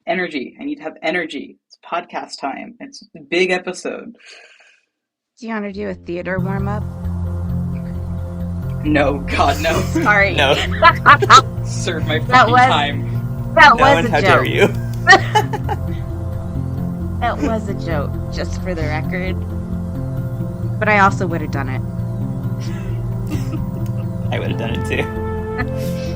Energy. I need to have energy. It's podcast time. It's a big episode. Do you want to do a theater warm up? No, God, no. Sorry. No, Serve my That fucking was time. that no, was and a how dare joke. you? That was a joke, just for the record. But I also would have done it. I would have done it too.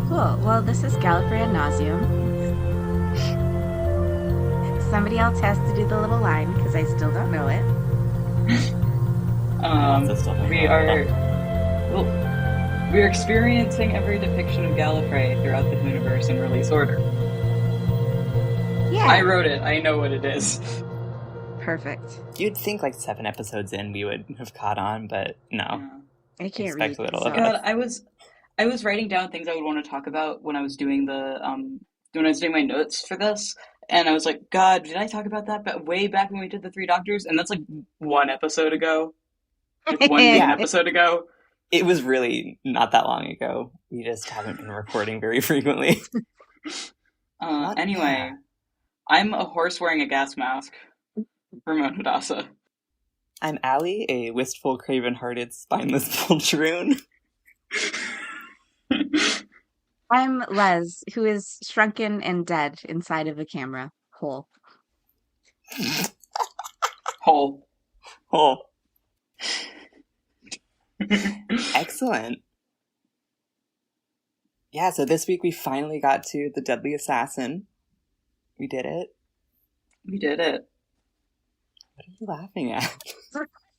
Cool. Well, this is Gallifreyan Nauseum. Somebody else has to do the little line because I still don't know it. Also still don't We know are. that. Well, we're experiencing every depiction of Gallifrey throughout the universe in release order. Yeah. I wrote it. I know what it is. Perfect. You'd think like 7 episodes in we would have caught on, but no. Yeah. I can't Expect read. a little so- of God, I was writing down things I would want to talk about when I was doing when I was doing my notes for this, and I was like, God, did I talk about that? But way back when we did the Three Doctors, and that's like one episode ago, like one main Yeah. episode ago. It was really not that long ago. We just haven't been recording very frequently. Anyway, Yeah. I'm a horse wearing a gas mask. Ramon Hadassah. I'm Allie, a wistful, craven-hearted, spineless poltroon. I'm Les, who is shrunken and dead inside of a camera hole. Hole. Oh, excellent. Yeah, so this week we finally got to the Deadly Assassin. We did it. We did it. What are you laughing at?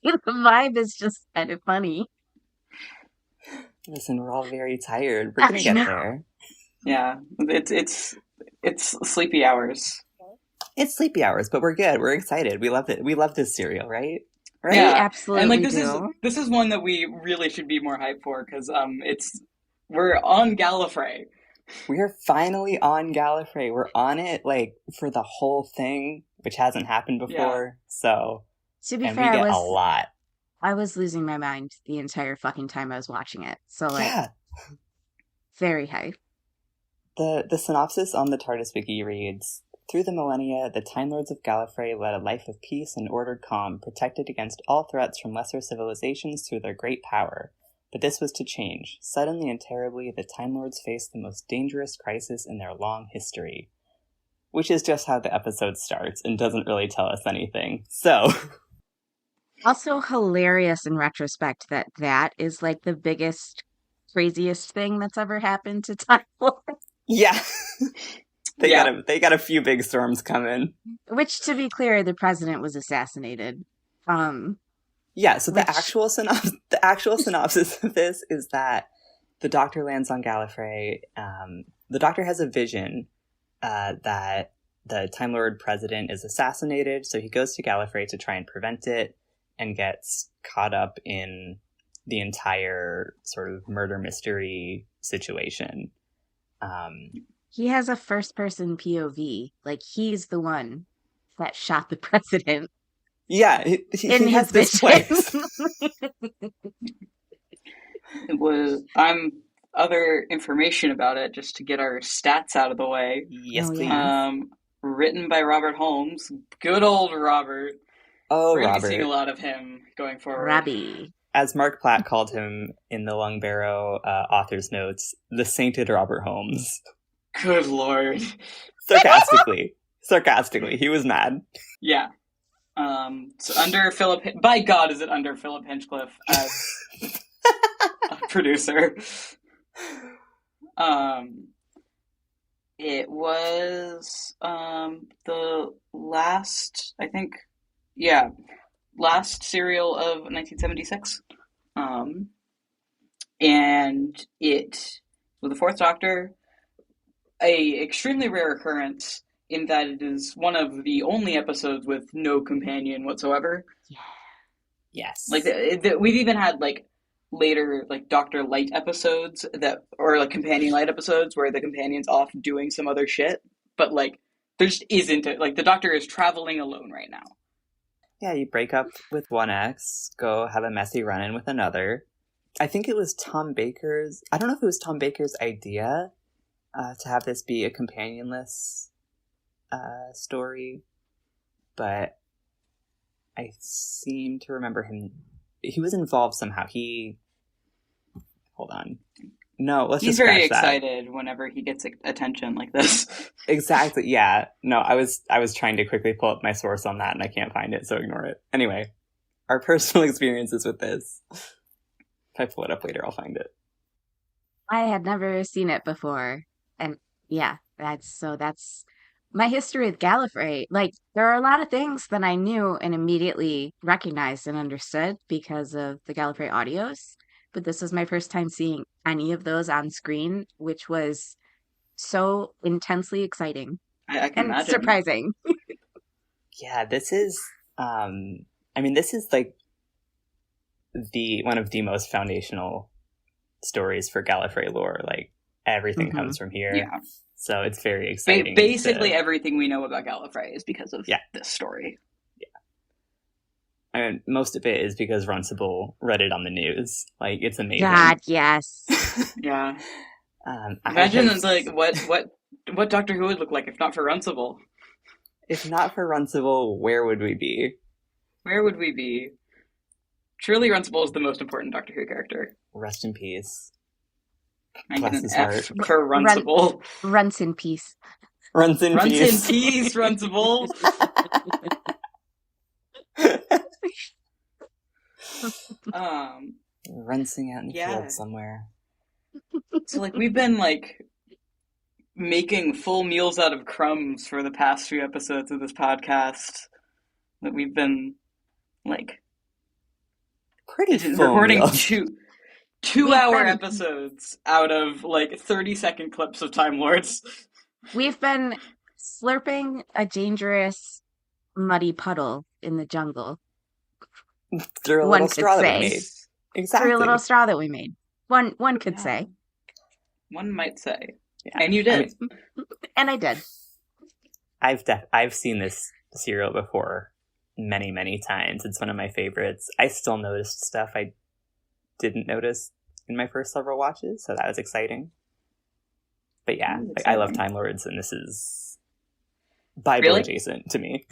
The vibe is just kind of funny. Listen, we're all very tired. We're gonna I get know. there. Yeah, it's sleepy hours. It's sleepy hours, but we're good. We're excited. We love it. We love this cereal, right? Right? Yeah, absolutely and like do. this is one that we really should be more hyped for because we're on Gallifrey. We are finally on Gallifrey. We're on it like for the whole thing, which hasn't happened before. So, To be and fair, we get a lot. I was losing my mind the entire fucking time I was watching it. So like Yeah. very hype. The synopsis on the TARDIS wiki reads, through the millennia, the Time Lords of Gallifrey led a life of peace and ordered calm, protected against all threats from lesser civilizations through their great power. But this was to change. Suddenly and terribly, the Time Lords faced the most dangerous crisis in their long history. Which is just how the episode starts and doesn't really tell us anything. So, Also hilarious in retrospect that is like the biggest, craziest thing that's ever happened to Time Lord. yeah. Yeah. They got a few big storms coming. Which, to be clear, the president was assassinated. Yeah, so Which- the actual synopsis of this is that the Doctor lands on Gallifrey. The Doctor has a vision that the Time Lord president is assassinated, so he goes to Gallifrey to try and prevent it and gets caught up in the entire sort of murder mystery situation. He has a first-person POV. Like, he's the one that shot the president Yeah, in he has his this vision. place. It was. I'm other information about it just to get our stats out of the way. Yes, Oh, please. yeah. Written by Robert Holmes. Good old Robert. Oh, We're gonna be Robert. seeing a lot of him going forward. Robbie. As Mark Platt called him in the Lung Barrow author's notes, the sainted Robert Holmes. Good lord. Sarcastically, he was mad. Yeah. So under Philip, by God, is it under Philip Hinchcliffe as a producer? It was the last, I think, yeah, last serial of 1976. And it So the Fourth Doctor, a extremely rare occurrence in that it is one of the only episodes with no companion whatsoever. Yeah. Like Yes. we've even had like later like Doctor Light episodes that or like companion light episodes where the companion's off doing some other shit, but like there just isn't it. Like the Doctor is traveling alone right now. Yeah, you break up with one ex, go have a messy run-in with another. I think it was Tom Baker's... I don't know if it was Tom Baker's idea to have this be a companionless story, but I seem to remember him... He was involved somehow. Hold on. No, let's He's just very scratch that. excited whenever he gets attention like this. Exactly, yeah. No, I was trying to quickly pull up my source on that, and I can't find it, so ignore it. Anyway, our personal experiences with this. If I pull it up later, I'll find it. I had never seen it before. And yeah, that's my history with Gallifrey. Like, there are a lot of things that I knew and immediately recognized and understood because of the Gallifrey audios. But this was my first time seeing any of those on screen, which was so intensely exciting I can and imagine. surprising. Yeah, this is this is like the one of the most foundational stories for Gallifrey lore. Like everything Hmm. comes from here. Yeah. So it's very exciting. Basically, everything we know about Gallifrey is because of Yeah. this story. I mean, most of it is because Runcible read it on the news. Like, it's amazing. God, yes. Yeah. I Imagine have- like what Doctor Who would look like if not for Runcible. If not for Runcible, where would we be? Where would we be? Truly, Runcible is the most important Doctor Who character. Rest in peace. I get Bless an his F heart. for Runcible. Runce in peace. Runs in Runce in peace. peace, Runcible. Runcing out in the Yeah. field somewhere. So like we've been like making full meals out of crumbs for the past few episodes of this podcast. That we've been like Pretty full recording meals. two-hour been- episodes out of like 30-second clips of Time Lords. We've been slurping a dangerous, muddy puddle in the jungle. Through a One little could straw that say. we made. Exactly. Through a little straw that we made. One could Yeah. say. One might say. Yeah. And you did. I mean, And I did. I've seen this serial before many, many times. It's one of my favorites. I still noticed stuff I didn't notice in my first several watches, so that was exciting. But yeah, That was like, I love exciting. Time Lords, and this is Bible Really? adjacent to me.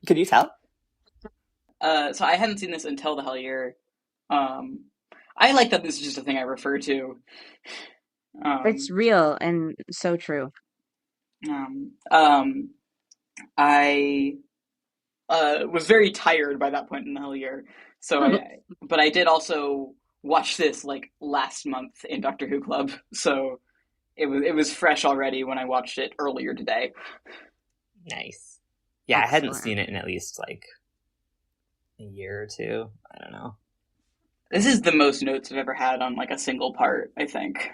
Could you tell? So I hadn't seen this until the Hell Year. I like that this is just a thing I refer to. It's real and so true. I was very tired by that point in the Hell Year. But I did also watch this like last month in Doctor Who Club, so it was fresh already when I watched it earlier today. Nice. Yeah, I hadn't Excellent. seen it in at least like a year or two. I don't know. This is the most notes I've ever had on like a single part, I think.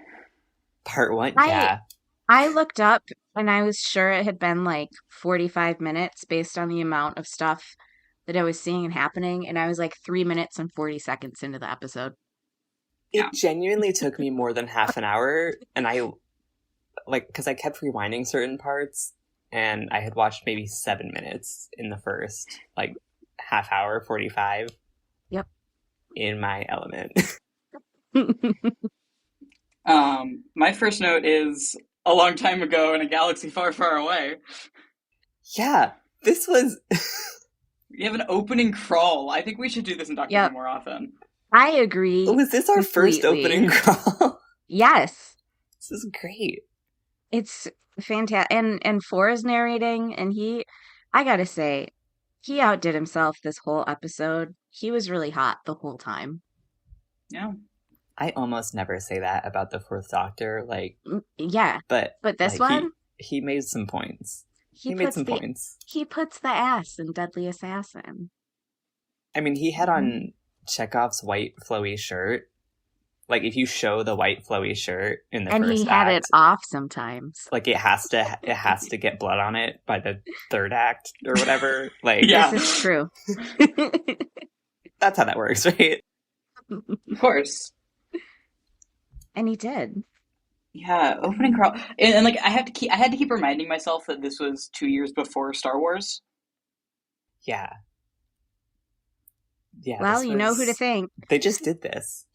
Part one? I- Yeah. I looked up and I was sure it had been like 45 minutes based on the amount of stuff that I was seeing and happening. And I was like 3 minutes and 40 seconds into the episode. Yeah. It genuinely took me more than half an hour, and I, like, because I kept rewinding certain parts, and I had watched maybe 7 minutes in the first, like, half hour, 45. Yep. In my element. My first note is a long time ago in a galaxy far, far away. Yeah, this was... We have an opening crawl. I think we should do this in Doctor Yep. Who more often. I agree. Was this our first completely. opening crawl? Yes. This is great. It's fantastic. And Four is narrating, and I gotta say, he outdid himself this whole episode. He was really hot the whole time. Yeah. I almost never say that about the Fourth Doctor, like, Yeah. but this like, one, he made some points. he He made puts some the points. he puts the ass in Deadly Assassin. I mean, he had on Chekhov's white flowy shirt, Like, if you show the white flowy shirt in the And he first had it act, off sometimes. like it has to get blood on it by the third act or whatever. Like, Yeah. This is true. that's how that works, right? Of course. And he did. Yeah, opening crawl, and like I had to keep reminding myself that this was 2 years before Star Wars. Yeah. Yeah, Well, this you know who to was. thank. They just did this.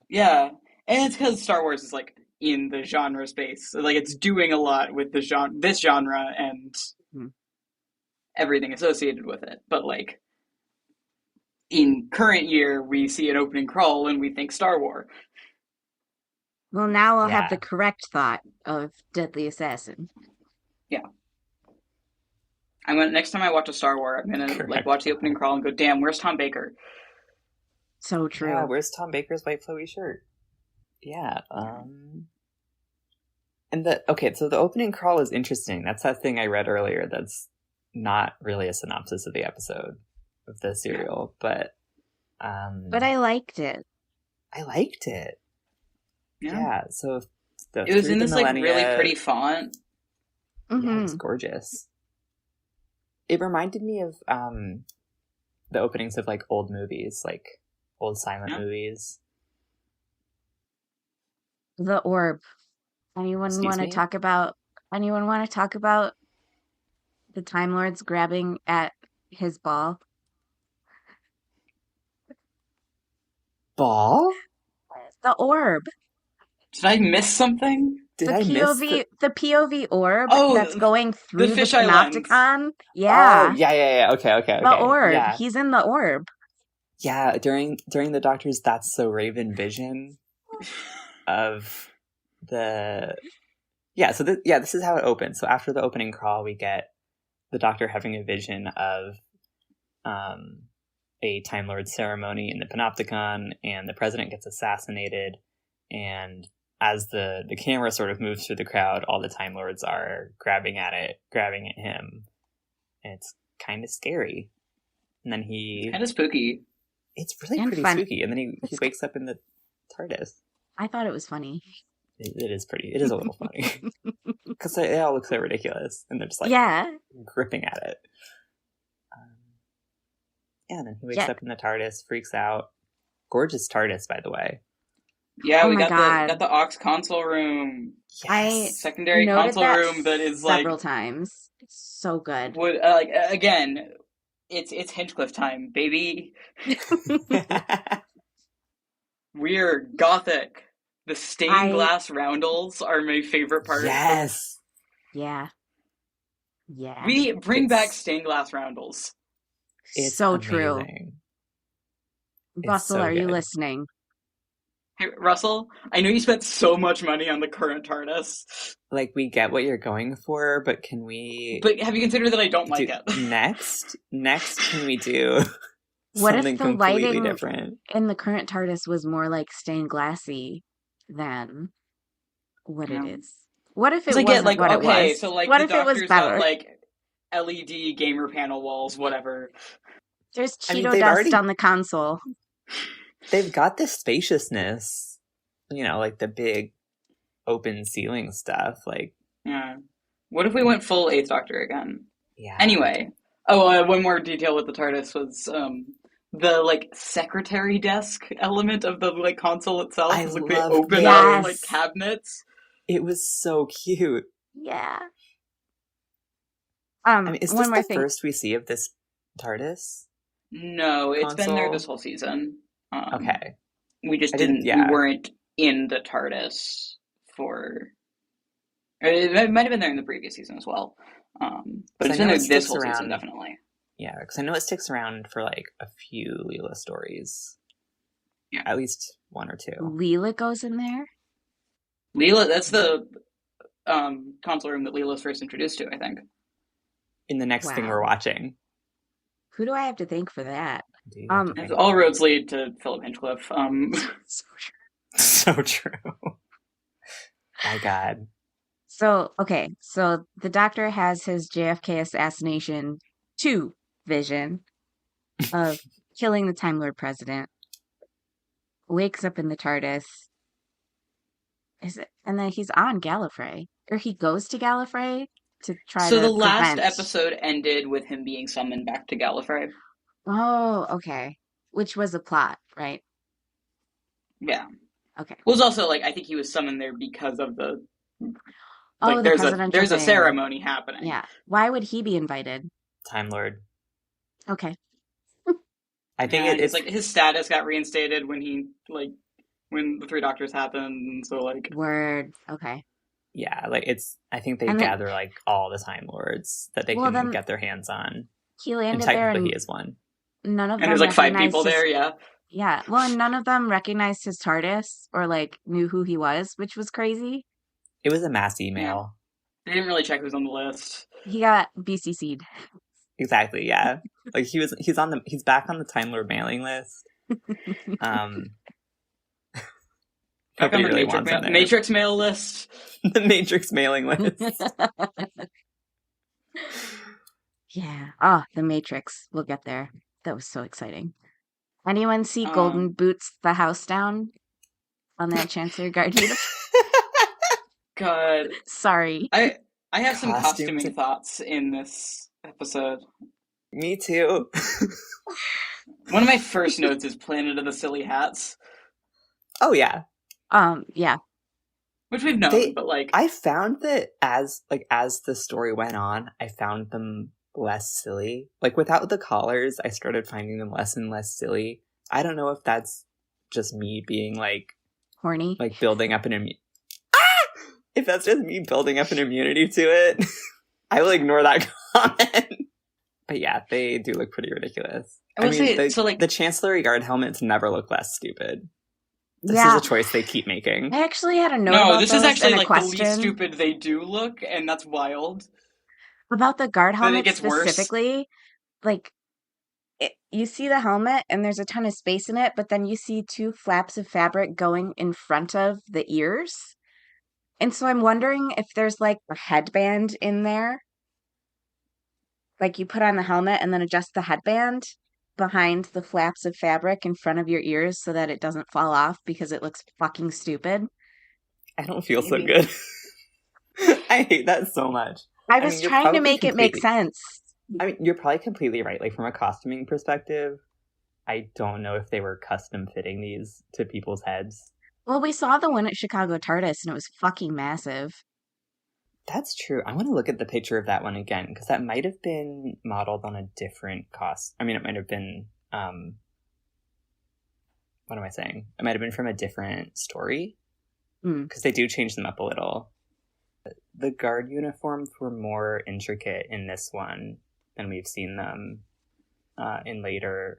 Yeah, and it's because Star Wars is like in the genre space, like it's doing a lot with this genre, and Hmm. everything associated with it. But like in current year, we see an opening crawl and we think Star Wars. Well, now I'll have Yeah. the correct thought of Deadly Assassin. Yeah. Next time I watch a Star Wars, I'm gonna like Correct. watch the opening crawl and go, "Damn, where's Tom Baker?" So true. Yeah, where's Tom Baker's white flowy shirt? Yeah. And so the opening crawl is interesting. That's that thing I read earlier that's not really a synopsis of the episode of the serial, but I liked it. I liked it. Yeah. So it was in this millennia, like really pretty font. Yeah, it was gorgeous. It reminded me of the openings of like old movies, like old silent movies. The orb. Anyone want to talk about the Time Lords grabbing at his ball? Ball? The orb. Did I miss something? The POV orb that's going through the fisheye panopticon. lens. Yeah. Oh, yeah. Okay. The orb. Yeah. He's in the orb. Yeah, during the Doctor's That's So Raven vision of the... Yeah, so this is how it opens. So after the opening crawl, we get the Doctor having a vision of a Time Lord ceremony in the Panopticon, and the President gets assassinated, and as the camera sort of moves through the crowd, all the Time Lords are grabbing at him. And it's kind of scary. And then It's kind of spooky. It's really pretty spooky. And then he wakes up in the TARDIS. I thought it was funny. It is a little funny. Because they all look so ridiculous. And they're just like gripping at it. And then he wakes up in the TARDIS, freaks out. Gorgeous TARDIS, by the way. Yeah, we got the aux console room. Yes. Secondary console room that is like several times. It's so good. Again, it's Hinchcliffe time, baby. We're gothic. The stained glass roundels are my favorite part. Yes. Yeah. Yeah. We bring back stained glass roundels. It's so amazing. True. Russell, are you listening? Hey, Russell, I know you spent so much money on the current TARDIS. Like, we get what you're going for, but can we... But have you considered that I don't like it? Next, can we do what something if the completely lighting different? In the current TARDIS was more like stained glassy than what it is? What if it wasn't like, what okay, it was? So like what the if Doctor's it was better? got like LED gamer panel walls, whatever. There's Cheeto dust on the console. They've got this spaciousness, like the big open ceiling stuff. Like, yeah. What if we went full Eighth Doctor again? Yeah. Anyway, one more detail with the TARDIS was the like secretary desk element of the like console itself. I was like love they open up like cabinets. It was so cute. Yeah. Is this the first we see of this TARDIS? No, it's been there this whole season. Okay. We just didn't. We weren't in the TARDIS for. It might have been there in the previous season as well. But it's been there this whole season, definitely. Yeah, because I know it sticks around for like a few Leela stories. Yeah, at least one or two. Leela goes in there. Leela, that's the console room that Leela's first introduced to, I think. In the next thing we're watching. Who do I have to thank for that? All roads lead to Philip Hinchcliffe. So true. So true. My God. So the Doctor has his JFK assassination 2 vision of killing the Time Lord president. wakes up in the TARDIS. Is it? And then he's on Gallifrey, or he goes to Gallifrey to try So the to last prevent. episode ended with him being summoned back to Gallifrey. Oh, okay. Which was a plot, right? Yeah. Okay. Well, it was also like I think he was summoned there because of the Oh, like the there's a presidential there's a thing. ceremony happening. Yeah. Why would he be invited? Time Lord. Okay. I think Yeah, he's it's like his status got reinstated when he like when the Three Doctors happened, and so like Word. Okay. yeah, like it's. I think they And then, gather like all the Time Lords that they well, can then get their hands on, he and landed there technically he and is one. none of and there's them like five recognized people his. there. Yeah, Yeah. Well, and none of them recognized his TARDIS or like knew who he was, which was crazy. It was a mass yeah. email. They didn't really check who's on the list. He got BCC'd. Exactly. Yeah. Like he's back on the Time Lord mailing list. Um, Back on nobody the really wants him there. Matrix mail list. The Matrix mailing list. Yeah. Ah, the Matrix. We'll get there. That was so exciting. Anyone see Golden Um, Boots the house down on that Chancellor Guard uniform? God, Sorry. I have some Costumes. costuming thoughts in this episode. Me too. One of my first notes is Planet of the Silly Hats, Oh yeah. Yeah. which we've known, but like I found that as the story went on, I found them less silly. Like without the collars, I started finding them less and less silly. I don't know if that's just me being like Horny. building up an if that's just me building up an immunity to it. I will ignore that comment. But yeah, they do look pretty ridiculous. I will say, so like the Chancellery Guard helmets never look less stupid. This Yeah. is a choice they keep making. I actually had a note no, about this is those actually and a like the least question stupid they do look, and that's wild. about the guard But it helmet gets worse. specifically. Like, you see the helmet and there's a ton of space in it, but then you see two flaps of fabric going in front of the ears. And so I'm wondering if there's like a headband in there. Like you put on the helmet and then adjust the headband behind the flaps of fabric in front of your ears so that it doesn't fall off because it looks fucking stupid. I don't feel so Maybe. good. I hate that so much. I was you're trying to probably make it make sense. I mean, you're probably completely right. Like, from a costuming perspective, I don't know if they were custom fitting these to people's heads. Well, we saw the one at Chicago TARDIS and it was fucking massive. That's true. I want to look at the picture of that one again, because that might have been modeled on a different cost. I mean, it might have been, what am I saying? It might have been from a different story, because they do change them up a little. The guard uniforms were more intricate in this one than we've seen them in later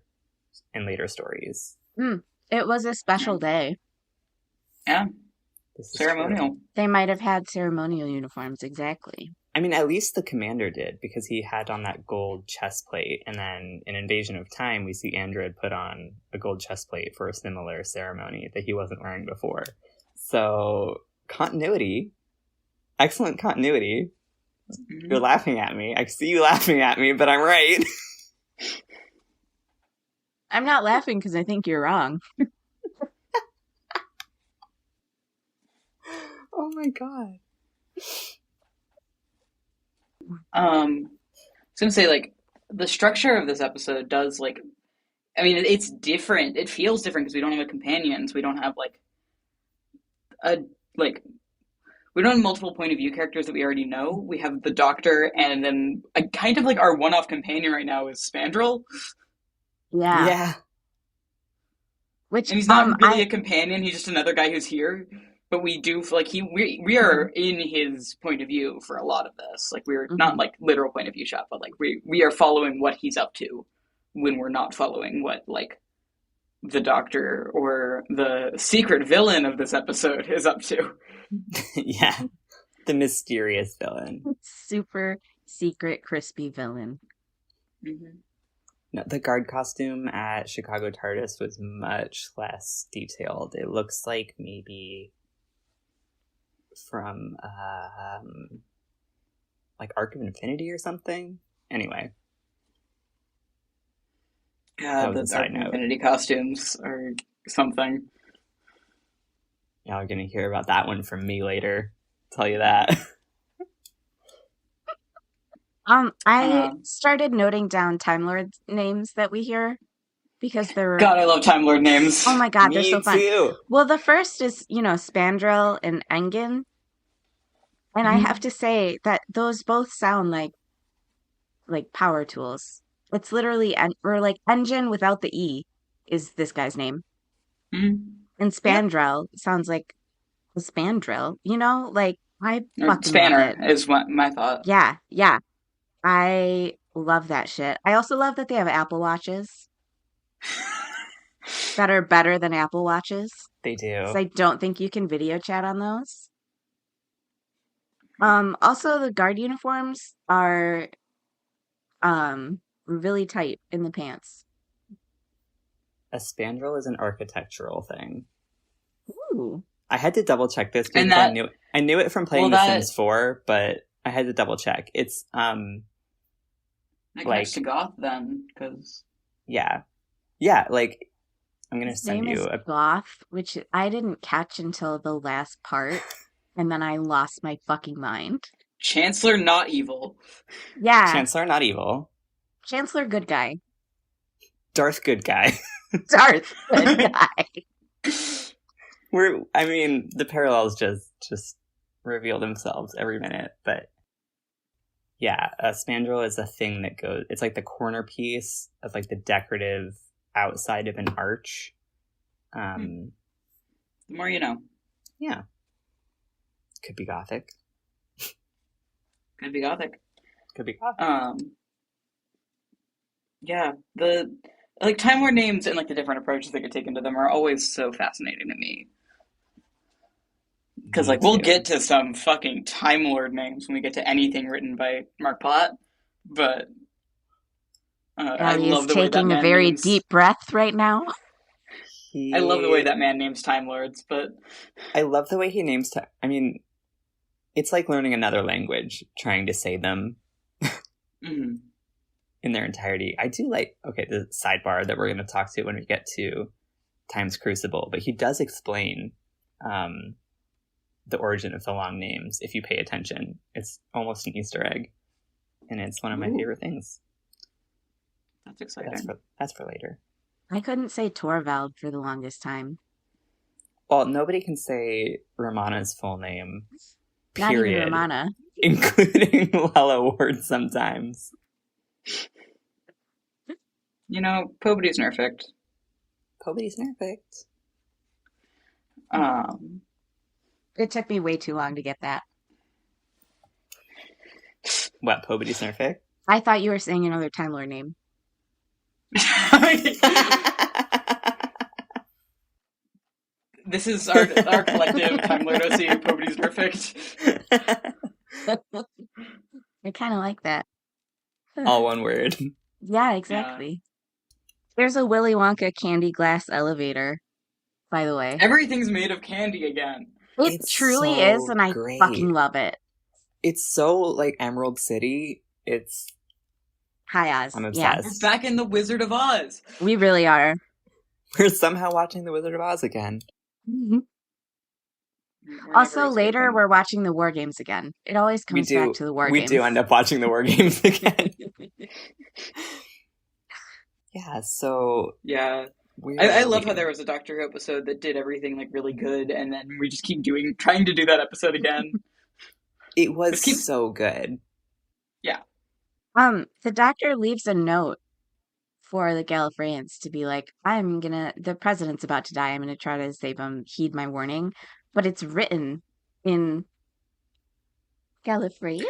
stories. It was a special day. Yeah. This is Ceremonial. true. They might have had ceremonial uniforms, exactly. I mean, at least the commander did, because he had on that gold chest plate, and then in Invasion of Time, we see Andred put on a gold chest plate for a similar ceremony that he wasn't wearing before. So, continuity. Excellent continuity. Mm-hmm. You're laughing at me. I see you laughing at me, but I'm right. I'm not laughing because I think you're wrong. Oh my god. I was gonna say, like, the structure of this episode does, like, I mean, it's different. It feels different because we don't have a companion, so we don't have, like, we don't have multiple point of view characters that we already know. We have the Doctor, and then kind of like our one-off companion right now is Spandrel. Yeah. And he's not really a companion, he's just another guy who's here. But we do feel like we are in his point of view for a lot of this. Like, we're not like literal point of view shot, but like we are following what he's up to when we're not following what like the Doctor or the secret villain of this episode is up to. Yeah. The mysterious villain. Super secret crispy villain. Mm-hmm. No, the guard costume at Chicago TARDIS was much less detailed. It looks like maybe from like Arc of Infinity or something. Anyway. God, the Arc of Infinity costumes are something. Y'all are gonna hear about that one from me later. I'll tell you that. I started noting down Time Lord names that we hear because they're, God, I love Time Lord names. oh my God, they're Me so fun. too. Well, the first is, Spandrel and Engen. And I have Mhm. to say that those both sound like power tools. It's literally, or like engine without the E is this guy's name. Mhm. And Yep. Spandrel sounds like a spandrel, like I Or fucking love Spanner it. is what my thought. Yeah, yeah. I love that shit. I also love that they have Apple Watches that are better than Apple Watches. They Because do. I don't think you can video chat on those. Also the guard uniforms are really tight in the pants. A spandrel is an architectural thing. Ooh. I had to double check this And because that, I knew it from well, playing The that Sims 4, but I had to double check. It's that connects to like goth then, because yeah. Yeah, like I'm gonna His send name you is a Goth, which I didn't catch until the last part, and then I lost my fucking mind. Chancellor not evil. Yeah, Chancellor not evil. Chancellor good guy. Darth good guy. Darth good guy. The parallels just reveal themselves every minute, but yeah, a spandrel is a thing that goes, it's like the corner piece of like the decorative outside of an arch. The more you know. Yeah. Could be gothic. Could be gothic. Could be gothic. Yeah, the like Time Lord names and like the different approaches they could take into them are always so fascinating to me. Because Me like we'll too. get to some fucking Time Lord names when we get to anything written by Mark Platt, but I Ellie is love the way that taking a man very names. deep breath right now. I love the way He that man names Time Lords, but I love the way he names it's like learning another language, trying to say them mhm. in their entirety. I do like, okay, the sidebar that we're going to talk to when we get to Times Crucible, but he does explain the origin of the long names if you pay attention. It's almost an Easter egg, and it's one of my Ooh, favorite things. that's exciting. That's for later. I couldn't say Torvald for the longest time. Well, nobody can say Romana's full name, Not even period, Romana. including Lella Ward sometimes. Nobody's perfect. Nobody's perfect. It took me way too long to get that. What, Pobody's Nerfic? I thought you were saying another Time Lord name. This is our collective Time Lord OC. Nobody's perfect. I kind of like that. All one word. Yeah, exactly. There's a Willy Wonka candy glass elevator, by the way. Everything's made of candy again. It It's truly is, so and I fucking great. love it. It's so like Emerald City. Hi, Oz. I'm Yeah, We're obsessed. back in the Wizard of Oz. we really are. We're somehow watching The Wizard of Oz again. We're never Also, later escaping. we're watching the War Games again. It always comes back to the War We Games. do end up watching the War Games again. Yeah, so Yeah. where I are love how we? there was a Doctor Who episode that did everything like really good, and then we just keep trying to do that episode again. It was This keeps, so good. yeah. The doctor leaves a note for the Gallifreyans to be like, the president's about to die. I'm gonna try to save him. Heed my warning. But it's written in Gallifreyan?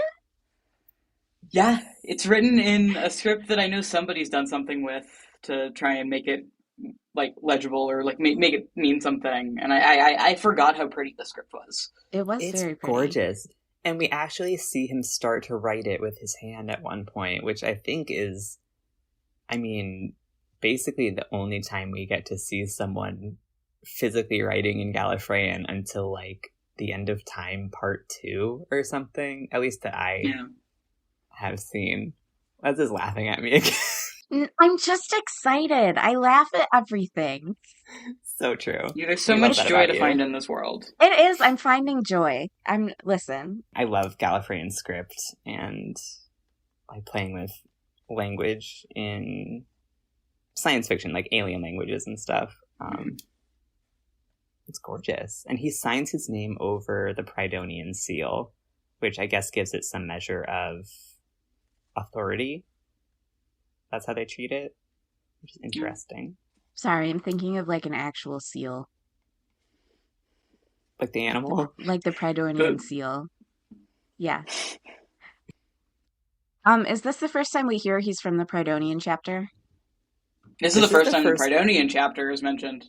Yeah, it's written in a script that I know somebody's done something with to try and make it like legible or like make it mean something. And I forgot how pretty the script was. It was It's very pretty. gorgeous. And we actually see him start to write it with his hand at one point, which I think is, basically the only time we get to see someone physically writing in Gallifreyan until like the end of time part 2 or something, at least that I have seen. Wes is laughing at me again. I'm just excited. I laugh at everything. So true. Yeah, there's so We love much that joy about to you. find in this world. It is. I'm finding joy. Listen. I love Gallifreyan script and like playing with language in science fiction, like alien languages and stuff. It's gorgeous. And he signs his name over the Prydonian seal, which I guess gives it some measure of authority. That's how they treat it, which is interesting. Sorry, I'm thinking of like an actual seal. Like the animal? Like the Prydonian seal. Yeah. Is this the first time we hear he's from the Prydonian chapter? This is the first time the Prydonian chapter is mentioned.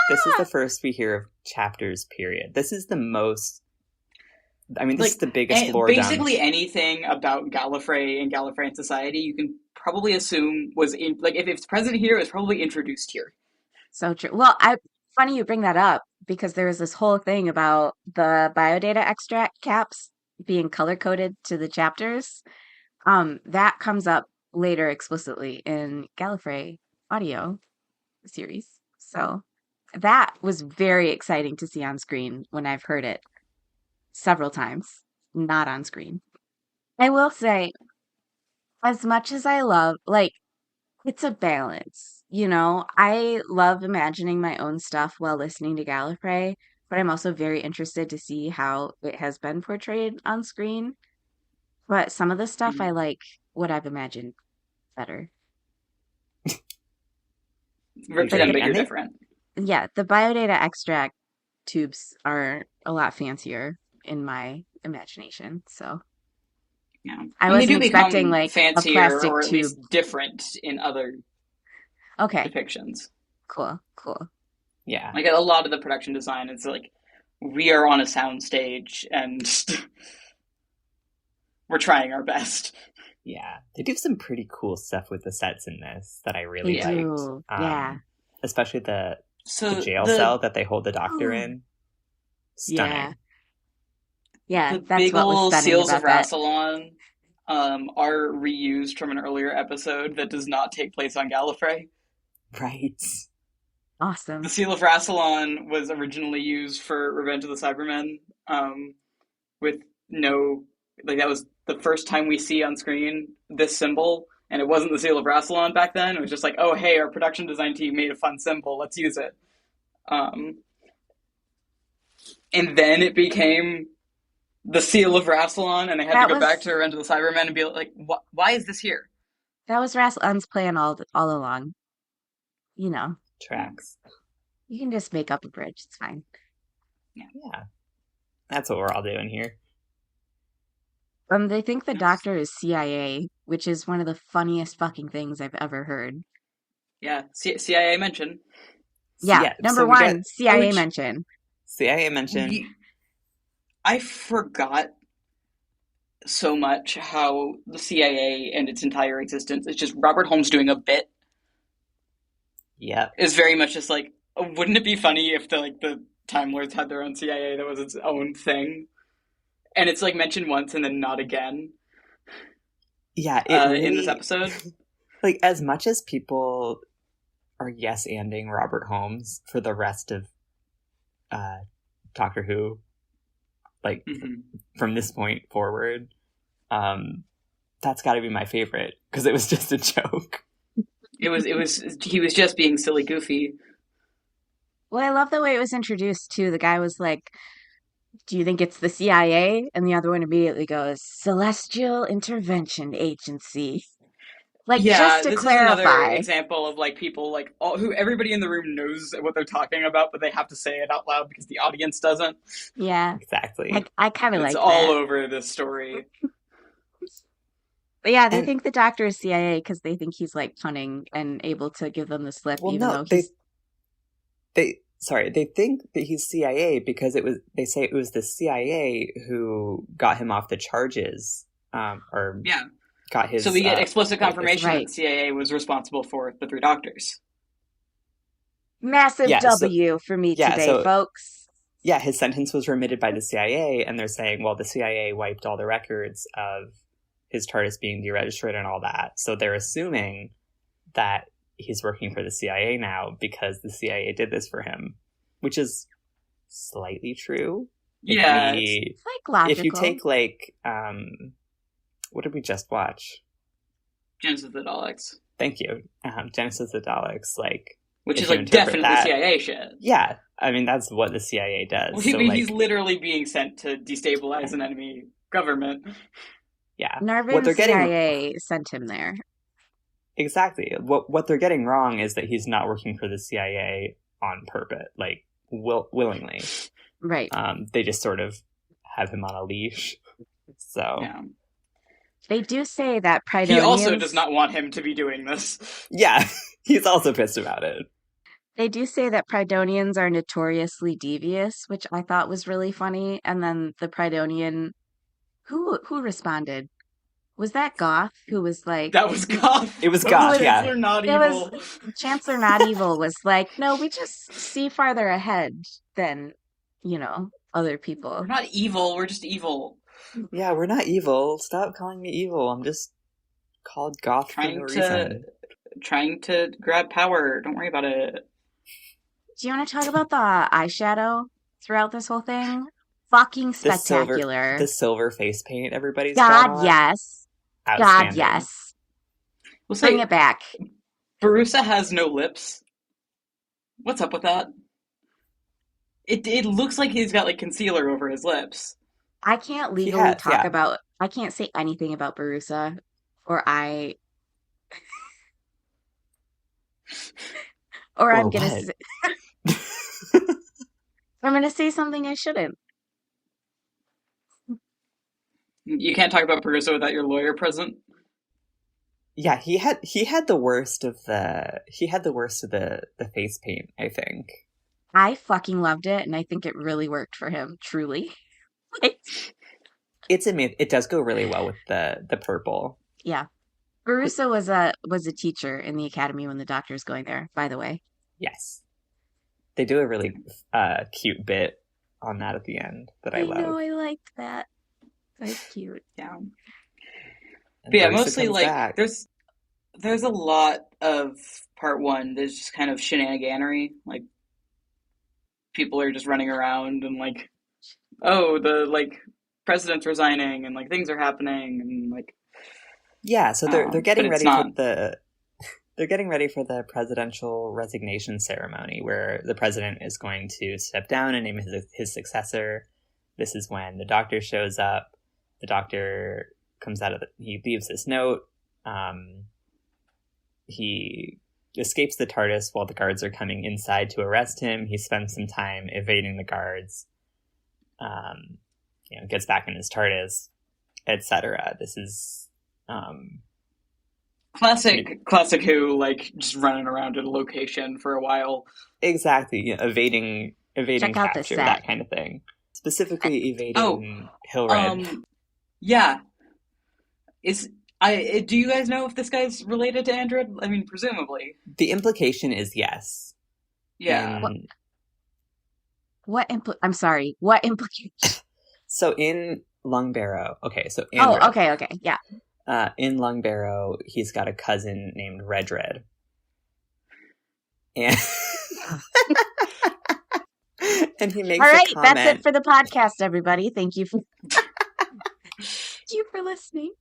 This is the first we hear of chapters, period. This is the most... I mean, this is the biggest lore dump. Basically anything about Gallifrey and Gallifreyan society, you can probably assume was in... Like, if it's present here, it was probably introduced here. So true. Well, funny you bring that up, because there was this whole thing about the biodata extract caps being color-coded to the chapters. That comes up later explicitly in Gallifrey audio series. So that was very exciting to see on screen when I've heard it several times, not on screen. I will say, as much as I love, like, it's a balance, you know? I love imagining my own stuff while listening to Gallifrey, but I'm also very interested to see how it has been portrayed on screen. But some of the stuff I like what I've imagined better. But you're different. Yeah, the biodata extract tubes are a lot fancier in my imagination, so yeah, I wasn't expecting like fancier a plastic or at tube. least different in other depictions. Cool. Yeah, like a lot of the production design is like we are on a sound stage and we're trying our best. Yeah, they do some pretty cool stuff with the sets in this that I really liked. Yeah, especially the jail cell that they hold the doctor in. Stunning. Yeah, the that's big what was old stunning seals about of Rassilon are reused from an earlier episode that does not take place on Gallifrey. Right. Awesome. The seal of Rassilon was originally used for Revenge of the Cybermen, with no, like that was the first time we see on screen this symbol, and it wasn't the seal of Rassilon back then. It was just like, oh hey, our production design team made a fun symbol, let's use it. And then it became the seal of Rassilon, and they had to go back to Revenge of the Cybermen and be like, why is this here? That was Rassilon's plan all along. You know. Tracks. You can just make up a bridge. It's fine. Yeah. That's what we're all doing here. They think the doctor is CIA, which is one of the funniest fucking things I've ever heard. Yeah, CIA mention. Yeah, number one, CIA mention. CIA mention. I forgot so much how the CIA and its entire existence is just Robert Holmes doing a bit. Yeah. Is very much just like, wouldn't it be funny if the Time Lords had their own CIA that was its own thing? And it's like mentioned once and then not again. Yeah, in this episode. Like, as much as people are yes-anding Robert Holmes for the rest of Doctor Who, like, from this point forward, that's got to be my favorite, because it was just a joke. He was just being silly goofy. Well, I love the way it was introduced, too. The guy was like, do you think it's the CIA? And the other one immediately goes, Celestial Intervention Agency. Like, just to clarify. Is another example of like people like who everybody in the room knows what they're talking about, but they have to say it out loud because the audience doesn't. Yeah, exactly. I kind of like that. It's all over this story. But yeah, they think the doctor is CIA because they think he's like cunning and able to give them the slip, even though he's. They think that he's CIA because they say it was the CIA who got him off the charges, got his. So we get explicit confirmation that the CIA was responsible for the 3 doctors. Massive W for me today, folks. Yeah, his sentence was remitted by the CIA, and they're saying, well, the CIA wiped all the records of his TARDIS being deregistered and all that. So they're assuming that he's working for the CIA now because the CIA did this for him, which is slightly true. Yeah, It's like logical. If you take like, what did we just watch? Genesis of the Daleks. Thank you. Genesis of the Daleks, like, which is you like interpret definitely that- CIA shit. Yeah, I mean that's what the CIA does. Well, So, he's like, literally being sent to destabilize an enemy government. yeah, Narvin CIA sent him there. Exactly. What they're getting wrong is that he's not working for the CIA on purpose, like willingly. Right. They just sort of have him on a leash. So Yeah. They do say that Pridonians... He also does not want him to be doing this. Yeah, he's also pissed about it. They do say that Pridonians are notoriously devious, which I thought was really funny. And then the Pridonian... Who responded? Was that Goth who was like... That was Goth. It was Goth, yeah. Chancellor Not Evil. Chancellor Not Evil was like, no, we just see farther ahead than, other people. We're not evil, we're just evil. Yeah, we're not evil. Stop calling me evil. I'm just called Goth for no reason. Trying to grab power. Don't worry about it. Do you want to talk about the eyeshadow throughout this whole thing? Fucking spectacular. The silver face paint everybody's got on. Yes. God, yes. We'll Bring it back. Barusa has no lips. What's up with that? It looks like he's got like concealer over his lips. I can't legally talk about... I can't say anything about Barusa, or I'm gonna say... I'm gonna say something I shouldn't. You can't talk about Barusa without your lawyer present. Yeah, he had the worst of the face paint, I think. I fucking loved it, and I think it really worked for him, truly. It does go really well with the purple. Yeah. Barusa was a teacher in the academy when the Doctor's going there, by the way. Yes. They do a really cute bit on that at the end that I love. I know, I liked that. That's cute. Yeah. And but yeah, Barusa mostly like back. there's a lot of part one. There's just kind of shenaniganery. Like people are just running around and like, oh, the like president's resigning and like things are happening and like. Yeah, so they're getting ready for they're getting ready for the presidential resignation ceremony where the president is going to step down and name his successor. This is when the Doctor shows up. The Doctor comes out of he leaves this note. He escapes the TARDIS while the guards are coming inside to arrest him. He spends some time evading the guards. Gets back in his TARDIS, etc. This is classic Who, like just running around at a location for a while. Exactly, evading Check out capture, the set. that kind of thing. Specifically evading Hilred. Yeah. Do you guys know if this guy's related to Andred? I mean, presumably. The implication is yes. Yeah. I'm sorry. What implication? So in Lungbarrow, Andred, okay, yeah. In Lungbarrow, he's got a cousin named Redred. And and he makes all right, a comment. that's it for the podcast, everybody. Thank you for listening.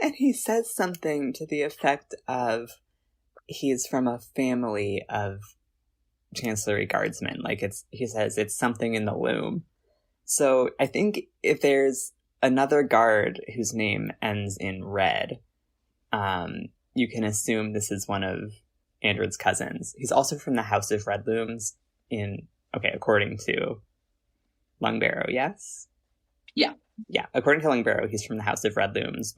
And he says something to the effect of he's from a family of Chancellery guardsmen. Like he says it's something in the loom. So I think if there's another guard whose name ends in red, you can assume this is one of Andred's cousins. He's also from the House of Red Looms according to Lungbarrow, yes? Yeah, according to Lungbarrow, he's from the House of Red Looms,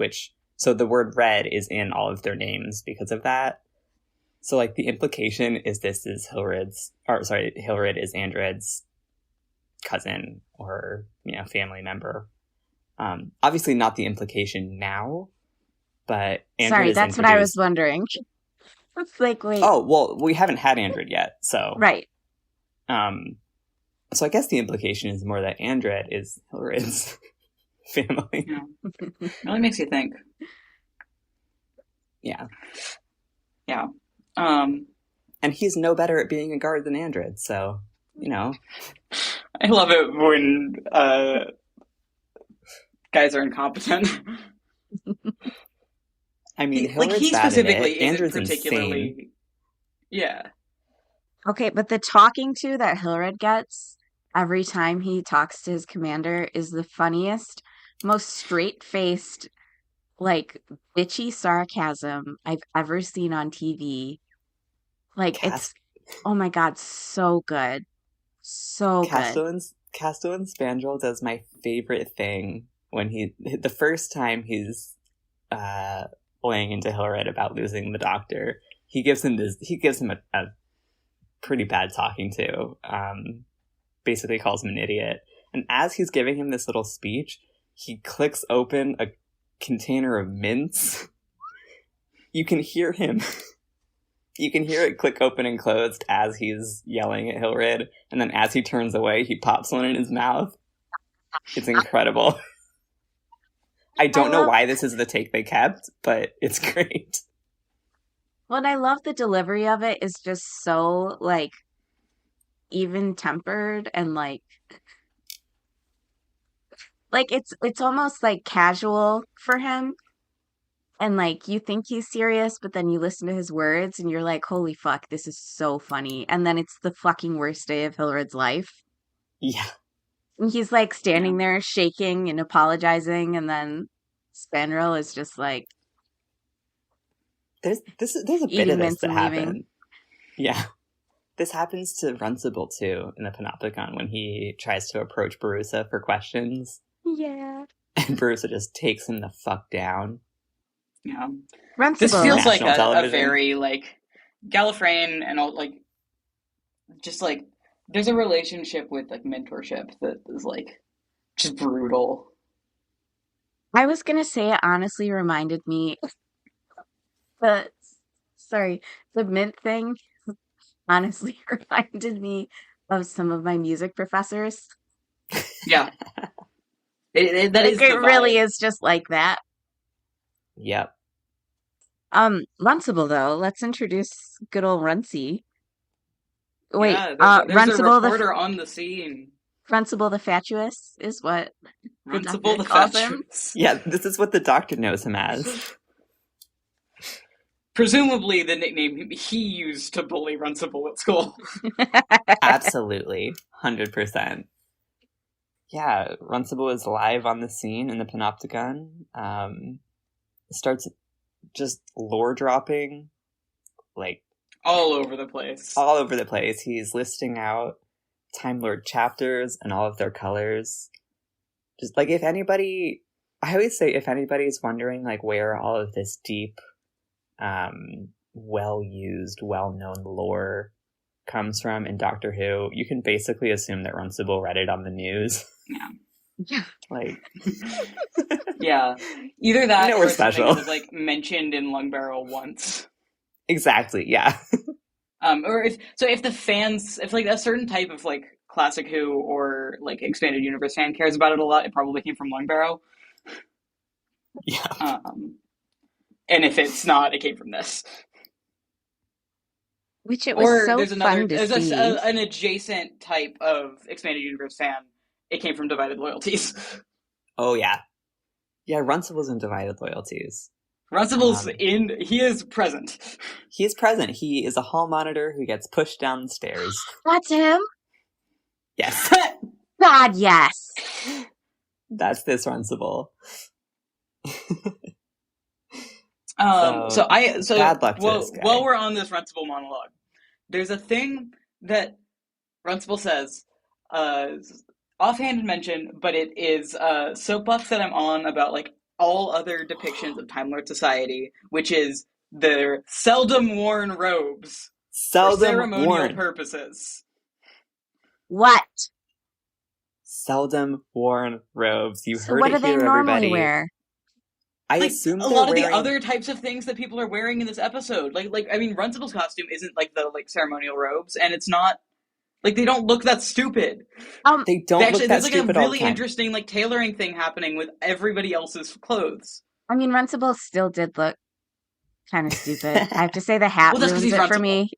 so the word red is in all of their names because of that. So, like, the implication is this is Hilred is Andred's cousin or, family member. Obviously not the implication now, but Andred sorry, that's what I was wondering. It's like, wait. Oh, well, we haven't had Andred yet, so. Right. So I guess the implication is more that Andred is Hilred's family. Yeah. Really makes you think. Yeah. Yeah. Um, And he's no better at being a guard than Andred, so, you know. I love it when guys are incompetent. I mean, He Hilred's bad at it. specifically isn't Andred's insane. particularly. Yeah. Okay, but the talking to that Hilred gets every time he talks to his commander is the funniest, most straight-faced, like bitchy sarcasm I've ever seen on TV. Like it's, Cast oh my God, so good. So good. Castellan Spandrel does my favorite thing when the first time he's uh laying into Hilred about losing the doctor. He gives him a pretty bad talking to. Basically calls him an idiot. And as he's giving him this little speech, he clicks open a container of mints. You can hear him. You can hear it click open and closed as he's yelling at Hilred, and then as he turns away, he pops one in his mouth. It's incredible. I I don't know love, why this is the take they kept, but it's great. well, and I love the delivery of it is just so like even tempered and like it's almost like casual for him. And like you think he's serious, but then you listen to his words and you're like, holy fuck, this is so funny. And then it's the fucking worst day of Hilred's life. Yeah, And he's like Yeah. standing there shaking and apologizing, and then Spanrel is just like there's a bit of eating this mints that and leaving. happened. Yeah, this happens to Runcible too in the Panopticon when he tries to approach Barusa for questions, Yeah. and Barusa just takes him the fuck down Yeah. This on Runcible. feels like national a television. very like Gallifreyan and all like just like there's a relationship with like mentorship that is like just brutal. I was gonna say it honestly reminded me the sorry, the mint thing honestly reminded me of some of my music professors. Yeah, that Like is it the really vibe. is just like that. Yep. Runcible though, let's introduce good old Runcy. Wait, Yeah, there's a Runcible reporter on the scene. Runcible the Fatuous is what the Runcible doctor the calls him. Fatuous. Yeah, this is what the doctor knows him as. Presumably the nickname he used to bully Runcible at school. Absolutely. 100%. Yeah, Runcible is live on the scene in the Panopticon. Starts just lore dropping, like, All over the place. all over the place. He's listing out Time Lord chapters and all of their colors. Just, like, if anybody... I always say if anybody's wondering, like, where all of this deep, well-used, well-known lore comes from in Doctor Who, you can basically assume that Runcible read it on the news. Yeah. Like, Yeah. Either that we're or it's something special. that was like mentioned in Lung Barrel once. Exactly, yeah. Or if the fans, if like a certain type of like classic Who or like expanded universe fan cares about it a lot, it probably came from Lung Barrel. Yeah. And if it's not, it came from this. Which it was Or so fun to there's see. an adjacent type of expanded universe fan. It came from Divided Loyalties. Oh, yeah. Yeah, Runcible's in Divided Loyalties. Runcible's he is present. He is present. He is a hall monitor who gets pushed down the stairs. That's him? Yes. God, yes. That's this Runcible. So bad luck to this guy. while we're on this Runcible monologue, there's a thing that Runcible says, offhand mention, but it is a soapbox that I'm on about like all other depictions of Time Lord society, which is their seldom worn robes for Seldom ceremonial worn. purposes. What? Seldom worn robes. You So heard what do it they here, normally everybody. wear? I Like assume a they're lot of the wearing... other types of things that people are wearing in this episode, like I mean, Runcible's costume isn't like the like ceremonial robes, and it's not like they don't look that stupid. They don't look that There's like a stupid all the really time. interesting like tailoring thing happening with everybody else's clothes. I mean, Runcible still did look kind of stupid. I have to say the hat Well, that's because ruins he's it for Runcible. me.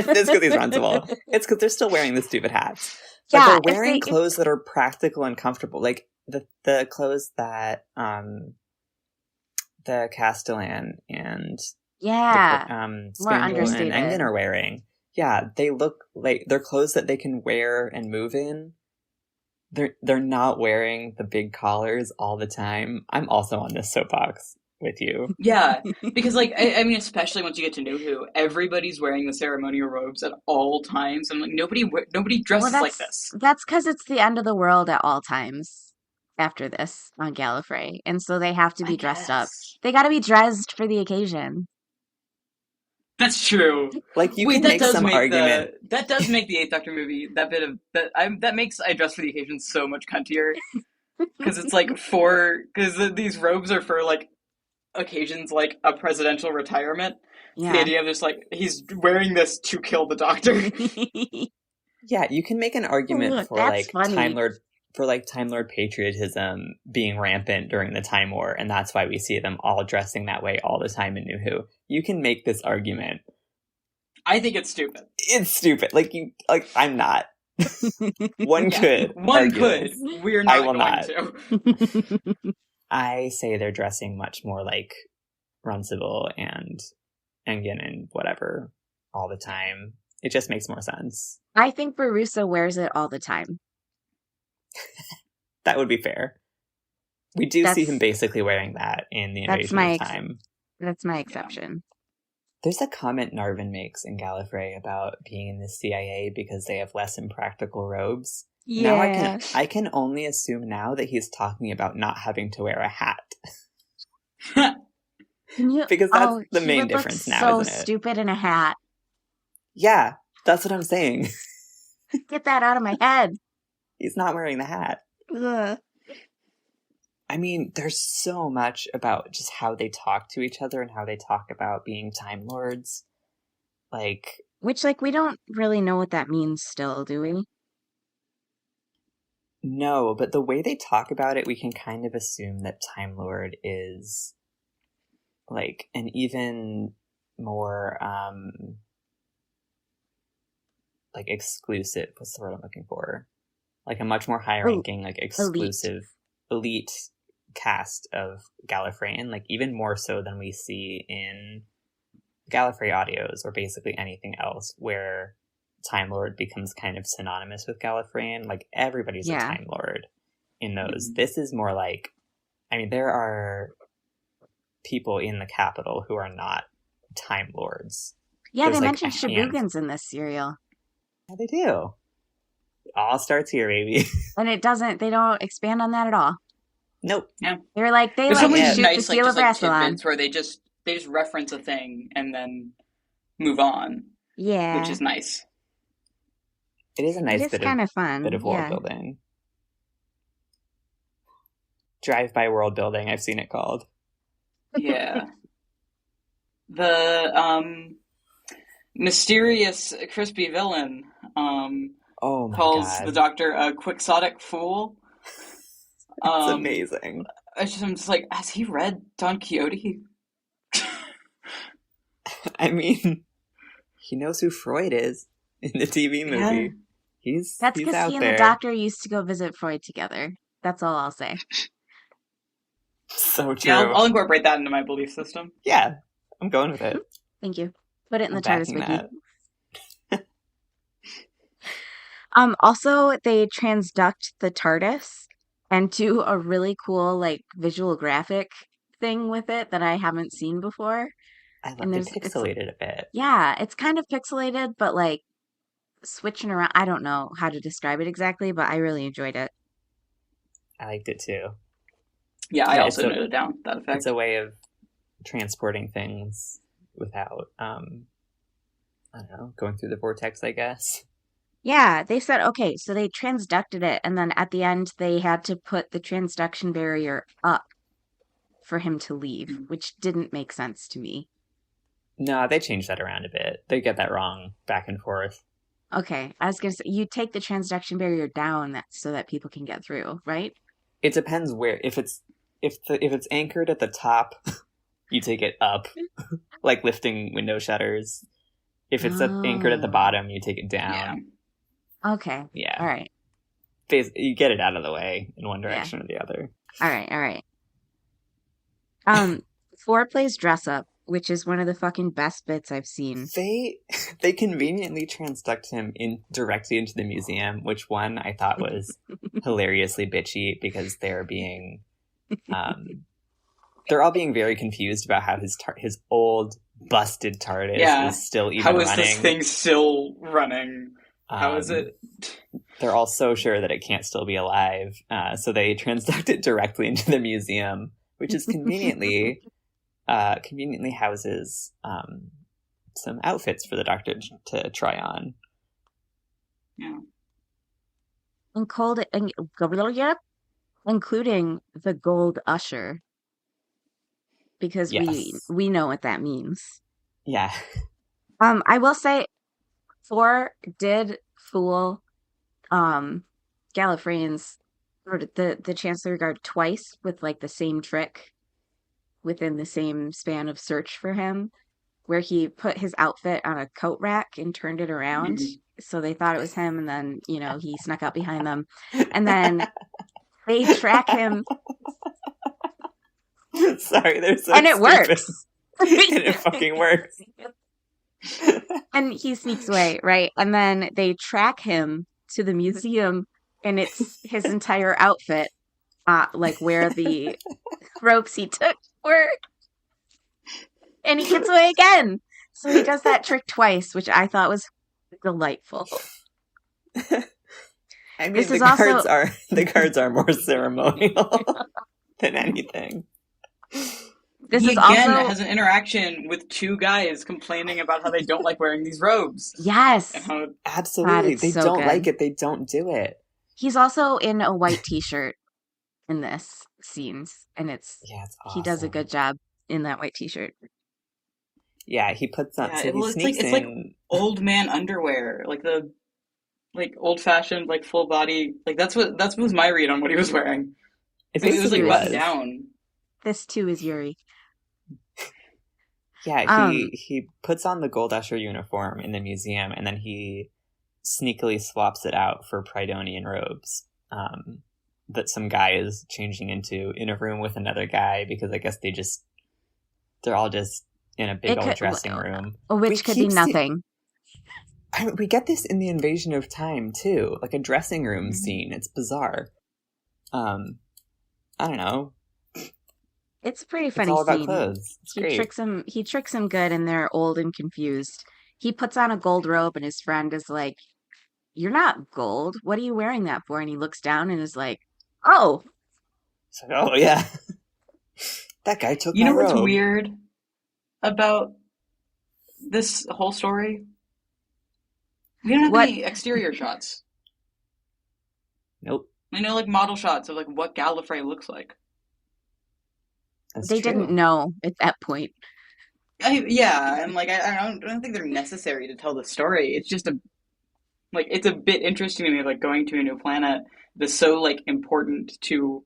It's because he's Runcible. It's because they're still wearing the stupid hats. But Yeah, they're wearing clothes that are practical and comfortable. Like the clothes that the Castellan and yeah, more Spaniel and Engen understated. are wearing. Yeah, they look like they're clothes that they can wear and move in. They're not wearing the big collars all the time. I'm also on this soapbox with you. Yeah, because like I mean, especially once you get to New Who, everybody's wearing the ceremonial robes at all times, and like nobody Well, dresses like this. that's because it's the end of the world at all times after this on Gallifrey, and so they have to I be dressed up. guess They got to be dressed for the occasion. that's true. Like, you Wait, can make some argument. that does make the Eighth Doctor movie that bit of that makes I Dress for the Occasion so much cuntier because it's like for because these robes are for like occasions like a presidential retirement. It's the Yeah. idea of just like he's wearing this to kill the Doctor. Yeah, you can make an argument Look, that's funny. For like Time Lord patriotism being rampant during the Time War, and that's why we see them all dressing that way all the time in New Who. You can make this argument. I think it's stupid. It's stupid. I'm not. One could. One argue could. this. We're not I will going not. to. I say they're dressing much more like Runcible and Engen and whatever all the time. It just makes more sense. I think Barusa wears it all the time. That would be fair. We do see him basically wearing that in the Invasion of Time. That's my exception. There's a comment Narvin makes in Gallifrey about being in the CIA because they have less impractical robes. Yeah. Now I can only assume now that he's talking about not having to wear a hat. Because that's the main difference now, isn't it? So stupid in a hat. Yeah, that's what I'm saying. Get that out of my head. He's not wearing the hat. Ugh. I mean, there's so much about just how they talk to each other and how they talk about being Time Lords. Which, we don't really know what that means still, do we? No, but the way they talk about it, we can kind of assume that Time Lord is, an even more, exclusive, what's the word I'm looking for? A much more high-ranking, exclusive, elite cast of Gallifreyan, even more so than we see in Gallifrey audios or basically anything else where Time Lord becomes kind of synonymous with Gallifreyan. Everybody's a Time Lord in those. Mm-hmm. This is more there are people in the capital who are not Time Lords. Yeah, they mentioned Shibugans in this serial. Yeah, they do. It all starts here, baby. And they don't expand on that at all. Nope. Yeah. They're they shoot the seal of Rassilon. Where they just reference a thing and then move on. Yeah. Which is nice. It is a nice bit of fun. Bit of world building. Drive-by world building, I've seen it called. Yeah. The mysterious crispy villain calls the Doctor a quixotic fool. It's amazing. I'm just has he read Don Quixote? I mean, he knows who Freud is in the TV movie. Yeah. That's because he and the Doctor used to go visit Freud together. That's all I'll say. So true. Yeah, I'll incorporate that into my belief system. Yeah, I'm going with it. Thank you. Put it in the TARDIS wiki. Also, they transduct the TARDIS and do a really cool, visual graphic thing with it that I haven't seen before. I love it pixelated a bit. Yeah, it's kind of pixelated, but switching around. I don't know how to describe it exactly, but I really enjoyed it. I liked it too. Yeah, I also noted down that effect. It's a way of transporting things without, I don't know, going through the vortex, I guess. Yeah, they said, okay, so they transducted it, and then at the end, they had to put the transduction barrier up for him to leave, which didn't make sense to me. No, they changed that around a bit. They get that wrong back and forth. Okay, I was going to say, you take the transduction barrier down so that people can get through, right? It depends where. If it's anchored at the top you take it up, like lifting window shutters. If it's anchored at the Oh, bottom, you take it Yeah. down. okay. Yeah. All right. You get it out of the way in one Yeah. direction or the other. All right. All right. Um, Four plays dress up, which is one of the fucking best bits I've seen. They conveniently transduct him directly into the museum, which one I thought was hilariously bitchy because they're all being very confused about how his old busted TARDIS is still even How is running. this thing still running? How is it? They're all so sure that it can't still be alive, so they transduct it directly into the museum, which is conveniently houses some outfits for the Doctor to try on. Yeah. Including the gold usher, because Yes. we know what that means. Yeah. I will say, Four did fool Gallifreyan's or the Chancellor Guard twice with like the same trick within the same span of search for him, where he put his outfit on a coat rack and turned it around. So they thought it was him, and then, he snuck out behind them. And then they track him. Sorry, they're so and it stupid. Works. And it fucking works. And he sneaks away, right? And then they track him to the museum, and it's his entire outfit, like where the ropes he took were. And he gets away again. So he does that trick twice, which I thought was delightful. I mean, the cards are more ceremonial than anything. He again has an interaction with two guys complaining about how they don't like wearing these robes. Yes. Absolutely. They don't like it. They don't do it. He's also in a white t-shirt in this scenes, and it's awesome. He does a good job in that white t-shirt. Yeah, he puts on. Yeah, it's like old man underwear, like old fashioned, like full body. Like that was my read on what he was wearing. It was like buttoned down. This too is Yuri. Yeah, he puts on the Gold Usher uniform in the museum, and then he sneakily swaps it out for Prydonian robes that some guy is changing into in a room with another guy, because I guess they're all just in a big old dressing room. Which could be nothing. We get this in the Invasion of Time, too. Like a dressing room scene. It's bizarre. I don't know. It's a pretty funny scene. It's all about scene. clothes. It's great. He tricks him good, and they're old and confused. He puts on a gold robe, and his friend is like, "You're not gold. What are you wearing that for?" And he looks down and is like, "Oh." It's like, oh, yeah. That guy took my robe. You know what's weird about this whole story? We don't have any exterior shots. Nope. I know, like, model shots of, like, what Gallifrey looks like. They didn't know at that point. And, like, I don't think they're necessary to tell the story. It's just it's a bit interesting to me, like, going to a new planet that's so, like, important to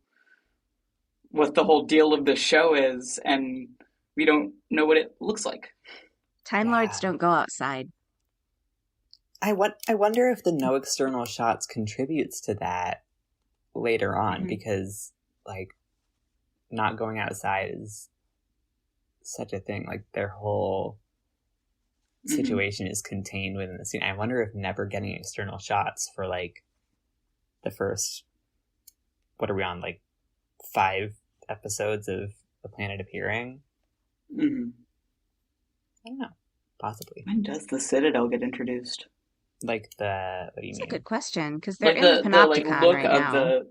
what the whole deal of the show is, and we don't know what it looks like. Time Lords don't go outside. I wonder if the no external shots contributes to that later on, because, like, not going outside is such a thing. Like, their whole situation is contained within the scene. I wonder if never getting external shots for, like, the first, what are we on, like, 5 episodes of the planet appearing? I don't know. Possibly. When does the Citadel get introduced? Like what do you mean? That's a good question, because they're in the Panopticon look right of now.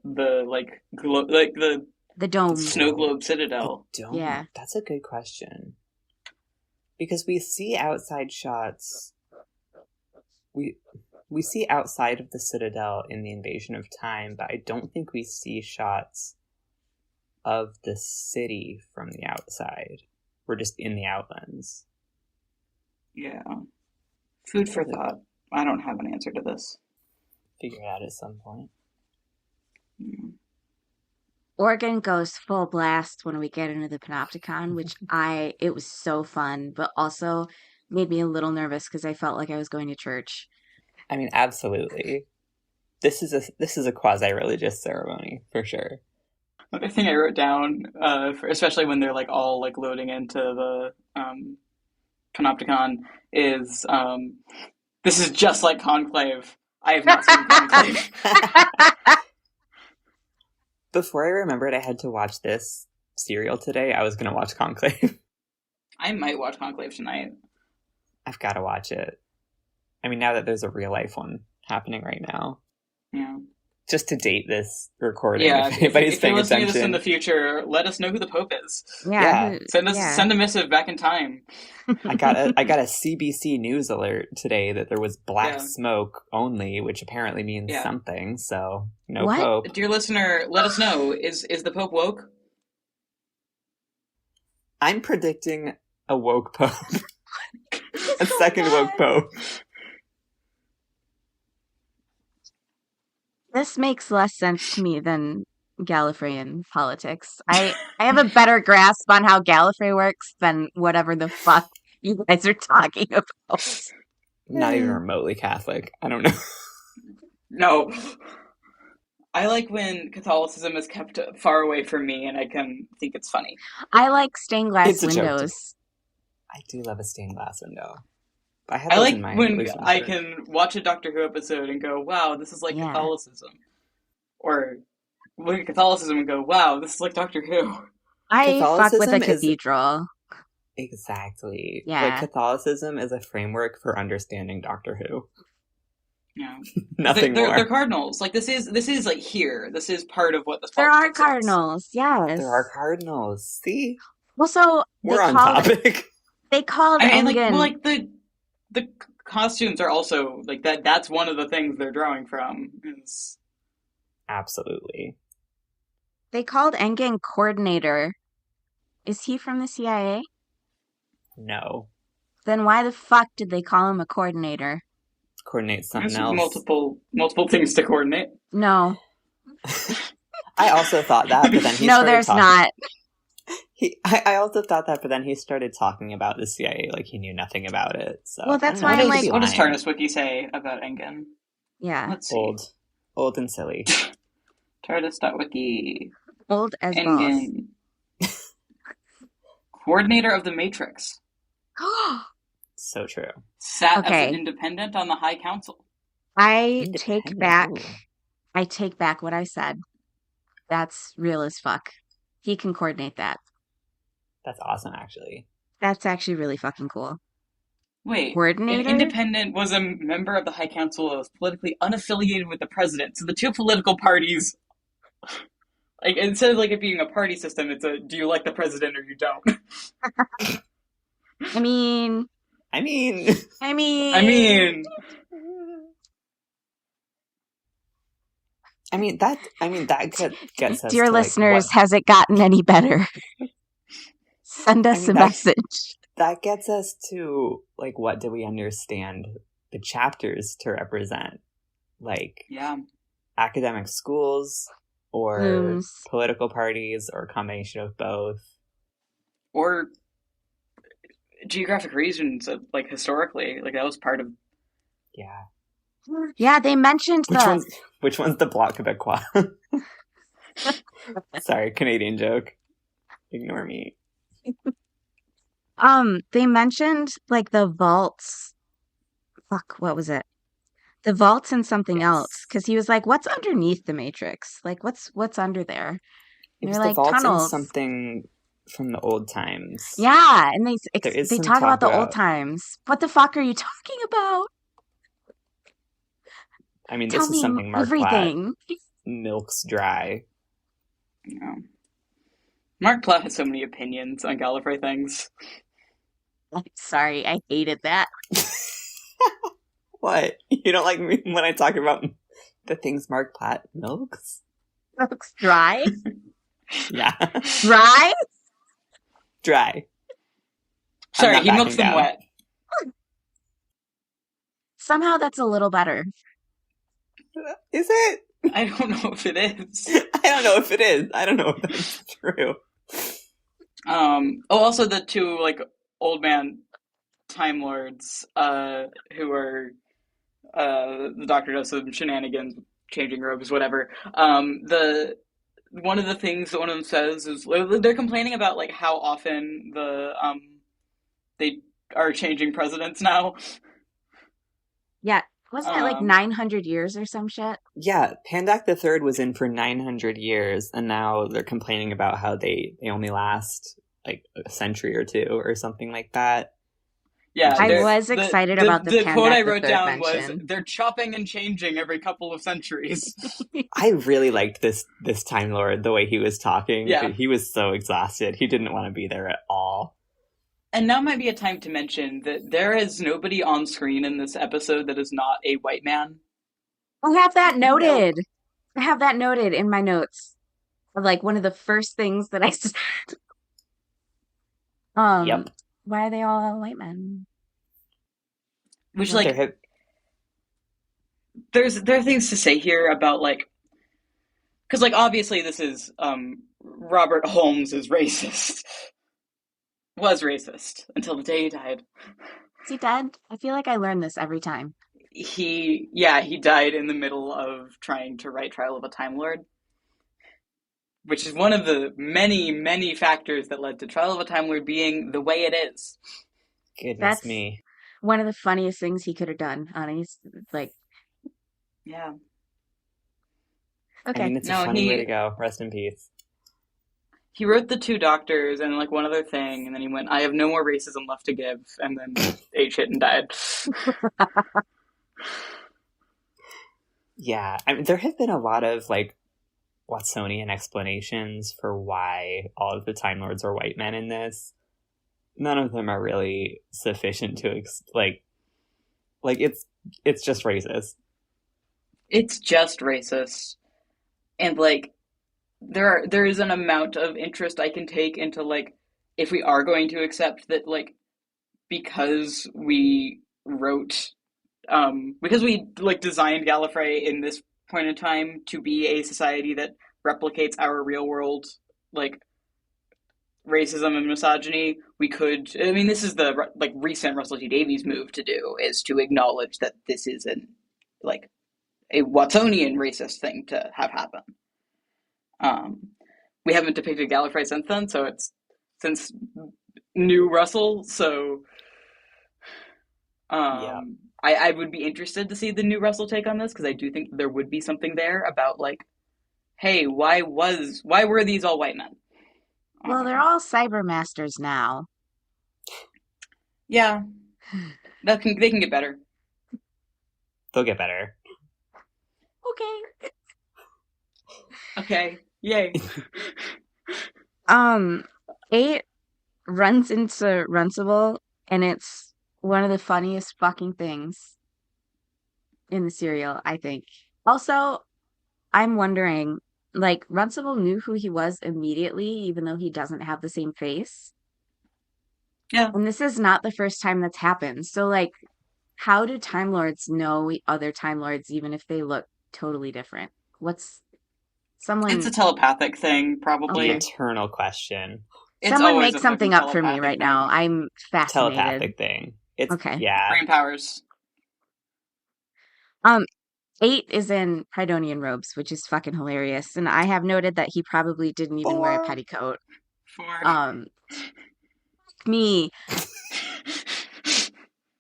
The dome. Snow globe Citadel. The dome. Yeah. That's a good question. Because we see outside shots. We see outside of the Citadel in the Invasion of Time, but I don't think we see shots of the city from the outside. We're just in the outlands. Yeah. Food for thought. I don't have an answer to this. Figure it out at some point. Organ goes full blast when we get into the Panopticon, which it was so fun, but also made me a little nervous because I felt like I was going to church. I mean, absolutely. This is a quasi-religious ceremony for sure. Another thing I wrote down, especially when they're like all like loading into the Panopticon, is this is just like Conclave. I have not seen Conclave. Before I remembered I had to watch this serial today, I was going to watch Conclave. I might watch Conclave tonight. I've got to watch it. I mean, now that there's a real life one happening right now. Yeah. Just to date this recording, Yeah, if anybody's if you're paying listening attention. to this in the future, let us know who the Pope is. Yeah. Send a missive back in time. I got a CBC News alert today that there was black smoke only, which apparently means something. So no What? Pope. Dear listener, let us know. Is the Pope woke? I'm predicting a woke Pope. A second woke Pope. This makes less sense to me than Gallifreyan politics. I have a better grasp on how Gallifrey works than whatever the fuck you guys are talking about. Not even remotely Catholic. I don't know. No. I like when Catholicism is kept far away from me and I can think it's funny. I like stained glass It's a joke. windows. I do love a stained glass window. I like when I can watch a Doctor Who episode and go, wow, this is like Catholicism. Or look at Catholicism and go, wow, this is like Doctor Who. I fuck with a cathedral. Exactly. Yeah. Like, Catholicism is a framework for understanding Doctor Who. Yeah. Nothing more. They're cardinals. Like, this is like here. This is part of what this There are cardinals, yes. There are cardinals. See? Well, so we're on topic. They called Engen... the costumes are also like that. That's one of the things they're drawing from. Is absolutely. They called Engen coordinator. Is he from the CIA? No. Then why the fuck did they call him a coordinator? Coordinate something There's else. Multiple things to coordinate. No. I also thought that, but then he no, there's not. I also thought that, but then he started talking about the CIA like he knew nothing about it. So well, that's why I'm like, what does TARDIS Wiki say about Engen? Yeah, let's see. Old and silly. TARDIS.wiki. Old as Engen. Coordinator of the Matrix. So true. Sat as an independent on the High Council. I take back what I said. That's real as fuck. He can coordinate that. That's awesome, actually. That's actually really fucking cool. Wait, coordinator? An independent was a member of the High Council that was politically unaffiliated with the president. So the two political parties, like instead of like it being a party system, it's a do you like the president or you don't. I mean, that gets us. Dear listeners, has it gotten any better? Send us a message. That gets us to, like, what do we understand the chapters to represent? Like, academic schools, or political parties, or a combination of both. Or geographic regions, like, historically. Like, that was part of... Yeah, they mentioned Which one's the Bloc Québécois? Sorry, Canadian joke. Ignore me. They mentioned, like, the vaults. Fuck, what was it? The vaults and something else. Because he was like, what's underneath the Matrix? Like, what's under there? And they're like, vaults tunnels. And something from the old times. Yeah, and they talk about the old times. What the fuck are you talking about? I mean, this is something Mark Platt milks dry. Yeah. Mark Platt has so many opinions on Gallifrey things. I'm sorry, I hated that. What? You don't like me when I talk about the things Mark Platt milks? Milks dry? Yeah. Dry? Dry. Sorry, he milks them wet. Somehow that's a little better. Is it? I don't know if it is. I don't know if it is. I don't know if that's true. Oh, also the two like old man Time Lords, who are the Doctor does some shenanigans, changing robes, whatever. The one of the things that one of them says is they're complaining about like how often they are changing presidents now. Yeah. Wasn't it like Um, 900 years or some shit? Yeah, Pandak the Third was in for 900 years, and now they're complaining about how they only last like a century or two or something like that. yeah, Which I is, was excited about the the quote Pandak I the wrote Third down was mention. they're chopping and changing every couple of centuries. I really liked this Time Lord, the way he was talking. Yeah. He was so exhausted. He didn't want to be there at all. And now might be a time to mention that there is nobody on screen in this episode that is not a white man. I have that Nope. noted. I have that noted in my notes. Like one of the first things that I said. Yep. Why are they all white men? Which What? There like have there are things to say here about like because like obviously this is Robert Holmes is racist. Was racist until the day he died. Is he dead? I feel like I learn this every time. He died in the middle of trying to write Trial of a Time Lord, which is one of the many factors that led to Trial of a Time Lord being the way it is. goodness That's me. one of the funniest things he could have done. Honest, like, Yeah. I okay. mean, it's a No, funny way to go. Rest in peace. he wrote the two doctors and like one other thing, and then he went, "I have no more racism left to give," and then ate shit and died. Yeah, I mean, there have been a lot of like Watsonian explanations for why all of the Time Lords are white men in this. None of them are really sufficient to like it's just racist. It's just racist, and like there is an amount of interest I can take into like if we are going to accept that like because we wrote because we like designed Gallifrey in this point in time to be a society that replicates our real world like racism and misogyny, we could. I mean, this is the like recent Russell T Davies move to do is to acknowledge that this is an like a Watsonian racist thing to have happen. Um, we haven't depicted Gallifrey since then, so it's since new Russell. So Yeah. I would be interested to see the new Russell take on this because I do think there would be something there about like, hey, why were these all white men? Well, they're Um, all cyber masters now. yeah, they can get better. They'll get better. Okay. Okay, yay. Um, 8 runs into Runcible, and it's one of the funniest fucking things in the serial, I think. Also, I'm wondering, like, Runcible knew who he was immediately, even though he doesn't have the same face. Yeah, And this is not the first time that's happened. So, like, how do Time Lords know other Time Lords, even if they look totally different? What's it's a someone, telepathic thing, The okay. probably. eternal question. It's Someone always make a fucking something up for me telepathic right now. thing. I'm fascinated. Telepathic thing. It's Okay. yeah. Brain powers. Um, 8 is in Hydonian robes, which is fucking hilarious. And I have noted that he probably didn't even wear a 4. petticoat. For Um, me,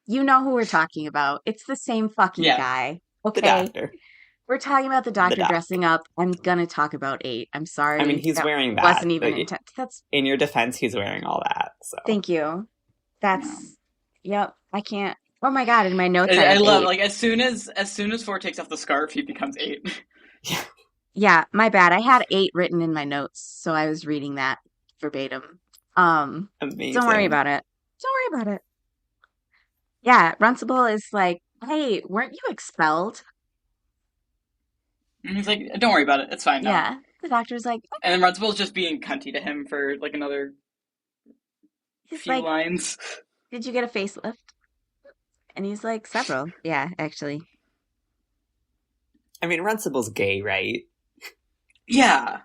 you know who we're talking about. It's the same fucking yeah, guy. The Okay. doctor. We're talking about the The doctor doc. dressing up. I'm gonna talk about 8. I'm I mean, sorry. he's That wearing wasn't that. even intent. That's In your defense, he's wearing all that. So thank you. yeah. That's yep. I can't. Oh my God, in my notes I I have love 8. like as soon as Four takes off the scarf, he becomes eight. yeah, Yeah, my bad. I had 8 written in my notes, so I was reading that verbatim. Um, don't worry amazing. about it. Don't worry about it. Yeah, Runcible is like, hey, weren't you expelled? And he's like, "Don't worry about it. It's fine now." Yeah. The doctor's like, And then Runcible's just being cunty to him for like another he's few like, lines. did you get a facelift? And he's like, several. Yeah, actually. I mean, Runcible's gay, right? Yeah.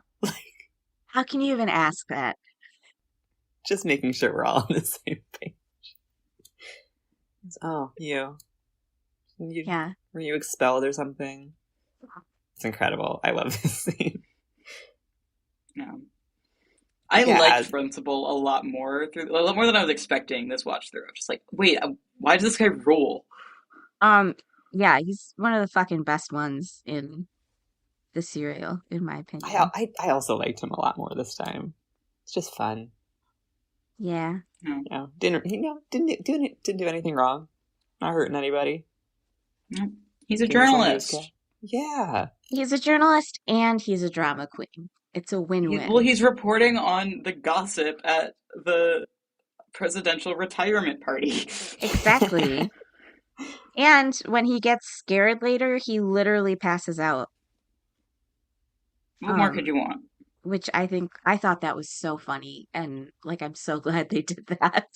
How can you even ask that? Just making sure we're all on the same page. Oh, you Yeah. were you expelled or something? It's incredible. I love this scene. Yeah. I Yeah, liked Runcible a lot more than I was expecting this watch through. I was just like, wait, why does this guy rule? Um, yeah, he's one of the fucking best ones in the serial, in my opinion. I also liked him a lot more this time. It's just fun. Yeah. No, Didn't do anything wrong. Not hurting anybody. no. He's a Being his own journalist. newscaster. Yeah. He's a journalist and he's a drama queen. It's a win-win. He's reporting on the gossip at the presidential retirement party. Exactly. And when he gets scared later, he literally passes out. What more could Um, you want? which I thought that was so funny, and like I'm so glad they did that.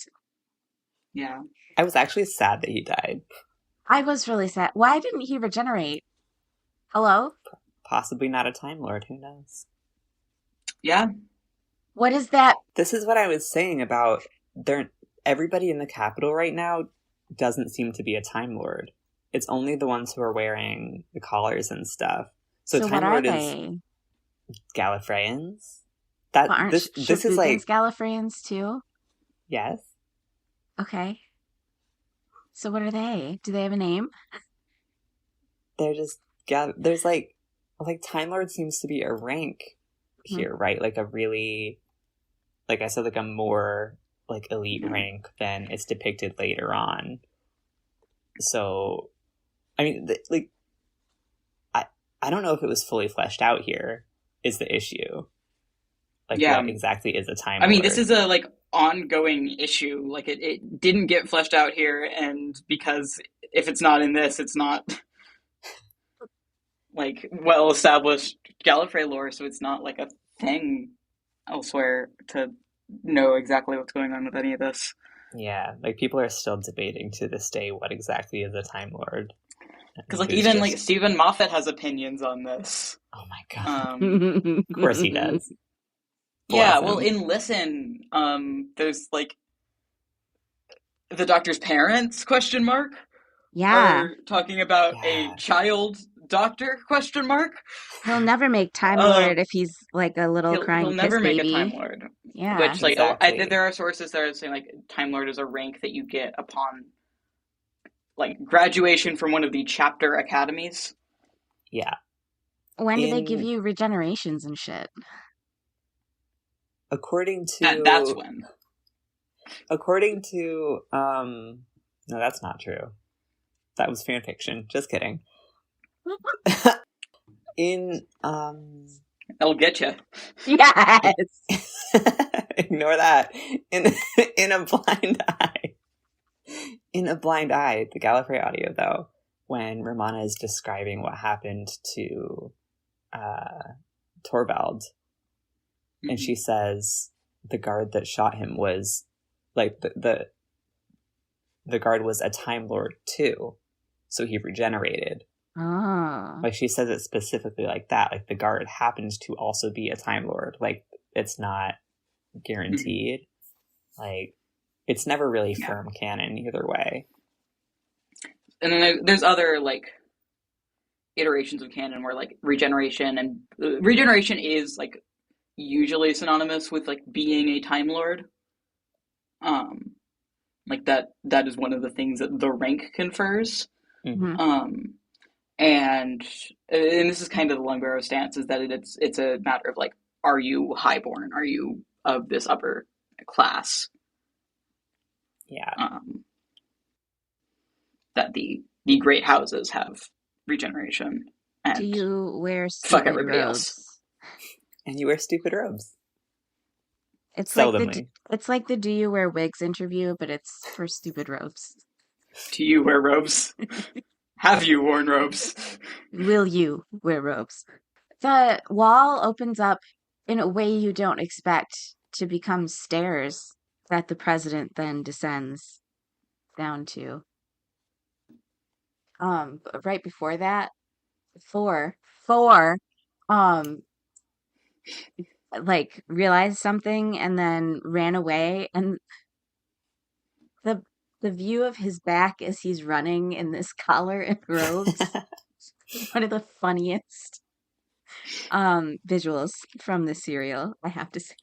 Yeah. I was actually sad that he died. I was really sad. Why didn't he regenerate? Hello? Possibly not a Time Lord, who knows? Yeah. What is that? This is what I was saying about everybody in the Capitol right now doesn't seem to be a Time Lord. It's only the ones who are wearing the collars and stuff. So So what Time are Lord is they? Gallifreyans. Well, aren't This is Shippugans like, Gallifreyans too? yes. Okay. So what are they? Do they have a name? They're just there's like Time Lord seems to be a rank Hmm. here, right? Like a really, like I said, like a more like elite rank than it's depicted later on. So, I mean, like I don't know if it was fully fleshed out here. Is the issue like Yeah. what exactly is a Time I mean, this Lord? is a like ongoing issue. Like it didn't get fleshed out here, and because if it's not in this, it's not like well established Gallifrey lore, so it's not like a thing elsewhere to know exactly what's going on with any of this. Yeah, like people are still debating to this day what exactly is a Time Lord. Because like Who's even like just, Stephen Moffat has opinions on this. oh my god. Um, Of course he does. yeah, Bless well, him. in Listen, there's like the Doctor's parents question mark Yeah. are talking about a Yeah. child doctor question mark. He'll never make Time Lord Um, if he's like a little he'll crying piss never make a Time baby. Lord. Yeah. Which like Exactly. there are sources that are saying like Time Lord is a rank that you get upon like graduation from one of the chapter academies. Yeah. When do they give In you regenerations and shit? according That's to when. according to no, that's not true. That was fan fiction. Just kidding. In They'll get you. Yes. ignore that. In in a blind eye. In a blind eye, the Gallifrey audio though, when Romana is describing what happened to Torvald, and she says the guard that shot him was like the guard was a Time Lord too, so he regenerated. Oh. Like she says it specifically like that. Like the guard happens to also be a Time Lord. Like it's not guaranteed. Like it's never really Yeah. firm canon either way. And then there's other like iterations of canon where like regeneration is like usually synonymous with like being a Time Lord. Um, like that is one of the things that the rank confers. Mm-hmm. Mhm. And this is kind of the Longbarrow stance is that it's a matter of like, are you highborn? Are you of this upper class? Yeah. That the great houses have regeneration Do and you wear fuck stupid everybody else. robes? And you wear stupid robes. It's like Seldomly. the do you wear wigs interview, but it's for stupid robes. Do you wear robes? Have you worn robes? Will you wear robes? The wall opens up in a way you don't expect to become stairs that the president then descends down to. But right before that, four, um, like realized something and then ran away, and the the view of his back as he's running in this collar and robes, one of the funniest visuals from the serial, I have to say.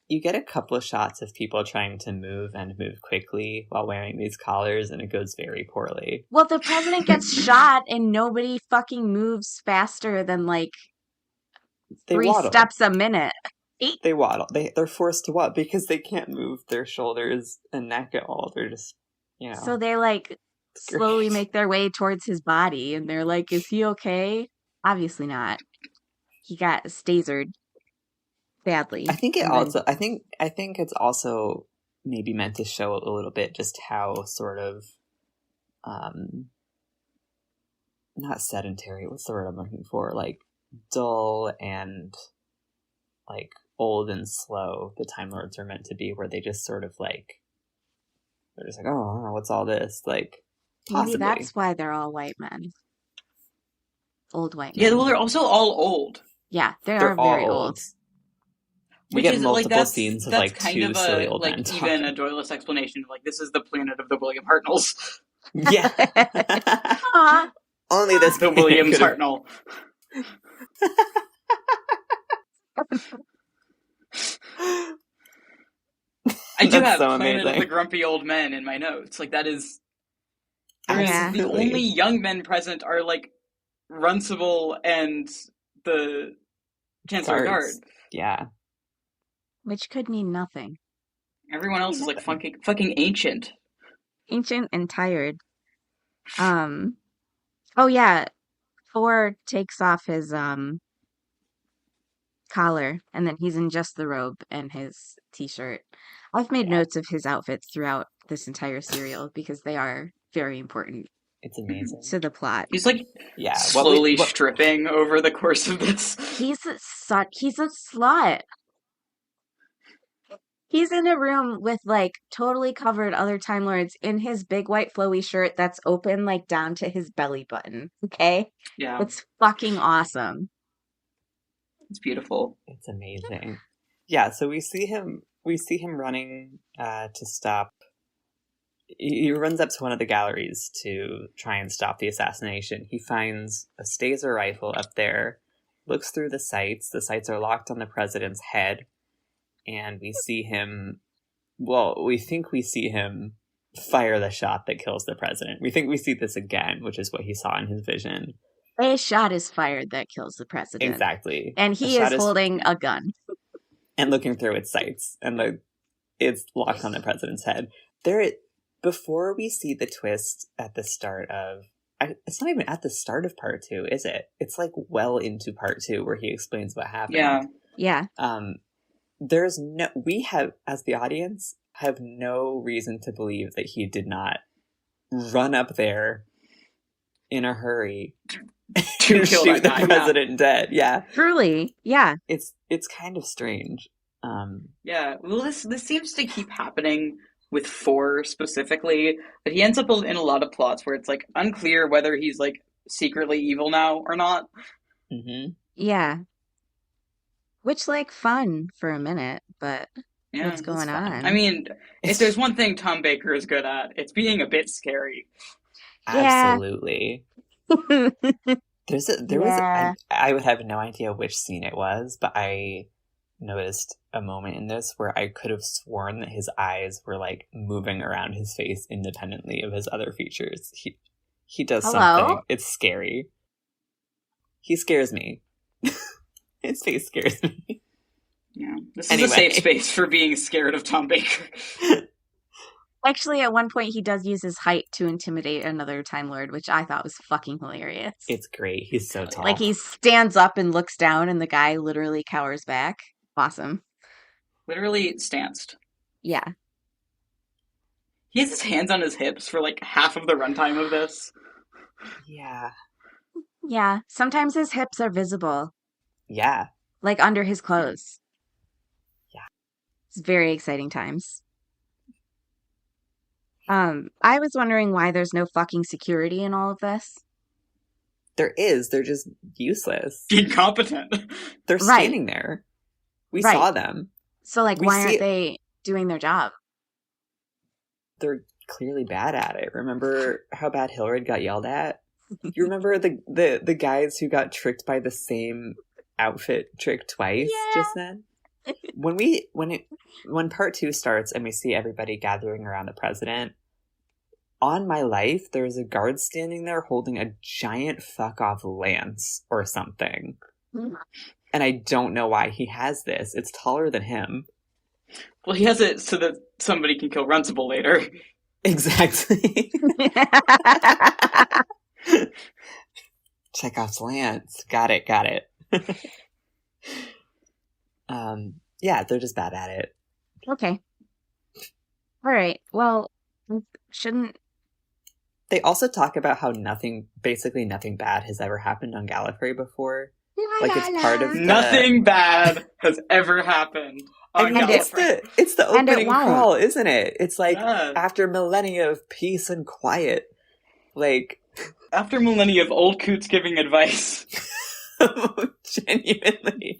You get a couple of shots of people trying to move and move quickly while wearing these collars, and it goes very poorly. Well, the president gets shot and nobody fucking moves faster than like They 3 steps waddle. a minute. They waddle. They're forced to waddle because they can't move their shoulders and neck at all. They're just, So they like slowly great. make their way towards his body and they're like, is he okay? Obviously not. He got stasered I badly. think it And then also. I think it's also maybe meant to show a little bit just how sort of, not sedentary. What's the word I'm looking for? Like dull and like old and slow the Time Lords are meant to be, where they just sort of like they're just like, oh, what's all this? Like, maybe possibly. that's why they're all white men. Old white Yeah, men. well, they're also all old. Yeah, they are They're all very old. old. We Which get is like multiple scenes of that's like kind two of silly a old men like even a talking. joyless explanation. Like this is the planet of the William Hartnells, Yeah. Aw. Only this the planet Williams could have. Hartnell. I do That's have so Planet of the amazing. Grumpy Old Men in my notes. Like that is Yeah. the only Absolutely. young men present are like Runcible and the Chancellor Guard. Guards. Yeah. Which could mean nothing. Everyone else is like Nothing. fucking ancient. Ancient and tired. Um, oh yeah, Thor takes off his collar and then he's in just the robe and his t-shirt. I've made Yeah. notes of his outfits throughout this entire serial because they are very important It's amazing. to the plot. He's like Yeah. slowly What stripping over the course of this. He's a slut. He's in a room with like totally covered other Time Lords in his big white flowy shirt that's open like down to his belly button. Okay? Yeah, It's fucking awesome. it's beautiful. It's amazing. Yeah, so we see him running to stop. He runs up to one of the galleries to try and stop the assassination. He finds a Staser rifle up there, looks through the sights. The sights are locked on the president's head, and we see him. Well, we think we see him fire the shot that kills the president. We think we see this again, which is what he saw in his vision. A shot is fired that kills the president. Exactly. And A he shot is holding a gun. and looking through its sights, and it's locked on the president's head. Before we see the twist at the start of, it's not even at the start of part 2, is it? It's like well into part 2 where he explains what happened. Yeah. Yeah. We have, as the audience, have no reason to believe that he did not run up there in a hurry To kill shoot that the guy, president dead. Yeah. Truly. Yeah. It's kind of strange. Yeah. Well, this seems to keep happening with 4 specifically, but he ends up in a lot of plots where it's like unclear whether he's like secretly evil now or not. Mm-hmm. Yeah. Which like fun for a minute, but Yeah, what's it's going fun. on? I mean, if there's one thing Tom Baker is good at, it's being a bit scary. Yeah. Absolutely. Yeah. I would have no idea which scene it was, but I noticed a moment in this where I could have sworn that his eyes were like moving around his face independently of his other features. He does Hello? something. It's scary. He scares me. His face scares me. Yeah, this is Anyway. a safe space for being scared of Tom Baker. Actually, at one point, he does use his height to intimidate another Time Lord, which I thought was fucking hilarious. It's great. He's so tall. Like, he stands up and looks down, and the guy literally cowers back. Awesome. Literally stanced. Yeah. He has his hands on his hips for like half of the runtime of this. Yeah. Yeah. Sometimes his hips are visible. Yeah. Like under his clothes. Yeah. It's very exciting times. I was wondering why there's no fucking security in all of this. There is. They're just useless. Incompetent. They're Right. standing there. We Right. saw them. So, like, We why see aren't it. they doing their job? They're clearly bad at it. Remember how bad Hillard got yelled at? You remember the guys who got tricked by the same outfit trick twice just then? When part 2 starts and we see everybody gathering around the president, on my life, there's a guard standing there holding a giant fuck off lance or something. And I don't know why he has this. It's taller than him. Well, he has it so that somebody can kill Runcible later. Exactly. Chekhov's lance. Got it. Yeah, they're just bad at it. Okay. All right. Well, shouldn't... They also talk about how basically nothing bad has ever happened on Gallifrey before. Like, it's part of Nothing bad has ever happened on Gallifrey. It's the opening won't. crawl, isn't it? It's like, Yeah. after millennia of peace and quiet. Like... After millennia of old coots giving advice. Genuinely.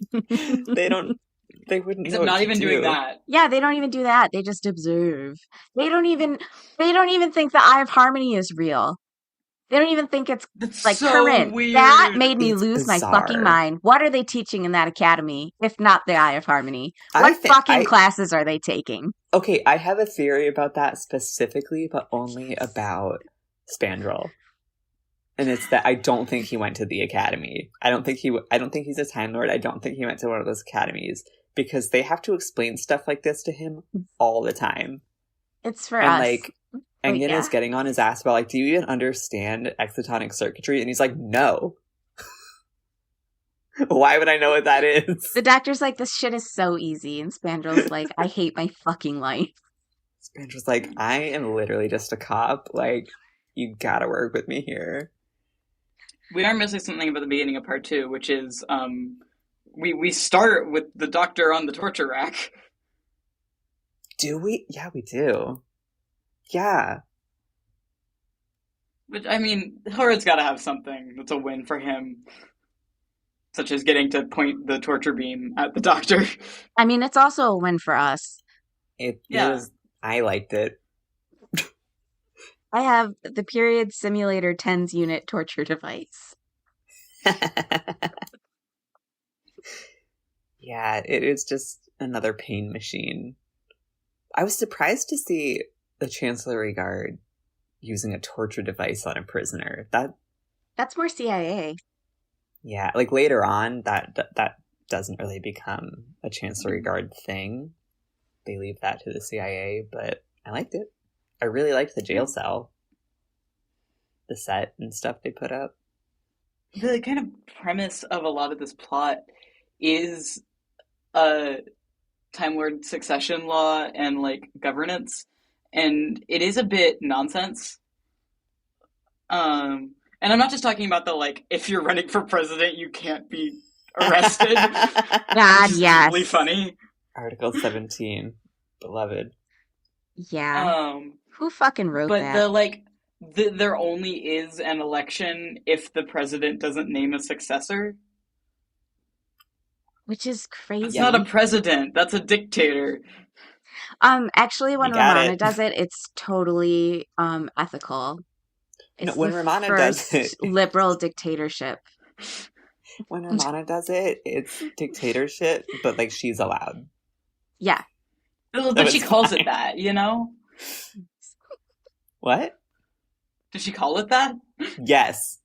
They wouldn't know Except what not to even do. doing that. Yeah, they don't even do that. They just observe. They don't even think the Eye of Harmony is real. They don't even think it's That's like so current. weird. That made me It's lose my bizarre. fucking mind. What are they teaching in that academy, if not the Eye of Harmony? What fucking classes are they taking? Okay, I have a theory about that specifically, but only about Spandrel. And it's that I don't think he went to the academy. I don't think he's a Time Lord. I don't think he went to one of those academies, because they have to explain stuff like this to him all the time. It's for and us. Like, Engen is getting on his ass about, like, do you even understand exotonic circuitry? And he's like, no. Why would I know what that is? The doctor's like, this shit is so easy. And Spandrel's like, I hate my fucking life. Spandrel's like, I am literally just a cop. Like, you gotta work with me here. We are missing something about the beginning of part 2, which is we start with the doctor on the torture rack. Do we? Yeah, we do. Yeah. But, I mean, Horad's got to have something that's a win for him, such as getting to point the torture beam at the doctor. I mean, it's also a win for us. I liked it. I have the period simulator 10's unit torture device. Yeah, it is just another pain machine. I was surprised to see the Chancellery Guard using a torture device on a prisoner. That's more CIA. Yeah, like later on, that doesn't really become a Chancellery Guard thing. They leave that to the CIA, but I liked it. I really liked the jail cell. The set and stuff they put up. The kind of premise of a lot of this plot is a Time Lord succession law and, like, governance, and it is a bit nonsense. And I'm not just talking about the, like, if you're running for president, you can't be arrested. God, yes. Really funny. Article 17, beloved. Yeah. Who fucking wrote that? But there only is an election if the president doesn't name a successor. Which is crazy. That's not a president. That's a dictator. Actually, when Romana does it, it's totally ethical. It's when Romana does it, liberal dictatorship. When Romana does it, it's dictatorship, but, like, she's allowed. Yeah. But she calls it that, you know? What? Did she call it that? Yes.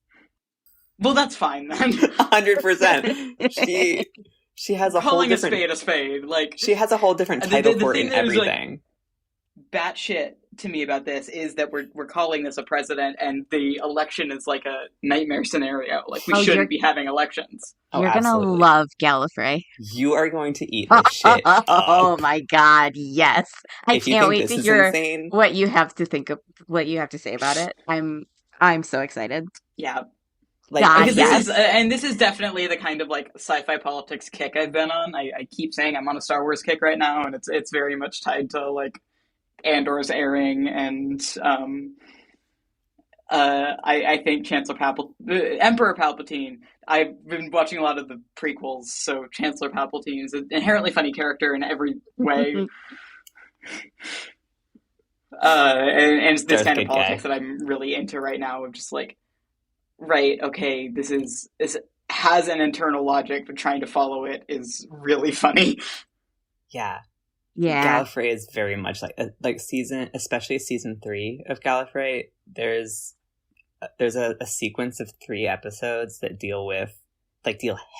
Well, that's fine then. 100%. She has a whole different... Calling a spade. Like, she has a whole different title for it and everything. Batshit to me about this is that we're calling this a president, and the election is like a nightmare scenario. Like, we shouldn't be having elections. You're gonna love Gallifrey. You are going to eat this shit up. Oh my god, yes! I can't wait to hear insane, what you have to think of, what you have to say about it. I'm so excited. Yeah. Like, God, yes. This is definitely the kind of, like, sci-fi politics kick I've been on. I keep saying I'm on a Star Wars kick right now, and it's very much tied to, like, Andor's airing and I think Emperor Palpatine. I've been watching a lot of the prequels, so Chancellor Palpatine is an inherently funny character in every way. And this Darth kind of good politics guy. that I'm really into right now of just like, right, okay, this has an internal logic, but trying to follow it is really funny. Yeah. Yeah. Gallifrey is very much like season, especially season 3 of Gallifrey. There's a sequence of 3 episodes that deal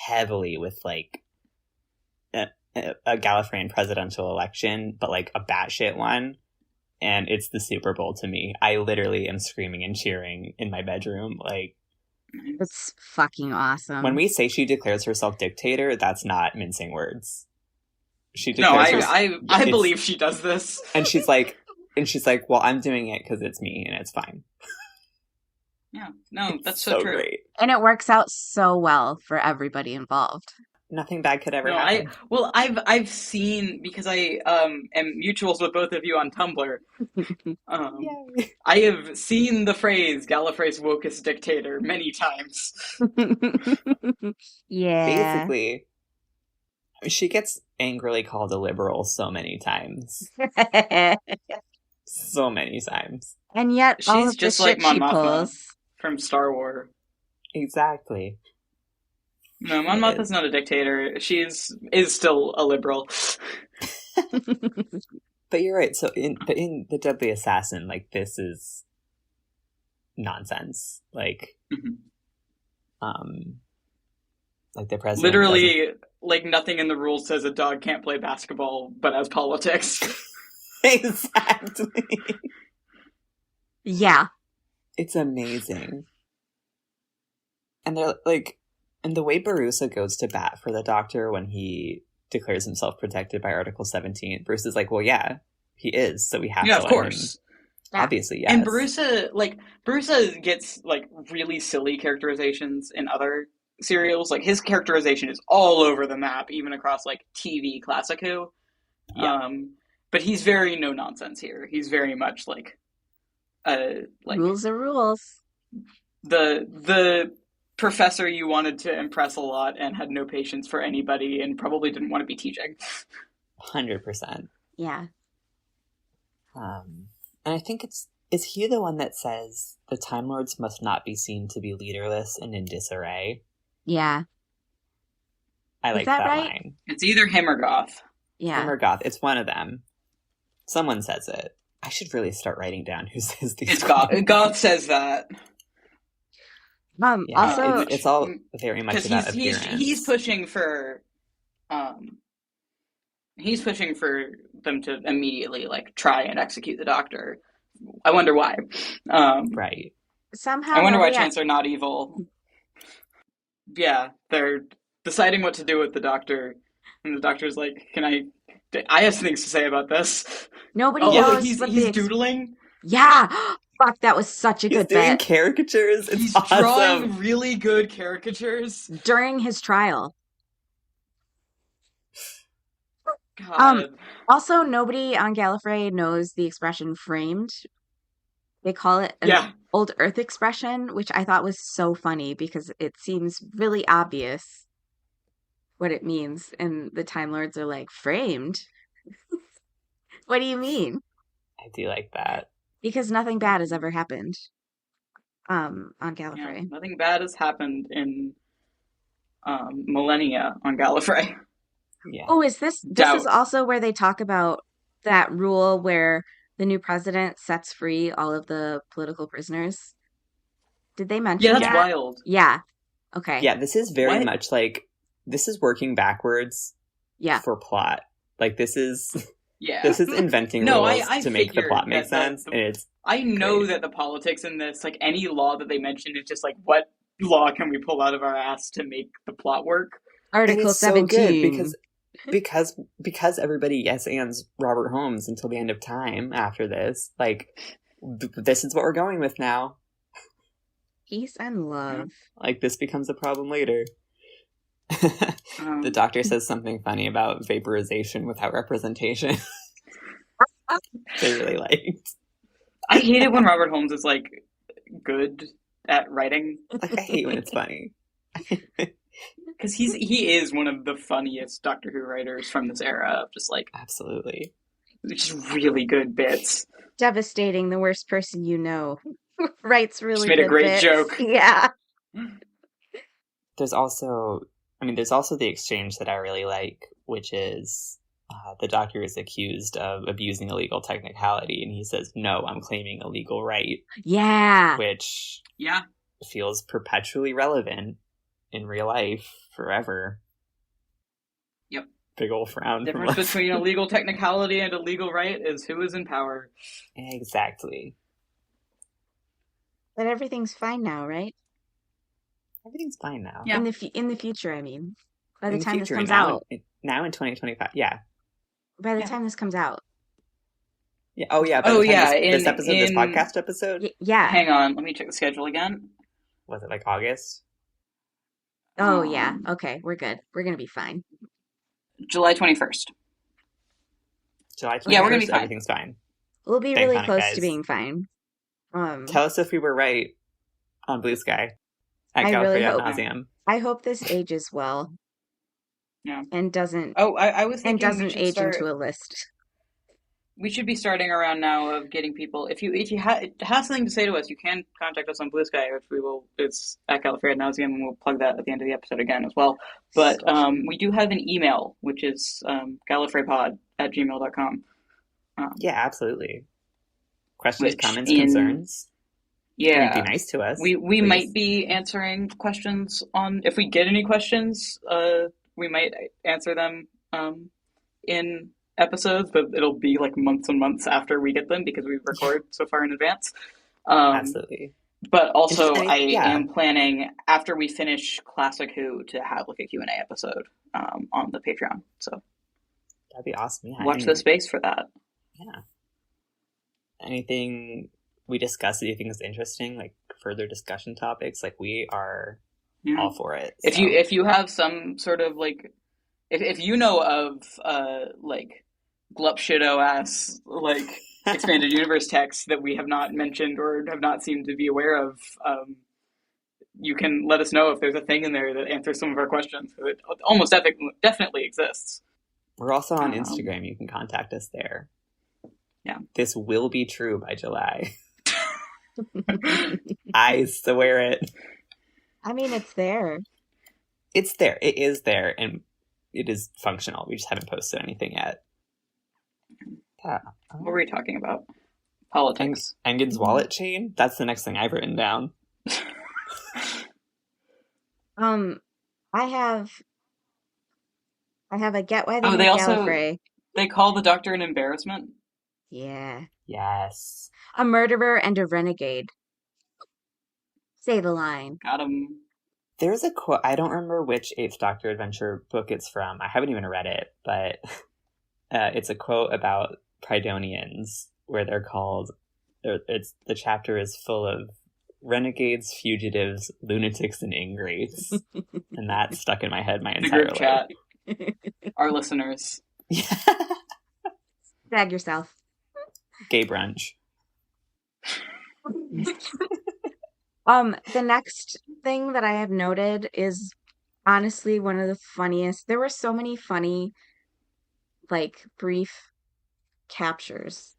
heavily with like a Gallifreyan presidential election, but like a batshit one. And it's the Super Bowl to me. I literally am screaming and cheering in my bedroom. Like, It's fucking awesome. when we say she declares herself dictator, that's not mincing words. She No, declares herself, I believe she does this. and she's like, well, I'm doing it because it's me and it's fine. Yeah, no, that's so true. Great. And it works out so well for everybody involved. Nothing bad could ever No, happen. I've seen, because I am mutuals with both of you on Tumblr. I have seen the phrase "Gallifrey's wokest dictator" many times. Yeah. Basically, she gets angrily called a liberal so many times. So many times. And yet, all She's of just the like shit she Mon Mothma pulls. from Star Wars. Exactly. No, Mon Mothma's not a dictator. Is still a liberal. But you're right. So in The Deadly Assassin, like, this is nonsense. Like, like the president Literally, like, nothing in the rules says a dog can't play basketball, but as politics. Exactly. Yeah. It's amazing. And they're like, and the way Barusa goes to bat for the Doctor when he declares himself protected by Article 17, Bruce is like, well, yeah, he is, so we have to Yeah, of let him. course. Obviously, yes. And Barusa gets like really silly characterizations in other serials. Like, his characterization is all over the map, even across like TV Classic Who. Yeah. But he's very no nonsense here. He's very much like Rules are rules. The professor you wanted to impress a lot and had no patience for anybody and probably didn't want to be teaching. 100%. Yeah. And I think is he the one that says the Time Lords must not be seen to be leaderless and in disarray? Yeah. I like that right? line. It's either him or Goth. Yeah. Him or Goth. It's one of them. Someone says it. I should really start writing down who says these. It's Goth. Goth says that. Yeah, Also, it's all very much about appearance. He's pushing for them to immediately like try and execute the Doctor. I wonder why. Right. Somehow, I wonder why Chancellor not evil. Yeah, they're deciding what to do with the Doctor, and the Doctor's like, "I have things to say about this." Nobody knows. He's doodling. Yeah. Fuck, that was such a good bit. He's doing caricatures. It's awesome. Drawing really good caricatures during his trial. God. Also, nobody on Gallifrey knows the expression framed. They call it an old Earth expression, which I thought was so funny because it seems really obvious what it means. And the Time Lords are like, framed? What do you mean? I do like that. Because nothing bad has ever happened on Gallifrey. Yeah, nothing bad has happened in millennia on Gallifrey. Yeah. Oh, is this is also where they talk about that rule where the new president sets free all of the political prisoners? Did they mention that? Yeah, that's wild. Yeah. Okay. Yeah, this is very much like, this is working backwards for plot. Like, this is inventing rules to make the plot make sense. I know that the politics in this, like any law that they mention, is just like, what law can we pull out of our ass to make the plot work? Article 17. So good because everybody yes-ands Robert Holmes until the end of time after this. Like, this is what we're going with now. Peace and love. Like, this becomes a problem later. The Doctor says something funny about vaporization without representation. They really liked. I hate it when Robert Holmes is like good at writing. Like, I hate when it's funny. Because he is one of the funniest Doctor Who writers from this era. Just like, Absolutely. just really good bits. Devastating, the worst person you know. Writes Just really made a good great bits. joke. Yeah. There's also the exchange that I really like, which is the Doctor is accused of abusing a legal technicality, and he says, "No, I'm claiming a legal right." Yeah. Which Yeah. feels perpetually relevant in real life forever. Yep. Big ol' frown. The difference between a legal technicality and a legal right is who is in power. Exactly. But everything's fine now, right? Everything's fine now. Yeah. In the future, I mean. By the In the time future, this comes now out. Now in 2025, yeah. By the time this comes out. Yeah. Oh, yeah. Oh, yeah. This podcast episode? Yeah. Hang on. Let me check the schedule again. Was it like August? Oh, yeah. Okay, we're good. We're going to be fine. July 21st. July 21st? Yeah, we're going to be fine. Everything's fine. We'll be really close to being fine. Tell us if we were right on Blue Sky at Gallifreyan ad nauseam. I hope this ages well. Yeah. And doesn't. Oh, I was thinking and doesn't age into a list. We should be starting around now of getting people. If you have something to say to us, you can contact us on Blue Sky, which we will. It's at Gallifreyan ad nauseam, and we'll plug that at the end of the episode again as well. But we do have an email, which is gallifreypod@gmail.com. Yeah, absolutely. Questions, comments, concerns. Yeah, be nice to us. We might be answering questions on. If we get any questions, we might answer them in episodes, but it'll be like months and months after we get them because we record so far in advance. Absolutely. But also, I am planning after we finish Classic Who to have like a Q&A episode on the Patreon. So that'd be awesome. Yeah, watch the space for that. Yeah. Anything we discuss that you think is interesting, like further discussion topics, like we are all for it. So. If you have some sort of like, if you know of like glup shitto ass like expanded universe texts that we have not mentioned or have not seemed to be aware of, you can let us know if there's a thing in there that answers some of our questions. It almost definitely exists. We're also on Instagram. You can contact us there. Yeah. This will be true by July. I swear it. I mean, it's there. It's there. It is there, and it is functional. We just haven't posted anything yet. What were we talking about? Politics. Engin's wallet chain? That's the next thing I've written down. I have a get why they make Gallifrey. They call the Doctor an embarrassment? Yeah. Yes. A murderer and a renegade. Say the line. Got him. There's a quote, I don't remember which 8th Doctor Adventure book it's from. I haven't even read it, but it's a quote about Pridonians where they're called, the chapter is full of renegades, fugitives, lunatics, and ingrates. And that stuck in my head my entire life. Chat. Our listeners. Yeah. Bag yourself. Gay brunch. The next thing that I have noted is honestly one of the funniest. There were so many funny, like, brief captures.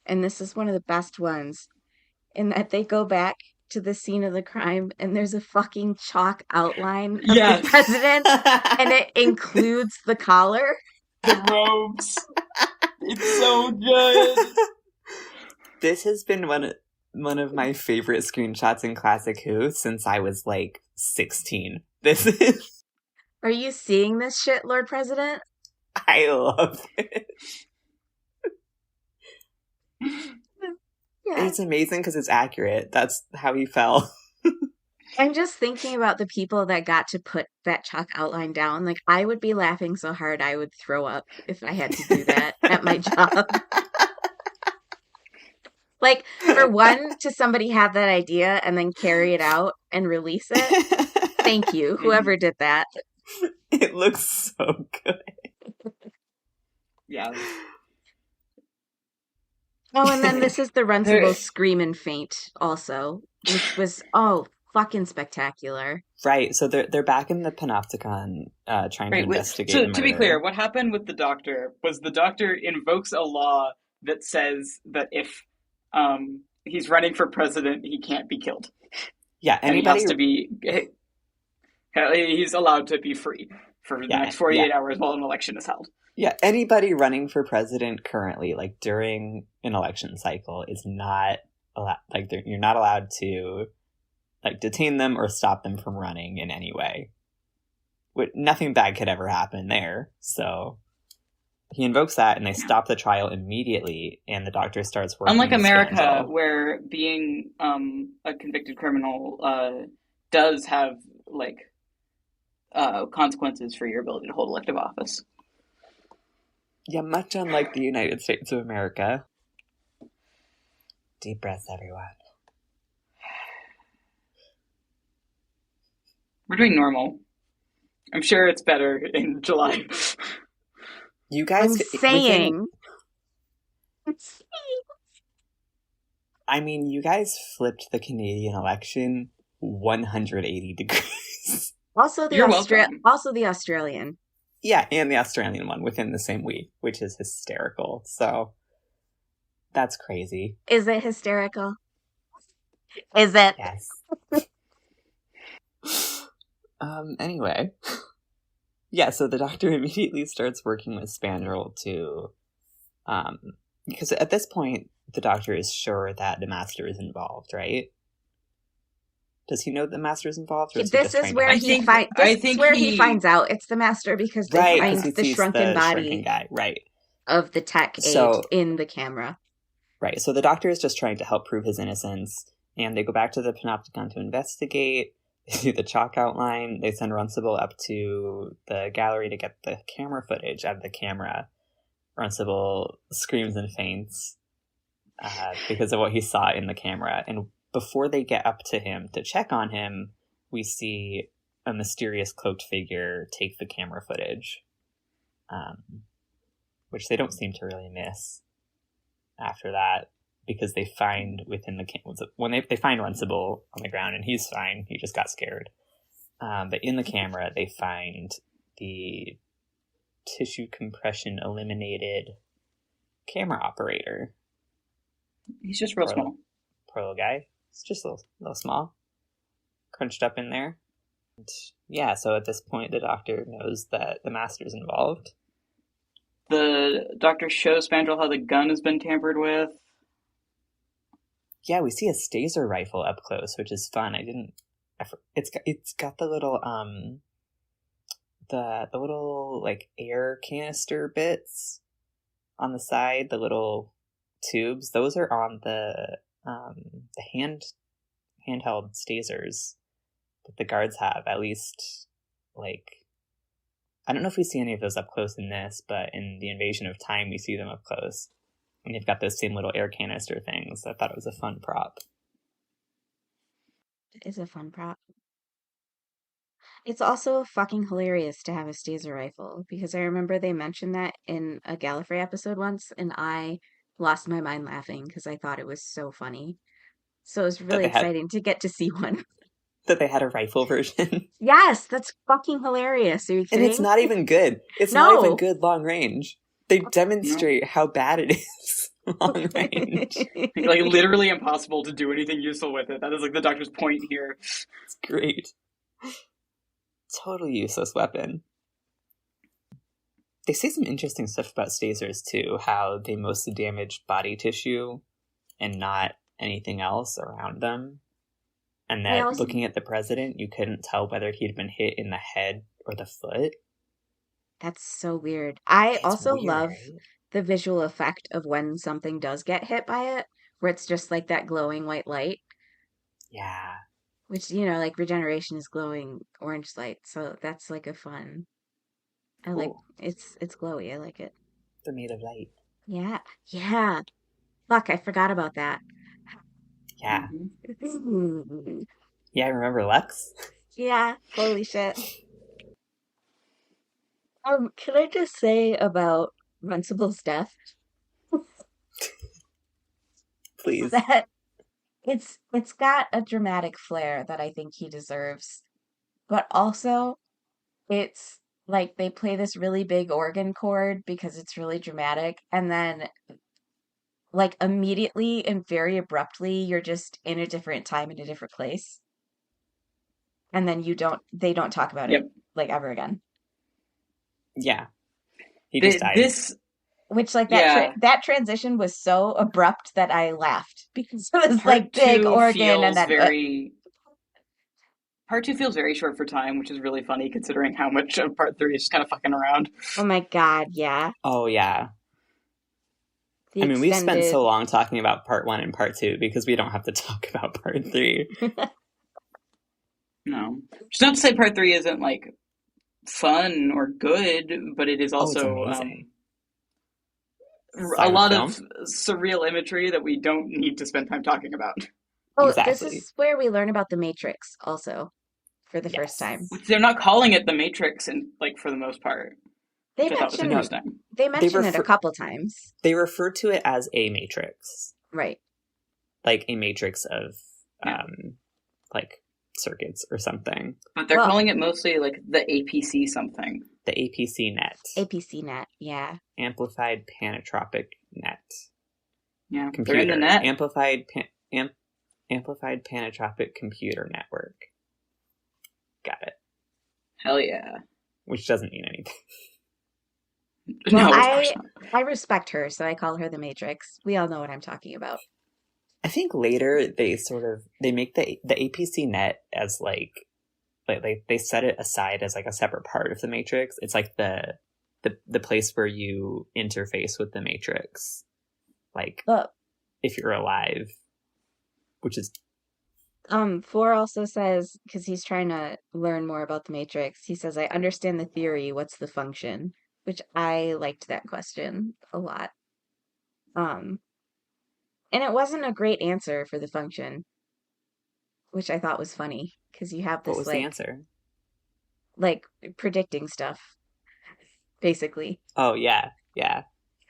And this is one of the best ones. In that they go back to the scene of the crime and there's a fucking chalk outline of the president and it includes the collar. The robes. It's so good. This has been one of my favorite screenshots in Classic Who since I was like 16. This is. Are you seeing this shit, Lord President? I love it. Yeah. It's amazing because it's accurate. That's how he fell. I'm just thinking about the people that got to put that chalk outline down. Like, I would be laughing so hard I would throw up if I had to do that at my job. Like, for one, to somebody have that idea and then carry it out and release it. Thank you, whoever did that. It looks so good. Yeah. Oh, and then this is the Runcible scream and faint also. which was fucking spectacular. Right, so they're back in the Panopticon, trying to Right. investigate So the to be clear, murder. what happened with the doctor was the doctor invokes a law that says that if he's running for president, he can't be killed, Yeah, and he anybody. has to be he's allowed to be free for the Yeah, next yeah, 48 hours while an election is held. yeah. Anybody running for president currently, like during an election cycle, is not allowed. Like, you're not allowed to like detain them or stop them from running in any way. Nothing bad could ever happen there. So he invokes that, and they stop the trial immediately. And the doctor starts working Unlike with America, Spandrel. where being a convicted criminal does have like consequences for your ability to hold elective office. Yeah, much unlike the United States of America. Deep breaths, everyone. We're doing normal. I'm sure it's better in July. You I'm guys, within. saying. I mean, you guys flipped the Canadian election 180 degrees. You're welcome. Also the Australian. Yeah, and the Australian one within the same week, which is hysterical. So that's crazy. Is it hysterical? Is it? Yes. Anyway. Yeah, so the doctor immediately starts working with Spandrel to because at this point the doctor is sure that the master is involved, right? Does he know the master is involved, or is he This just is trying to where help? I this is think where he he finds out it's the master because they Right, because find he the sees shrunken the shrinking body guy. Right. of the tech aide So in the camera. Right, so the doctor is just trying to help prove his innocence, and they go back to the Panopticon to investigate. They do the chalk outline. They send Runcible up to the gallery to get the camera footage of the camera. Runcible screams and faints because of what he saw in the camera. And before they get up to him to check on him, we see a mysterious cloaked figure take the camera footage, which they don't seem to really miss after that, because they find within the when they find Runcible on the ground, and he's fine, he just got scared, but in the camera they find the tissue compression eliminated camera operator. he's just real small. Poor little guy. It's just a little small, crunched up in there. And yeah, so at this point the doctor knows that the master's involved. The doctor shows Spandrel how the gun has been tampered with. Yeah, we see a Staser rifle up close, which is fun. It's got the little the little like air canister bits on the side, the little tubes. Those are on the handheld Stasers that the guards have. At least, like, I don't know if we see any of those up close in this, but in the Invasion of Time we see them up close. And they've got those same little air canister things. I thought it was a fun prop. It is a fun prop. It's also fucking hilarious to have a Staser rifle because I remember they mentioned that in a Gallifrey episode once, and I lost my mind laughing because I thought it was so funny. So it was That really they had exciting to get to see one. that they had a rifle version. Yes, that's fucking hilarious. Are you And it's kidding? not even good. It's not even No. good long range. They No. demonstrate how bad it is long range. Like literally impossible to do anything useful with it. That is like the doctor's point here. It's great. Totally useless weapon. They say some interesting stuff about Stasers too, how they mostly damage body tissue and not anything else around them. And that looking at the president, you couldn't tell whether he'd been hit in the head or the foot. That's so weird. I It's also weird, love right? the visual effect of when something does get hit by it, where it's just like that glowing white light, Yeah. which, like regeneration is glowing orange light. So that's like a fun. I like Cool. it's glowy. I like it. They're made of light. Yeah. Yeah. Fuck, I forgot about that. Yeah. Mm-hmm. Yeah, remember Lux? Yeah. Holy shit. Can I just say about Runcible's death Please. that it's got a dramatic flair that I think he deserves, but also it's like they play this really big organ chord because it's really dramatic, and then like immediately and very abruptly you're just in a different time in a different place, and then they don't talk about it Yep. like ever again. Yeah. He just died. This, Which like yeah. that transition was so abrupt that I laughed because it was like Part big two organ and feels then very. Part two feels very short for time, which is really funny considering how much of part three is just kind of fucking around. oh my God, yeah. Oh, yeah. The I mean, we've spent extended so long talking about part 1 and part 2 because we don't have to talk about part 3. No, just not to say part three isn't like fun or good, but it is Oh, it's also amazing. a Silent lot of film? surreal imagery that we don't need to spend time talking about. Oh, this Exactly. is where we learn about the Matrix also for the first time. Yes. Which they're not calling it the Matrix, and like for the most part, They which I thought was No, mention interesting. they they mention it a refer couple times. they refer to it as a matrix. Right. Like a matrix of Yeah, like circuits or something. but they're Well, calling it mostly like the APC something. The APC net. APC net, yeah. Amplified Panatropic Net. Yeah, they're in the Computer. net. Amplified Panatropic Computer Network. Got it. Hell yeah. Which doesn't mean anything. Well, No, of course not. I respect her, so I call her the Matrix. We all know what I'm talking about. I think later they make the APC net as like they set it aside as like a separate part of the matrix. It's like the place where you interface with the matrix, like But if you're alive, which is 4 also says, because he's trying to learn more about the Matrix, he says, I understand the theory, what's the function? Which I liked that question a lot. Um, and it wasn't a great answer for the function, which I thought was funny, because you have what this was the answer? like predicting stuff, basically. Oh yeah, yeah.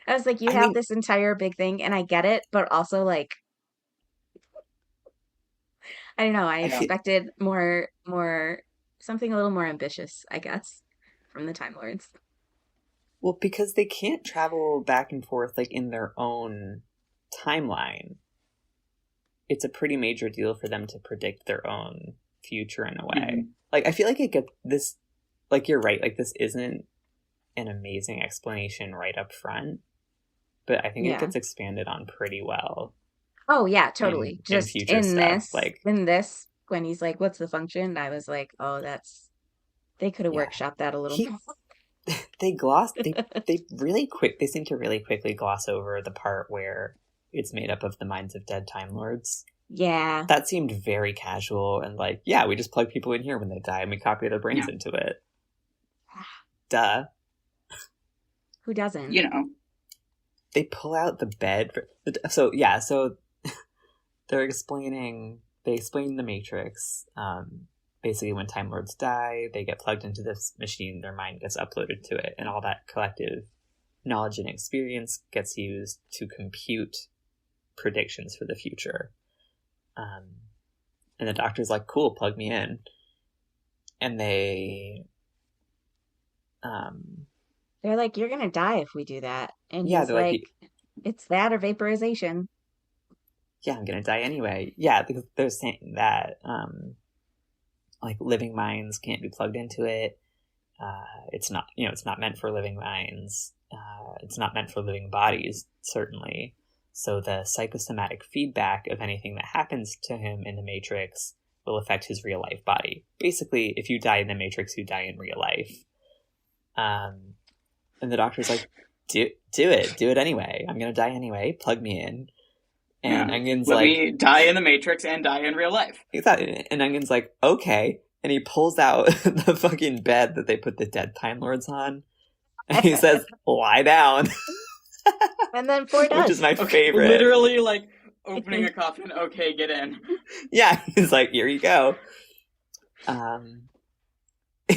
I was like, you I have mean, this entire big thing, and I get it, but also like, I don't know, I I Yeah. feel expected more, something a little more ambitious, I guess, from the Time Lords. well because they can't travel back and forth like in their own timeline. It's a pretty major deal for them to predict their own future in a way. Mm-hmm. Like I feel like it gets this, like you're right, like this isn't an amazing explanation right up front, but I think it Yeah. gets expanded on pretty well Oh yeah, totally. in Just future stuff. Like in this, when he's like, "What's the function?" I was like, "Oh, that's they could have yeah, workshopped that a little he more." they really quick they seem to really quickly gloss over the part where it's made up of the minds of dead Time Lords. Yeah. That seemed very casual and like, yeah, we just plug people in here when they die and we copy their brains Yeah. into it. Duh. Who doesn't? You know. They pull out the bed. So yeah, so they explain the Matrix. Basically, when Time Lords die, they get plugged into this machine. Their mind gets uploaded to it, and all that collective knowledge and experience gets used to compute predictions for the future. And the doctor's like, "Cool, plug me in," and they're like, "You're gonna die if we do that," and yeah, he's they're like, like, "It's that or vaporization." "Yeah, I'm gonna die anyway." Yeah, because they're saying that like living minds can't be plugged into it. It's not, it's not meant for living minds. It's not meant for living bodies, certainly. So the psychosomatic feedback of anything that happens to him in the Matrix will affect his real life body. Basically, if you die in the Matrix, you die in real life. And the doctor's like, do it anyway. I'm gonna die anyway. Plug me in. And Onion's Let like, me die in the Matrix and die in real life. and Onion's like, okay. And he pulls out the fucking bed that they put the dead Time Lords on. And he says, lie down. And then 4 does. Which is my favorite. Literally, like, opening a coffin. Okay, get in. Yeah, he's like, here you go. Yeah.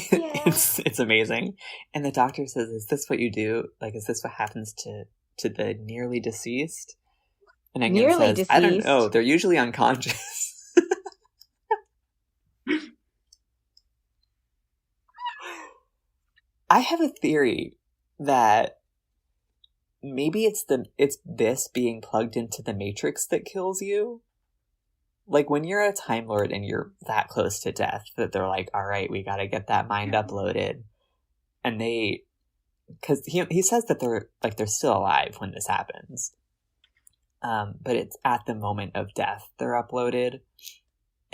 It's amazing. And the doctor says, is this what you do? Like, is this what happens to the nearly deceased? And Engen Nearly says, I don't know, deceased. they're usually unconscious. I have a theory that maybe it's this being plugged into the Matrix that kills you. Like, when you're a Time Lord and you're that close to death, that they're like, all right, we gotta get that mind uploaded. And because he says that they're still alive when this happens. But it's at the moment of death they're uploaded.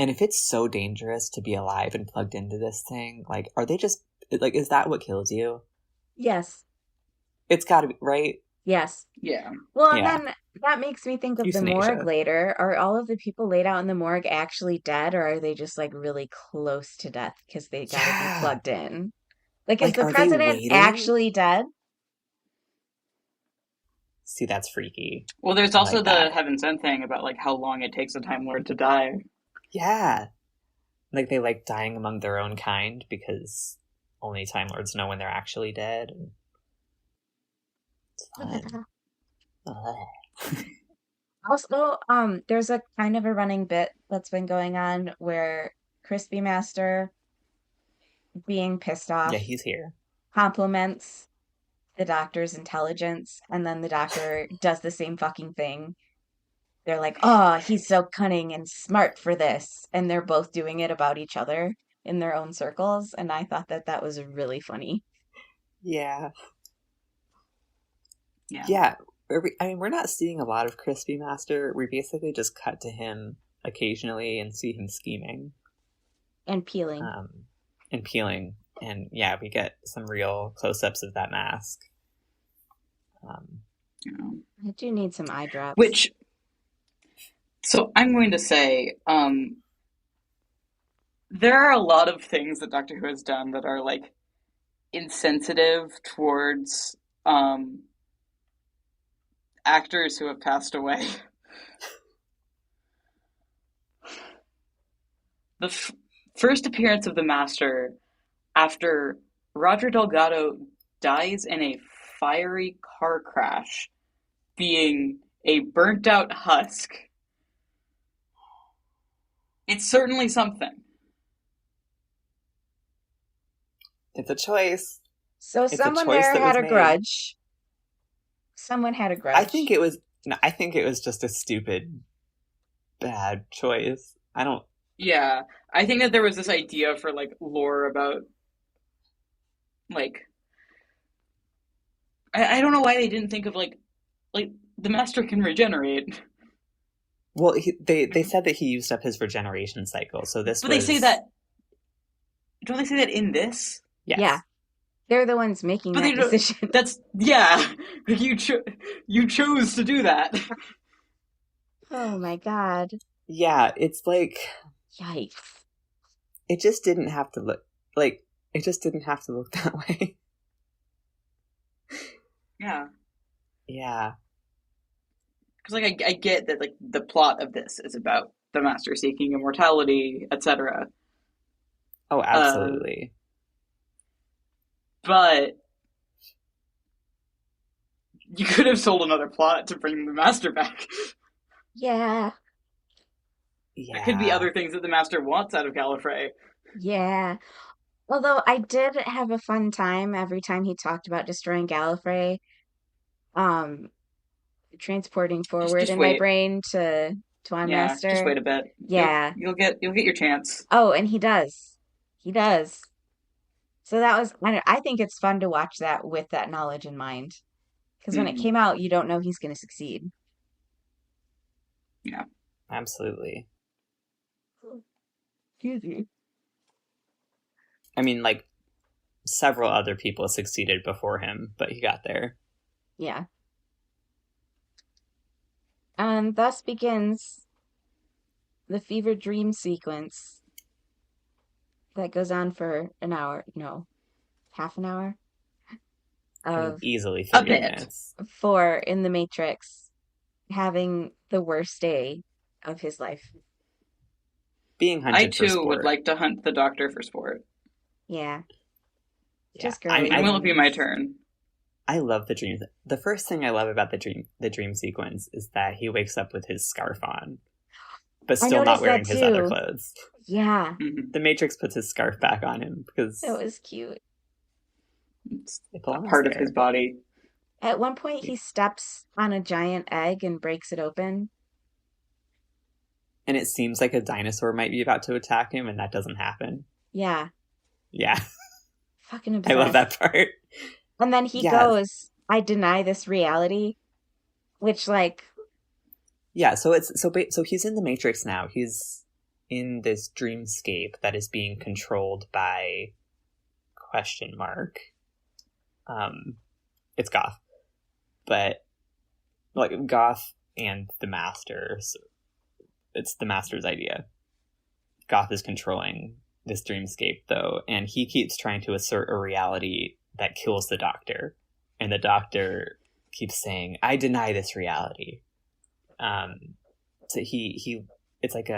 And if it's so dangerous to be alive and plugged into this thing, like, are they just, like, is that what kills you? Yes. It's gotta be, right? Yes. Yeah. Well, and Yeah. then that makes me think of the morgue Euthanasia. later. Are all of the people laid out in the morgue actually dead, or are they just like really close to death because they got to be Yeah. plugged in? Like, is Like, the are they president waiting? actually dead? See, that's freaky. Well, there's I also like the that. Heaven Sent thing about like how long it takes a Time Lord to die. Yeah. Like, they like dying among their own kind because only Time Lords know when they're actually dead. It's fun. Also, there's a kind of a running bit that's been going on where Crispy Master, being pissed Yeah, off, he's here. compliments the doctor's intelligence, and then the doctor does the same fucking thing. They're like, oh, he's so cunning and smart for this. And they're both doing it about each other in their own circles. And I thought that that was really funny. Yeah. Yeah. Yeah. We're not seeing a lot of Crispy Master. We basically just cut to him occasionally and see him scheming. And peeling. And peeling. And yeah, we get some real close-ups of that mask. I do need some eye drops. So I'm going to say, there are a lot of things that Doctor Who has done that are like insensitive towards actors who have passed away. The first appearance of the Master after Roger Delgado dies in a fiery car crash, being a burnt out husk. It's certainly something. It's a choice. So It's a someone choice there that had was a made. grudge. Someone had a grudge. I think it was just a stupid, bad choice. I don't. Yeah, I think that there was this idea for like lore about like I don't know why they didn't think of like the Master can regenerate. Well, they said that he used up his regeneration cycle, so this But was. they say that. Don't they say that in this? Yes. Yeah. They're the ones making But that they don't. decision. That's yeah. You chose to do that. Oh my God. Yeah, it's like Yikes. it just didn't have to look like it just didn't have to look that way. Yeah. Yeah. Because like I get that like the plot of this is about the Master seeking immortality, etc. Oh, absolutely. But you could have sold another plot to bring the Master back. Yeah. Yeah. There could be other things that the Master wants out of Gallifrey. Yeah. Although I did have a fun time every time he talked about destroying Gallifrey, um, transporting forward Just in my wait. brain to Tuan Yeah, just Master. wait a bit. Yeah. You'll get your chance. Oh, and he does. He does. So that was, I think it's fun to watch that with that knowledge in mind. Because when it Mm-hmm. came out, you don't know he's going to succeed. Yeah. Absolutely. Excuse me. I mean, like, several other people succeeded before him, but he got there. Yeah. And thus begins the fever dream sequence that goes on for an hour. No, half an hour I mean, of easily A 30 bit. minutes. 4 in the Matrix having the worst day of his life. Being I hunted for too would sport. like to hunt the Doctor for sport. Yeah. Yeah. Just girly When will it be my things. turn? I love the dream. The first thing I love about the dream sequence is that he wakes up with his scarf on, but I still not noticed that wearing his other too. clothes. Yeah, Mhm. The Matrix puts his scarf back on him that because was cute. It's it a belongs part of his there. body. At one point, he steps on a giant egg and breaks it open. And it seems like a dinosaur might be about to attack him, and that doesn't happen. Yeah, Yeah, fucking I love obsessed. that part. And then he Yeah, goes, I deny this reality, which, like, yeah. So so he's in the Matrix now. He's in this dreamscape that is being controlled by question mark. It's Goth, but like Goth and the Master. So it's the Master's idea. Goth is controlling this dreamscape, though, and he keeps trying to assert a reality that kills the Doctor, and the Doctor keeps saying, "I deny this reality." So he it's like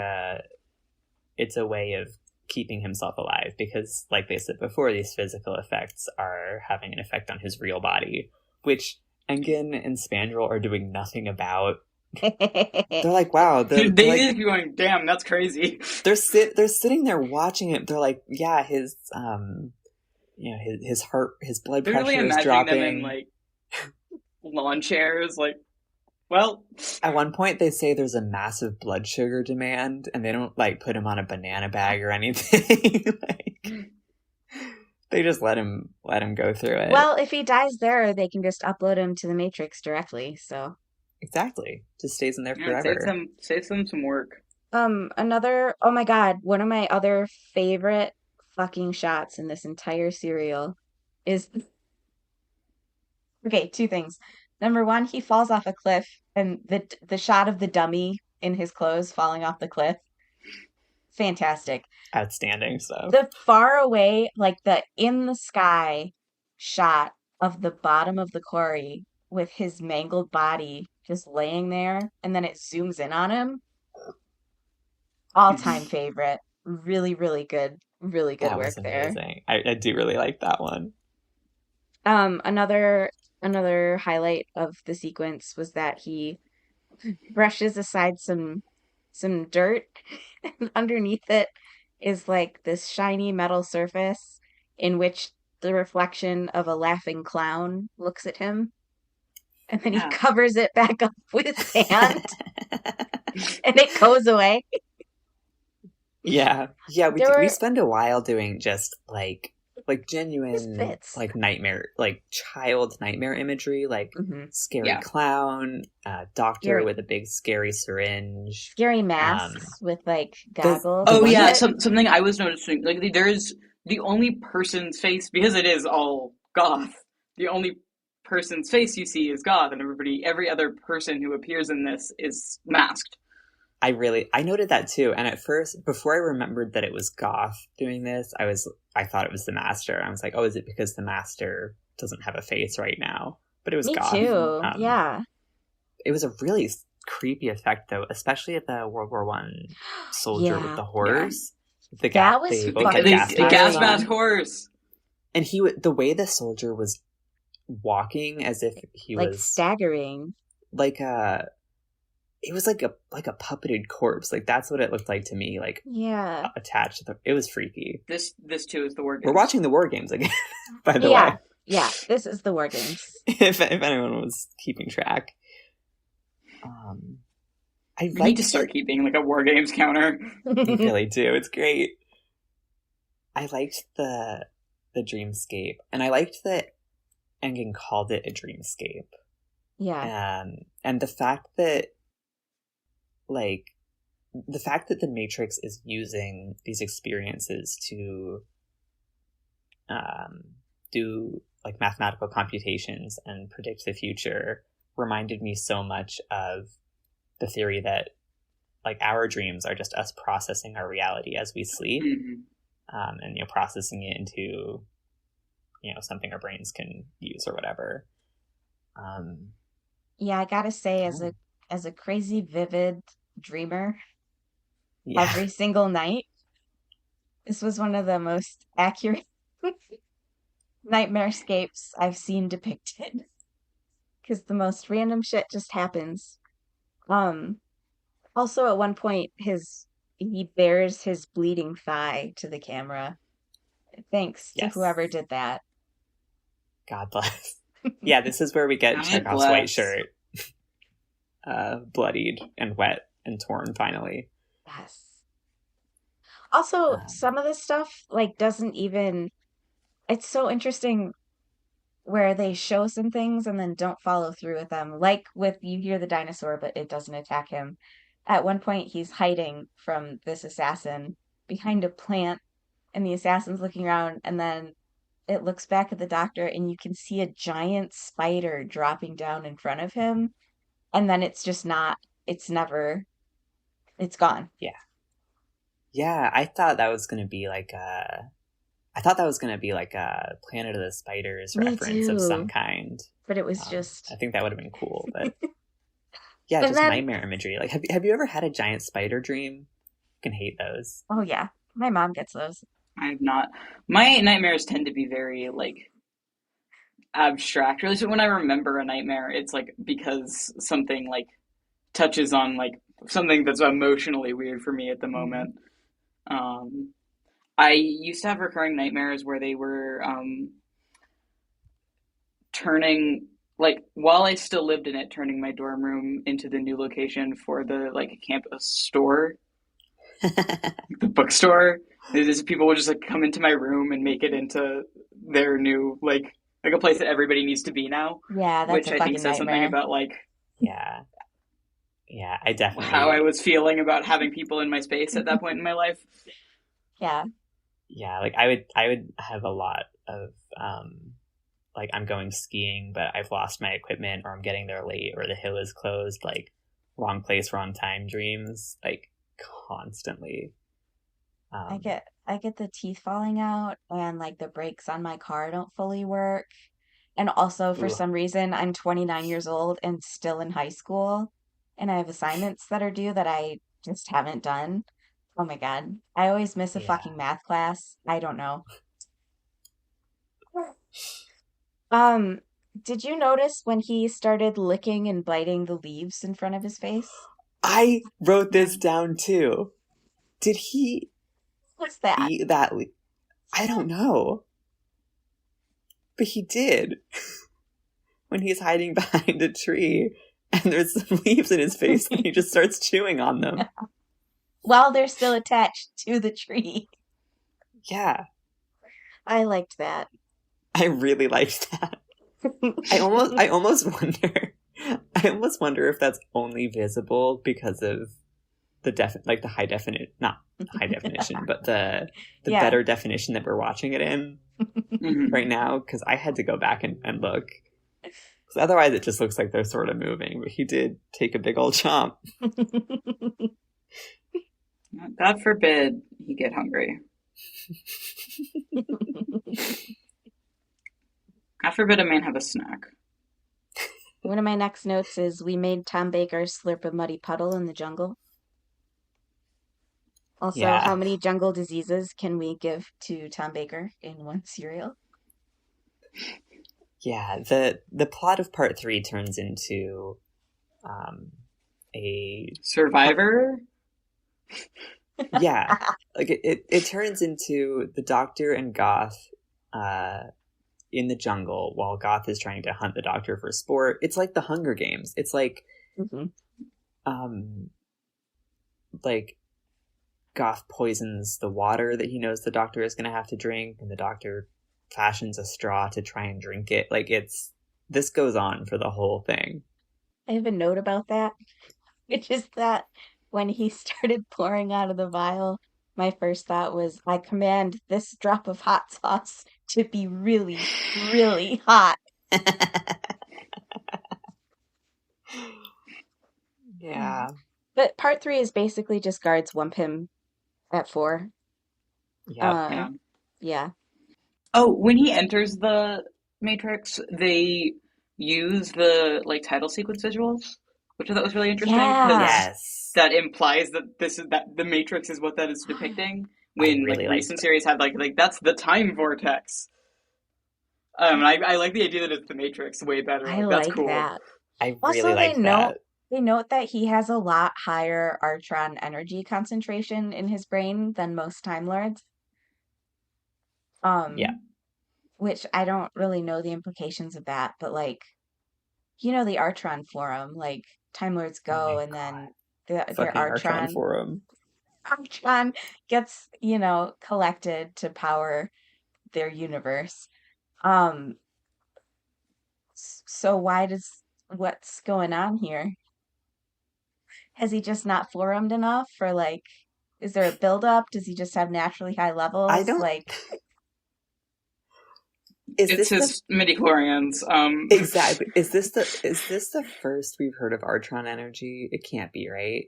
it's a way of keeping himself alive because, like they said before, these physical effects are having an effect on his real body, which Engen and Spandrel are doing nothing about. They're like, wow, Dude, they're they like just be going, damn, that's crazy. they're sitting there watching it. They're like, yeah, his his heart, his blood Literally pressure is imagining them in dropping. like lawn chairs, like, well, At one point, they say there's a massive blood sugar demand, and they don't like put him on a banana bag or anything. Like, they just let him go through it. well, if he dies there, they can just upload him to the Matrix directly. So, Exactly, just stays in there yeah, it saves forever. them some work. oh my God, one of my other favorite fucking shots in this entire serial is, okay, two things. Number one, he falls off a cliff, and the shot of the dummy in his clothes falling off the cliff, fantastic. Outstanding stuff. The far away, like the in the sky shot of the bottom of the quarry with his mangled body just laying there, and then it zooms in on him. All-time favorite. Really, really good That was work there. amazing. I do really like that one. Another highlight of the sequence was that he brushes aside some dirt, and underneath it is like this shiny metal surface in which the reflection of a laughing clown looks at him, and then he Yeah. covers it back up with sand and it goes away. Yeah. We There we were spend a while doing just like just genuine bits. like nightmare, like child nightmare imagery, like Hmm. scary Yeah. clown, doctor Scary, with a big scary syringe. scary Um, masks with like the goggles Oh and one yeah, that shit. something I was noticing. Like there's the only person's face because it is all goth. The only person's face you see is goth, and every other person who appears in this is masked. I noted that too. And at first, before I remembered that it was Goth doing this, I thought it was the Master. I was like, oh, is it because the Master doesn't have a face right now? But it was Me Goth. Mhm. too. Yeah. It was a really creepy effect though, especially at the World War I soldier with Yeah. the Yeah, horse. That was They the, both had fucking gas the masks gas scary. mask on, horse. and the way the soldier was walking, as if he Like was staggering. like a, it was like a puppeted corpse. Like that's what it looked like to me. Like Yeah. attached to the, it was freaky. This too is the War We're Games. watching the War Games again, by the Yeah. way. Yeah. This is the War Games. If anyone was keeping track, um, I We need to liked start that. keeping like a War Games counter. You really do. It's great. I liked the dreamscape, and I liked that Engen called it a dreamscape. Yeah. And the fact that like the fact that the Matrix is using these experiences to do like mathematical computations and predict the future reminded me so much of the theory that like our dreams are just us processing our reality as we sleep, Mhm. and processing it into something our brains can use or whatever. Yeah, I gotta say, Yeah. as a crazy vivid dreamer, Yeah. every single night, this was one of the most accurate nightmarescapes I've seen depicted because the most random shit just happens. Um, Also at one point he bares his bleeding thigh to the camera. Thanks to Yes. whoever did that. God bless. Yeah, this is where we get God Chekhov's white bless. shirt, bloodied and wet and torn finally. Yes. Also, Um, some of this stuff like doesn't even it's so interesting where they show some things and then don't follow through with them. Like with you hear the dinosaur, but it doesn't attack him. At one point, he's hiding from this assassin behind a plant, and the assassin's looking around, and then it looks back at the doctor, and you can see a giant spider dropping down in front of him, and then it's just not, it's never, it's gone. yeah. Yeah, I thought that was going to be like I thought that was going to be like a Planet of the Spiders Me reference of some too. kind. But it was just, I think that would have been cool, but yeah, and just then, nightmare imagery. Like, have you ever had a giant spider dream? I can hate those. oh yeah, my mom gets those. I have not. My nightmares tend to be very like abstract. Really, so when I remember a nightmare, it's like because something like touches on like something that's emotionally weird for me at the Mm. moment. I used to have recurring nightmares where they were turning like while I still lived in it, turning my dorm room into the new location for the like campus store, the bookstore. There's people would just like come into my room and make it into their new like a place that everybody needs to be now, Yeah, that's which a I think fucking says something nightmare. about like Yeah, yeah, I how I definitely, was feeling about having people in my space at that point in my life. Yeah. yeah, like I would have a lot of like I'm going skiing, but I've lost my equipment, or I'm getting there late, or the hill is closed. Like wrong place, wrong time dreams, like constantly. Um, I get the teeth falling out and like the brakes on my car don't fully work. And also for ooh, some reason I'm 29 years old and still in high school and I have assignments that are due that I just haven't done. Oh my God. I always miss a yeah. fucking math class. I don't know. Um, did you notice when he started licking and biting the leaves in front of his face? I wrote Yeah. this down too. Did he What's that? eat that? I don't know, but he did when he's hiding behind a tree and there's some leaves in his face and he just starts chewing on them. While they're still attached to the tree. Yeah, I liked that. I really liked that. I almost wonder. I almost wonder if that's only visible because of like the high definition, not high definition, but the Yeah. better definition that we're watching it in Mm-hmm. right now. Because I had to go back and look. Because otherwise, it just looks like they're sort of moving. But he did take a big old chomp. God forbid he get hungry. God forbid a man have a snack. One of my next notes is we made Tom Baker slurp a muddy puddle in the jungle. Also, how Yeah, many jungle diseases can we give to Tom Baker in one cereal? yeah. The plot of part three turns into um, a Survivor? yeah, like it turns into the Doctor and Goth uh, in the jungle while Goth is trying to hunt the Doctor for sport. It's like the Hunger Games. It's Hmm. um like Goth poisons the water that he knows the Doctor is going to have to drink, and the Doctor fashions a straw to try and drink it. Like this goes on for the whole thing. I have a note about that, which is that when he started pouring out of the vial, my first thought was, I command this drop of hot sauce to be really, really hot. Yeah, But part three is basically just guards wump him at 4. yep. Yeah. Um, yeah. Oh, when he enters the Matrix, they use the like title sequence visuals, which I thought was really interesting Yeah. because Yes, that implies that this is that the Matrix is what that is depicting. I When like really liked recent that. series had like that's the time vortex. I like the idea that it's the Matrix way better. I Like, that's like cool. that. I really Also, like that. they note that he has a lot higher Artron energy concentration in his brain than most Time Lords. Yeah. Um, which I don't really know the implications of that, but like, the Artron forum, like Time Lords Oh go my and god. then their Fucking Archon Artron Forum. Artron gets, collected to power their universe. Um, so what's going on here? Has he just not forumed enough, or like, is there a buildup? Does he just have naturally high I levels? don't. Like, Is It's this the his midi-chlorians. exactly? Is this the first we've heard of Artron energy? It can't be, right?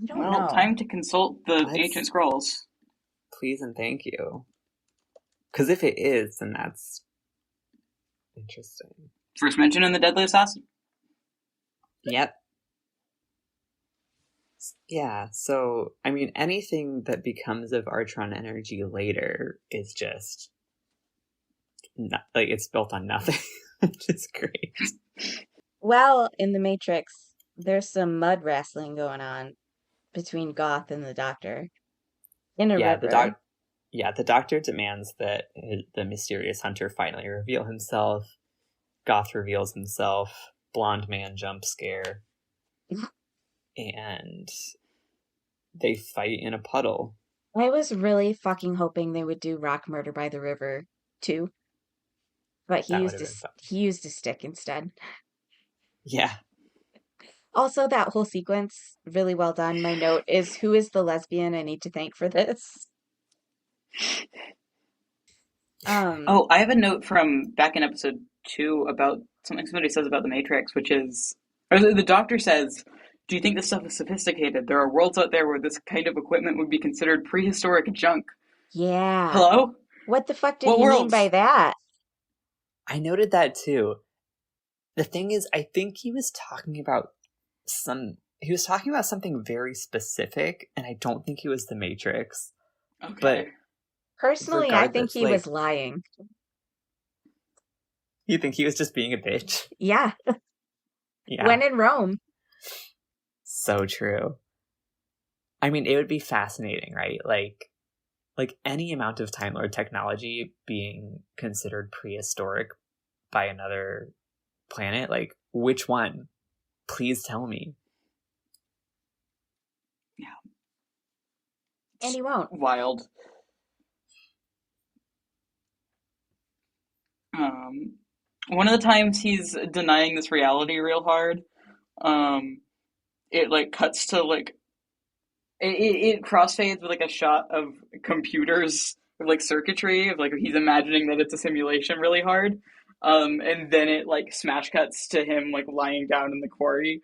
I don't Well, know. time to consult the ancient Let's scrolls. please and thank you. Because if it is, then that's interesting. First mention in the Deadly Assassin. Yep. Yeah. So I mean, anything that becomes of Artron energy later is just not, like it's built on nothing, which is great. Well, in the Matrix, there's some mud wrestling going on between Goth and the Doctor in a Yeah. river. The doctor demands that the mysterious hunter finally reveal himself. Goth reveals himself. Blonde man jump scare. And they fight in a puddle. I was really fucking hoping they would do Rock Murder by the River too, but That would have been fun. he used a stick instead. Yeah. Also, that whole sequence, really well done. My note is, who is the lesbian I need to thank for this? Oh, I have a note from back in episode 2 about something somebody says about the Matrix, which is, or the Doctor says, "Do you think this stuff is sophisticated? There are worlds out there where this kind of equipment would be considered prehistoric junk." Yeah. Hello? What the fuck did What he mean by worlds? that? I noted that too. The thing is, I think he was talking about something very specific, and I don't think he was the Matrix. Okay. But Personally, I think regardless, he was lying. you think he was just being a bitch? Yeah. Yeah. When in Rome. So true. I mean, it would be fascinating, right? Like any amount of Time Lord technology being considered prehistoric by another planet, like which one? Please tell me. Yeah. And he won't. Wild. One of the times he's denying this reality real hard, it like cuts to like it crossfades with like a shot of computers of like circuitry of like he's imagining that it's a simulation really hard. And then it like smash cuts to him like lying down in the quarry.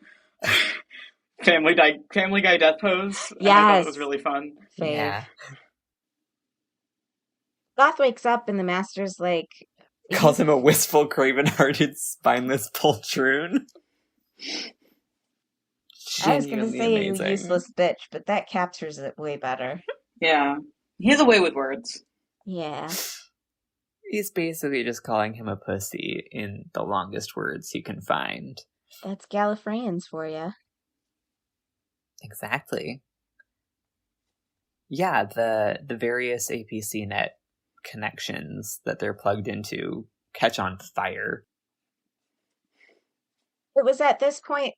Family Guy death pose. And I thought that was Yes. really fun. Fave. Yeah. Goth wakes up and the Master's like, Calls him a wistful, craven-hearted, spineless poltroon. I was gonna Genuinely say you amazing. useless bitch, but that captures it way better. Yeah. He has a way with words. Yeah. He's basically just calling him a pussy in the longest words he can find. That's Gallifreyans for you. Exactly. Yeah, the various APC net connections that they're plugged into catch on fire. It was at this point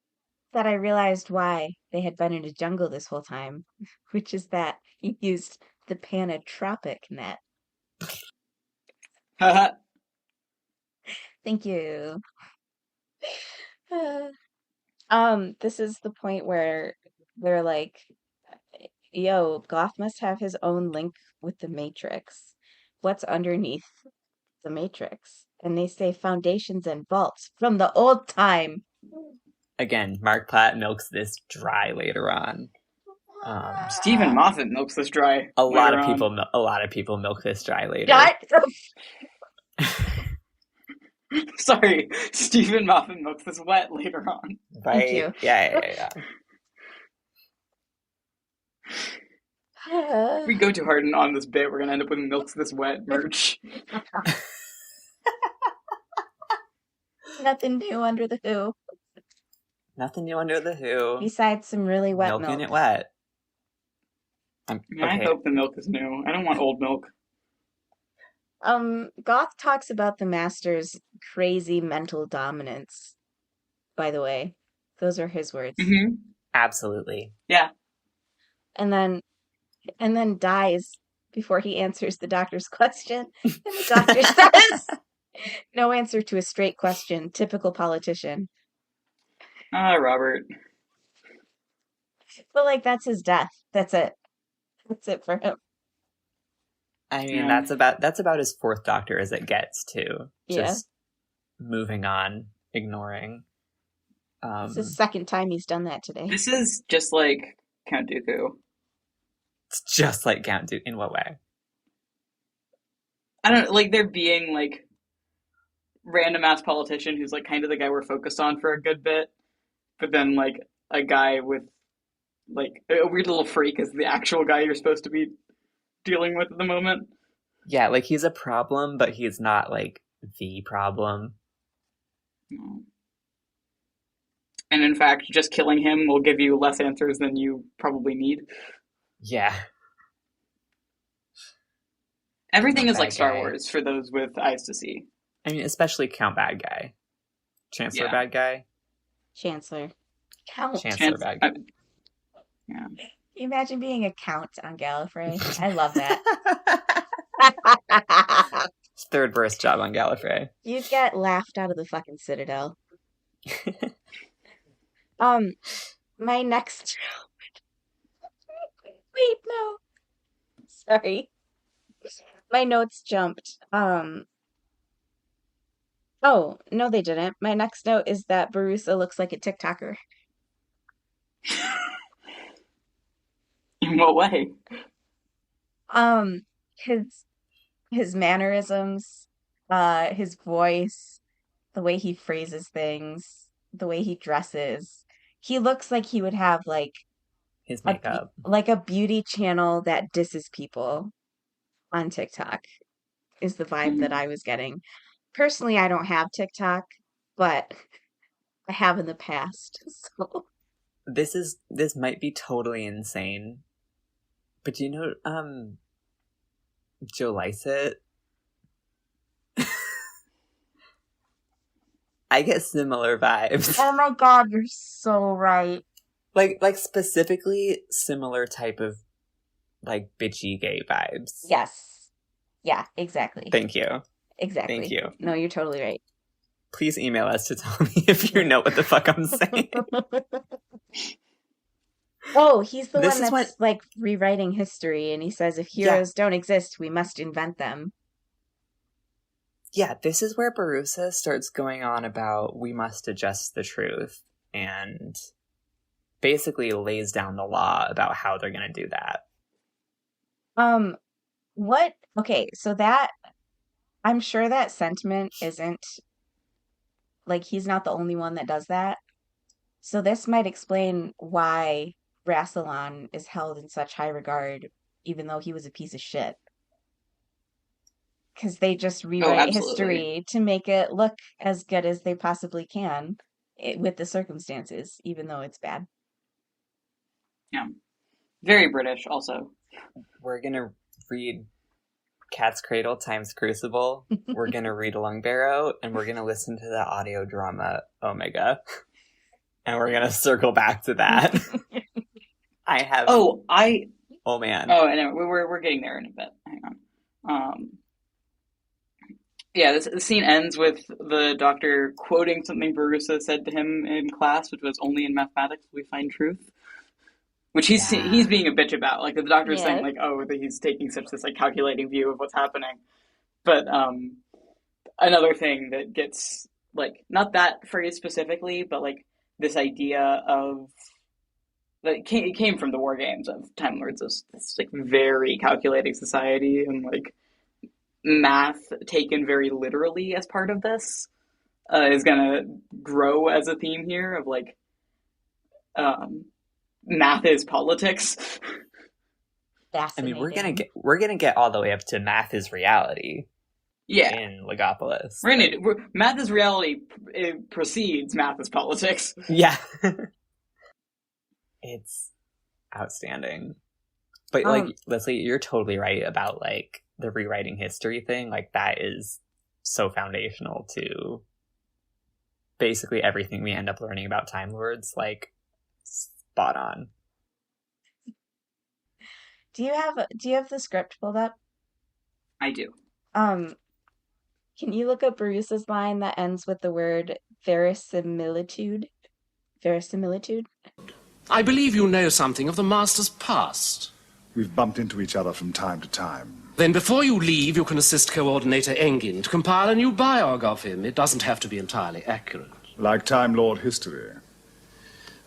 that I realized why they had been in a jungle this whole time, which is that he used the panotropic net. Thank you. This is the point where they're like, yo, Goth must have his own link with the Matrix. What's underneath the Matrix? And they say foundations and vaults from the old time. Again, Mark Platt milks this dry later on. Stephen Moffat milks this dry. A lot of people milk this dry later. Sorry, Stephen Moffat milks this wet later on. Right? Thank you. Yeah. If we go too hard on this bit, we're gonna end up with Milk's This Wet merch. Nothing new under the Who. Nothing new under the Who. Besides some really wet Milking milk. it wet. I hope the milk is new. I don't want old milk. Goth talks about the Master's crazy mental dominance, by the way. Those are his words. Mm-hmm. Absolutely. Yeah. And then dies before he answers the doctor's question. And the doctor says, no answer to a straight question. Typical politician. Ah, Robert. But, like, that's his death. That's it. That's it for him. I mean, Yeah. that's about as fourth Doctor as it gets, too. Yeah. Just moving on, ignoring. It's the second time he's done that today. This is just like Count Dooku. It's just like Count Dooku. In what way? I don't like there being like random ass politician who's like kind of the guy we're focused on for a good bit, but then like a guy with like a weird little freak is the actual guy you're supposed to be dealing with at the moment. Yeah, like he's a problem, but he's not like the problem. And in fact, just killing him will give you less answers than you probably need. Yeah. Everything is Bad like Star guy. Wars for those with eyes to see. I mean, especially Count Bad Guy. Chancellor Yeah. Bad Guy. Chancellor. Count. Chancellor Bad Guy. Yeah. Can you imagine being a count on Gallifrey? I love that. Third worst job on Gallifrey. You'd get laughed out of the fucking Citadel. My next... Wait, no. Sorry. My notes jumped. Oh, no, they didn't. My next note is that Barusa looks like a TikToker. In what way? His mannerisms, his voice, the way he phrases things, the way he dresses. He looks like he would have like His makeup. a beauty channel that disses people on TikTok is the vibe that I was getting. Personally, I don't have TikTok, but I have in the past. So This might be totally insane. But do you know Joe Lycett? I get similar vibes. oh my god, you're so right. Like specifically similar type of like bitchy gay vibes. Yes. Yeah, exactly. Thank you. Exactly. Thank you. No, you're totally right. Please email us to tell me if you know what the fuck I'm saying. Oh, he's the This one is that's like rewriting history, and he says if heroes don't exist, we must invent them. Yeah, this is where Barusa starts going on about we must adjust the truth and basically lays down the law about how they're going to do that. Okay, so that, I'm sure that sentiment isn't, like, he's not the only one that does that. So this might explain why Rassilon is held in such high regard, even though he was a piece of shit. Because they just rewrite history to make it look as good as they possibly can with the circumstances, even though it's bad. Yeah. Very British, also. We're going to read Cat's Cradle times Crucible. We're going to read Lungbarrow, and we're going to listen to the audio drama Omega. And we're going to circle back to that. Oh, man. Oh, anyway, we're getting there in a bit. Hang on. Yeah, this scene ends with the doctor quoting something Barusa said to him in class, which was, "Only in mathematics we find truth," which he's being a bitch about. Like the doctor's saying, like, oh, that he's taking such this like calculating view of what's happening. But another thing that gets like not that phrase specifically, but like this idea of that it came from the war games of Time Lords, this like very calculating society and like math taken very literally as part of this is gonna grow as a theme here of like math is politics. I mean, Fascinating. we're gonna get all the way up to math is reality Yeah. in Legopolis. Math is reality, it precedes math is politics. Yeah. It's outstanding. But like Um, Leslie, you're totally right about like the rewriting history thing. Like that is so foundational to basically everything we end up learning about Time Lords. Like spot on. do you have the script pulled up? I do. Um, can you look up Bruce's line that ends with the word verisimilitude? Verisimilitude? I believe you know something of the Master's past. We've bumped into each other from time to time. Then before you leave, you can assist Coordinator Engin to compile a new biog of him. It doesn't have to be entirely accurate. Like Time Lord history.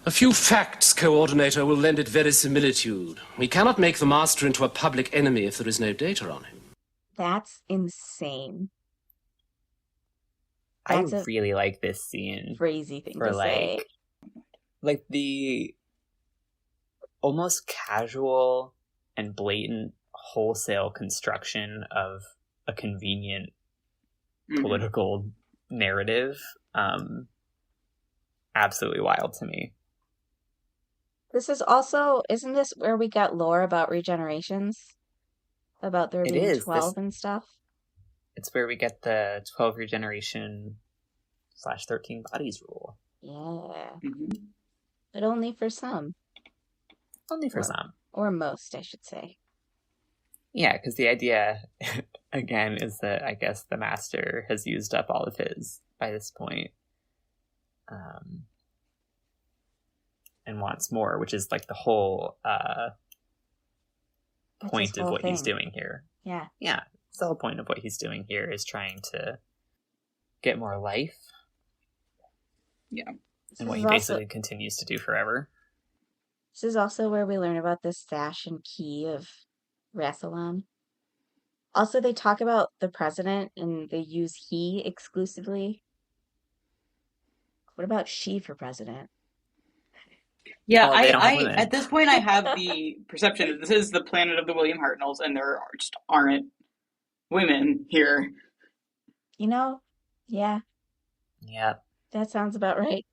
A few facts, Coordinator, will lend it verisimilitude. We cannot make the Master into a public enemy if there is no data on him. That's insane. I That's a really like this scene crazy thing for to say. like the almost casual and blatant wholesale construction of a convenient political narrative. Absolutely wild to me. This is also, isn't this where we got lore about regenerations? About there It being is. 12 and stuff? It's where we get the 12 regeneration / 13 bodies rule. Yeah. Mm-hmm. But only for some. Only for Or- some. Or most, I should say. Yeah, because the idea, again, is that I guess the Master has used up all of his by this point. And wants more, which is like the whole That's point his of whole what he's thing. doing here. Yeah. Yeah, it's the whole point of what he's doing here is trying to get more life. Yeah. And what he This is basically continues to do forever. This is also where we learn about the stash and key of Rassilon. Also, they talk about the president and they use he exclusively. What about she for president? Yeah, Oh, they don't have women. at this point I have the perception that this is the planet of the William Hartnells and there just aren't women here. You know? Yeah, Yeah. that sounds about right.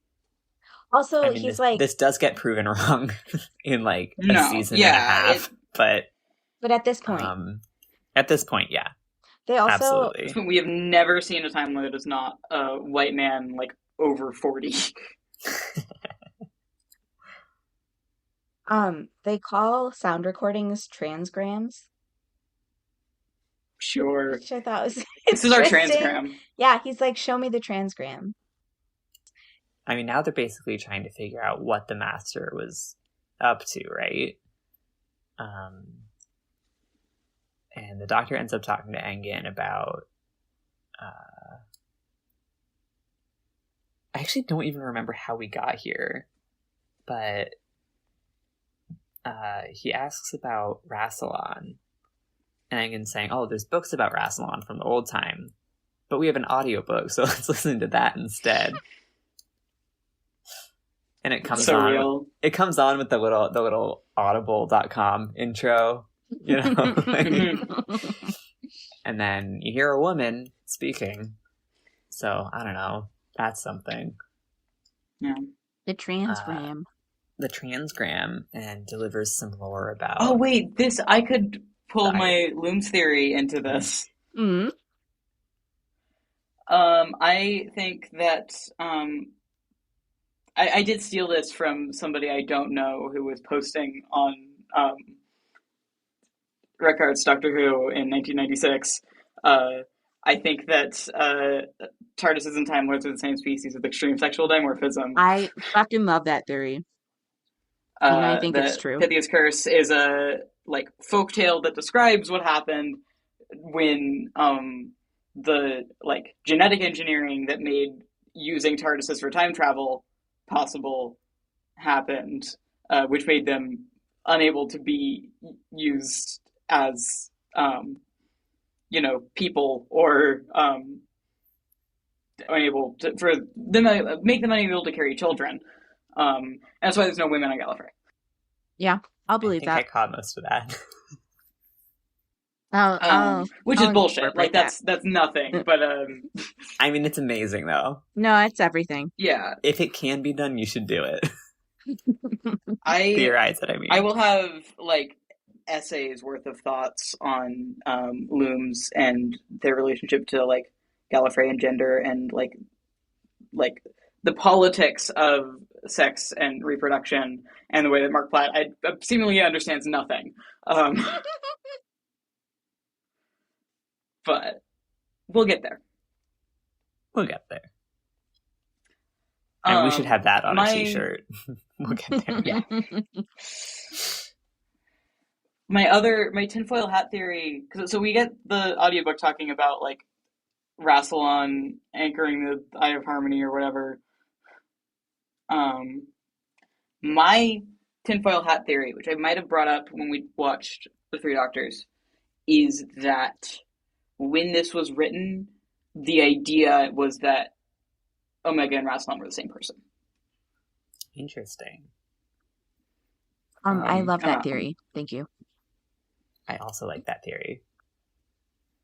Also, I mean, he's like, this does get proven wrong in like a No, season yeah, and a half, but but at this point, at this point, yeah, they also, absolutely. we have never seen a time that is not a white man like over 40. they call sound recordings transgrams, Sure. which I thought was This is our interesting. transgram. Yeah, he's like, show me the transgram. I mean, now they're basically trying to figure out what the Master was up to, right? And the Doctor ends up talking to Engin about. I actually don't even remember how we got here, but he asks about Rassilon, and Engin's saying, "Oh, there's books about Rassilon from the old time, but we have an audiobook, so let's listen to that instead." And it comes Surreal. on. It comes on with the little audible.com intro, you know. And then you hear a woman speaking. So, I don't know. That's something. Yeah. The transgram. The transgram, and delivers some lore about. Oh wait, I could pull Diet. my Looms theory into this. Mm-hmm. I think that I did steal this from somebody I don't know who was posting on Records Doctor Who in 1996. I think that TARDISes and Time Lords are the same species with extreme sexual dimorphism. I fucking love that theory. And I think it's true. Pythia's Curse is a like folktale that describes what happened when the like genetic engineering that made using TARDISes for time travel possible happened, which made them unable to be used as people or unable to make them unable to carry children. And that's why there's no women on Gallifrey. Yeah, I'll I believe think I that. caught most of that. Which I'll is bullshit. Like incorporate that. that's nothing. But I mean, it's amazing, though. No, it's everything. yeah, If it can be done, you should do it. I Theorize it, I mean. I will have like essays worth of thoughts on looms and their relationship to like Gallifreyan gender and like the politics of sex and reproduction and the way that Mark Platt seemingly understands nothing. Um, but we'll get there. We'll get there. And we should have that on a t-shirt. We'll get there. Yeah. My tinfoil hat theory, so we get the audiobook talking about like Rassilon anchoring the Eye of Harmony or whatever. My tinfoil hat theory, which I might have brought up when we watched The Three Doctors, is that when this was written, the idea was that Omega and Rassilon were the same person. Interesting. I love that theory. Thank you. I also like that theory.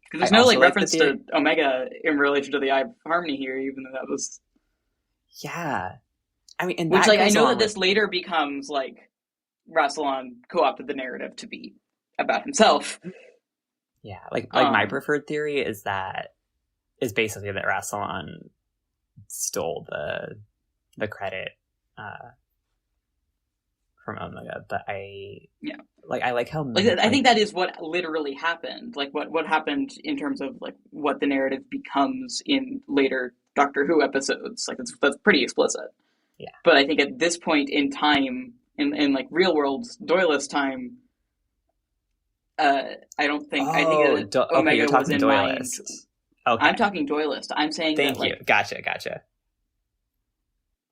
Because there's no like reference to Omega in relation to the Eye of Harmony here, even though that was. Yeah, I mean, and which like I know that this later becomes like Rassilon co-opted the narrative to be about himself. Yeah, like my preferred theory is basically that Rassilon stole the credit from Omega, but I like how I think that is what literally happened. Like what happened in terms of like what the narrative becomes in later Doctor Who episodes. Like that's pretty explicit. Yeah. But I think at this point in time, in like real world Doylist time, I don't think I think that Omega was in mind. Okay. I'm talking Doylist. I'm saying Thank you. Gotcha.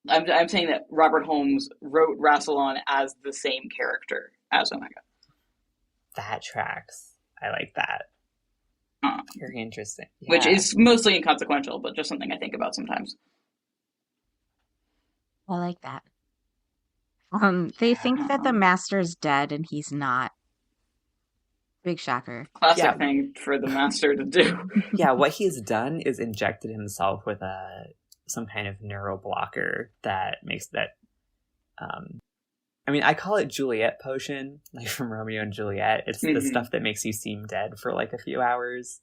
I'm saying that Robert Holmes wrote Rassilon as the same character as Omega. That tracks. I like that. Very interesting. Yeah. Which is mostly inconsequential, but just something I think about sometimes. I like that. They think that the Master's dead and he's not. Big shocker. Classic thing for the Master to do. Yeah, what he's done is injected himself with some kind of neural blocker that makes that. I mean, I call it Juliet potion, like from Romeo and Juliet. It's the stuff that makes you seem dead for like a few hours,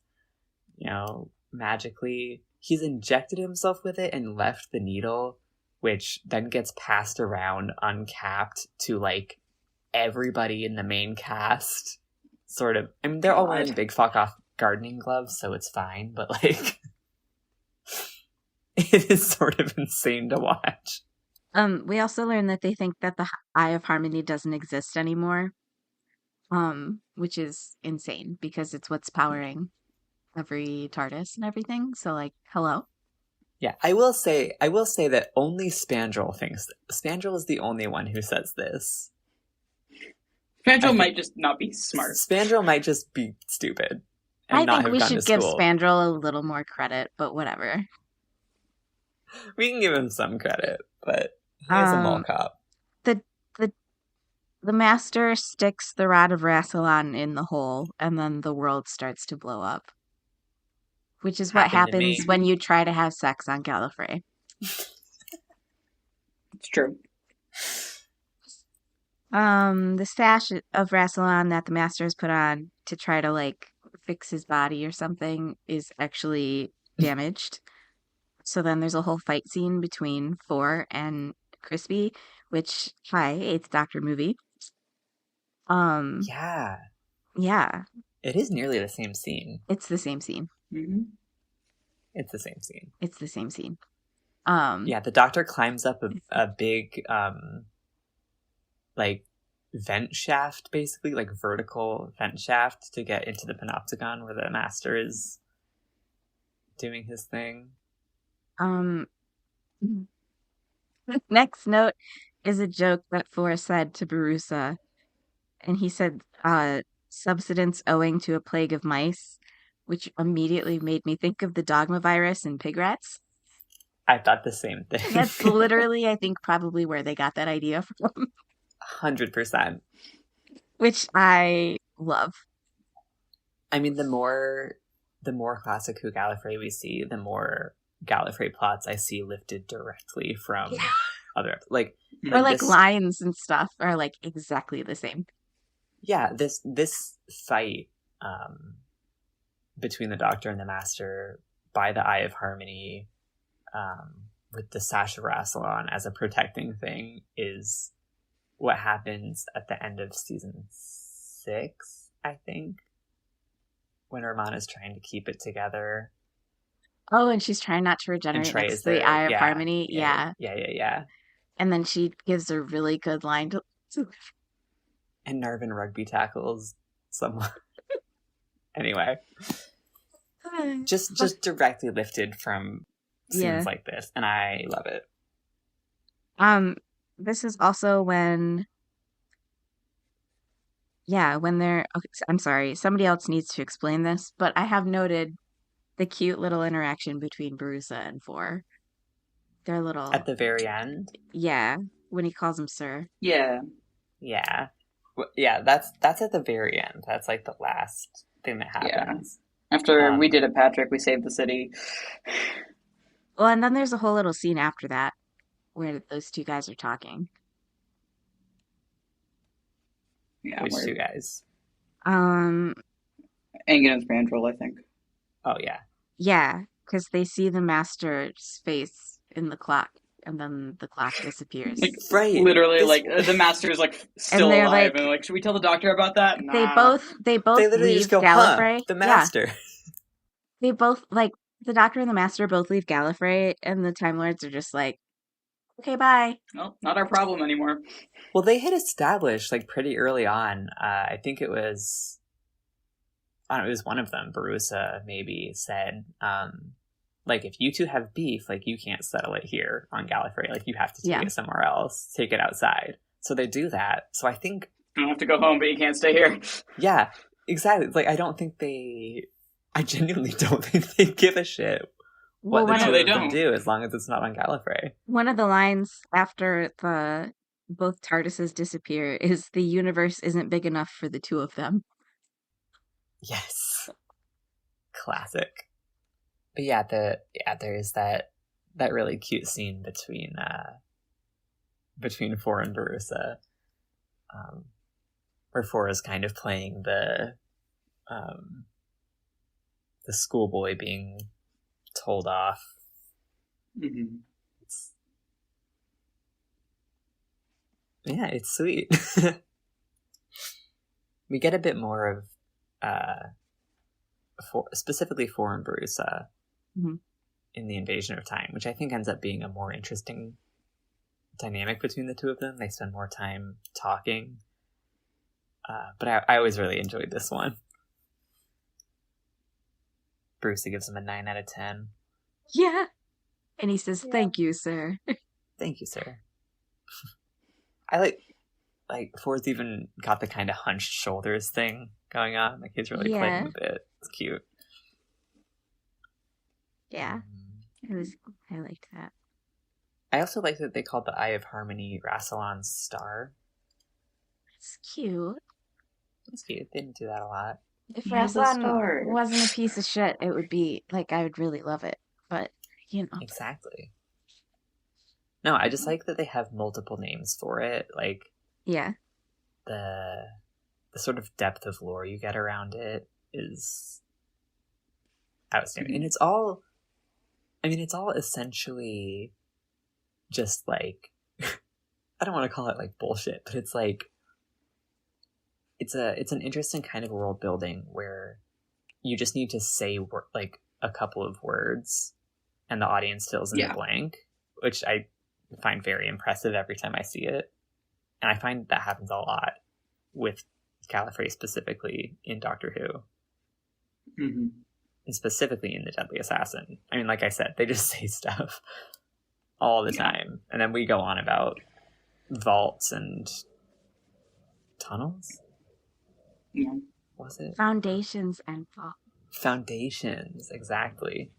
magically. He's injected himself with it and left the needle, which then gets passed around uncapped to like everybody in the main cast. Sort of. I mean, they're all wearing big fuck off gardening gloves, so it's fine, but like it is sort of insane to watch. We also learned that they think that the Eye of Harmony doesn't exist anymore, which is insane because it's what's powering every TARDIS and everything. So, like, hello. Yeah, I will say that only Spandrel thinks. Spandrel is the only one who says this. Spandrel might just not be smart. Spandrel might just be stupid. And I not think have we gone should to give school. Spandrel a little more credit, but whatever. We can give him some credit, but he's a mall cop. The Master sticks the Rod of Rassilon in the hole, and then the world starts to blow up. Which is what happens when you try to have sex on Gallifrey. It's true. The sash of Rassilon that the Master has put on to try to, like, fix his body or something is actually damaged. So then there's a whole fight scene between Four and Crispy, which, hi, it's Doctor movie. Yeah. Yeah. It is nearly the same scene. It's the same scene. Mm-hmm. It's the same scene. It's the same scene. Yeah, the Doctor climbs up a big, like, vent shaft, basically, like vertical vent shaft to get into the Panopticon where the Master is doing his thing. Next note is a joke that Four said to Barusa. And he said, subsidence owing to a plague of mice, which immediately made me think of the dogma virus and pig rats. I thought the same thing. That's literally, I think, probably where they got that idea from. 100%. Which I love. I mean, the more classic Who Gallifrey we see, the more Gallifrey plots I see lifted directly from Yeah. other like Or like like this. lines and stuff are like exactly the same. Yeah, this fight um, between the Doctor and the Master by the Eye of Harmony, with the Sash of Rassilon as a protecting thing, is what happens at the end of season 6, I think, when Romana's trying to keep it together. Oh, and she's trying not to And regenerate Trey next is to the there. Eye of Yeah, Harmony. yeah, Yeah. yeah, yeah, yeah. And then she gives a really good line to And Narvin rugby tackles someone. Anyway, just directly lifted from yeah. scenes like this, and I love it. This is also when when they're okay, I'm sorry, somebody else needs to explain this, but I have noted the cute little interaction between Barusa and Four. Their At little the very end, when he calls him sir. Yeah. yeah, yeah, that's at the very end. That's like the last thing that Yeah. happens. After we did it, Patrick, we saved the city. Well, and then there's a whole little scene after that where those two guys are talking. Yeah, Which two guys? Um, Angan and Spandrel, I think. Oh yeah. Yeah, because they see the master's face in the clock, and then the clock disappears. Like, Right. literally, like the master's like still they're alive, like- and like, should we tell the Doctor about that? They Nah. both They literally leave just go, Gallifrey. the master. Yeah, they both like the Doctor and the Master both leave Gallifrey, and the Time Lords are just like, okay, bye. Well, not our problem anymore. Well, they had established like pretty early on. I think it was, I don't know, it was one of them. Barusa maybe said, like, if you two have beef, like, you can't settle it here on Gallifrey. Like, you have to take it somewhere else. Take it outside. So they do that. So I think You don't have to go home, but you can't stay here. yeah, exactly. Like, I genuinely don't think they give a shit what the two of them do, as long as it's not on Gallifrey. One of the lines after both TARDISes disappear is the universe isn't big enough for the two of them. Yes. Classic. But yeah, there is that really cute scene between Four and Barusa, where Four is kind of playing the schoolboy being told off. Mm-hmm. It's sweet. We get a bit more of specifically Four and Barusa in the Invasion of Time, which I think ends up being a more interesting dynamic between the two of them. They spend more time talking. But I always really enjoyed this one. Barusa gives him a 9 out of 10. Yeah. And he says, thank you, sir. Thank you, sir. I like Four's even got the kind of hunched shoulders thing going on. Like, he's really playing with it. It's cute. Yeah. I liked that. I also like that they called the Eye of Harmony Rassilon's star. It's cute. It's cute. They didn't do that a lot. If Rassilon wasn't a piece of shit, it would be, like, I would really love it. But, you know. Exactly. No, I just like that they have multiple names for it. Like, yeah. The sort of depth of lore you get around it is outstanding. And it's all essentially just like, I don't want to call it like bullshit, but it's like, it's an interesting kind of world building where you just need to say like a couple of words and the audience fills in the blank, which I find very impressive every time I see it. And I find that happens a lot with Gallifrey, specifically in Doctor Who. Mm-hmm. And specifically in The Deadly Assassin. I mean, like I said, they just say stuff all the time. And then we go on about vaults and tunnels? Yeah. Was it? Foundations and vaults. Foundations, exactly.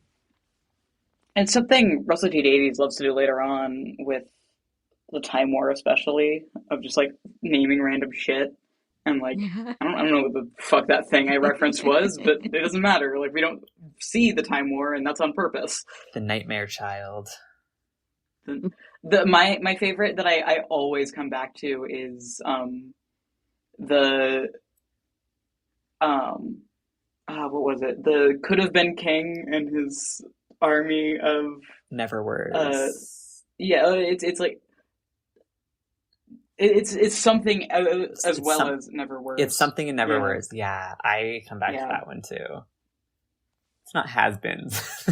And something Russell T Davies loves to do later on with the Time War, especially, of just like naming random shit. And like, Yeah. I don't know what the fuck that thing I referenced was, but it doesn't matter. Like, we don't see the Time War, and that's on purpose. The Nightmare Child. My favorite that I always come back to is the what was it? The could have been king and his army of Never uh words. yeah, it's like it's something as It's well some. as never It's words. something in Never Yeah, Words. Yeah, I come back to yeah, that one too. It's not has-beens.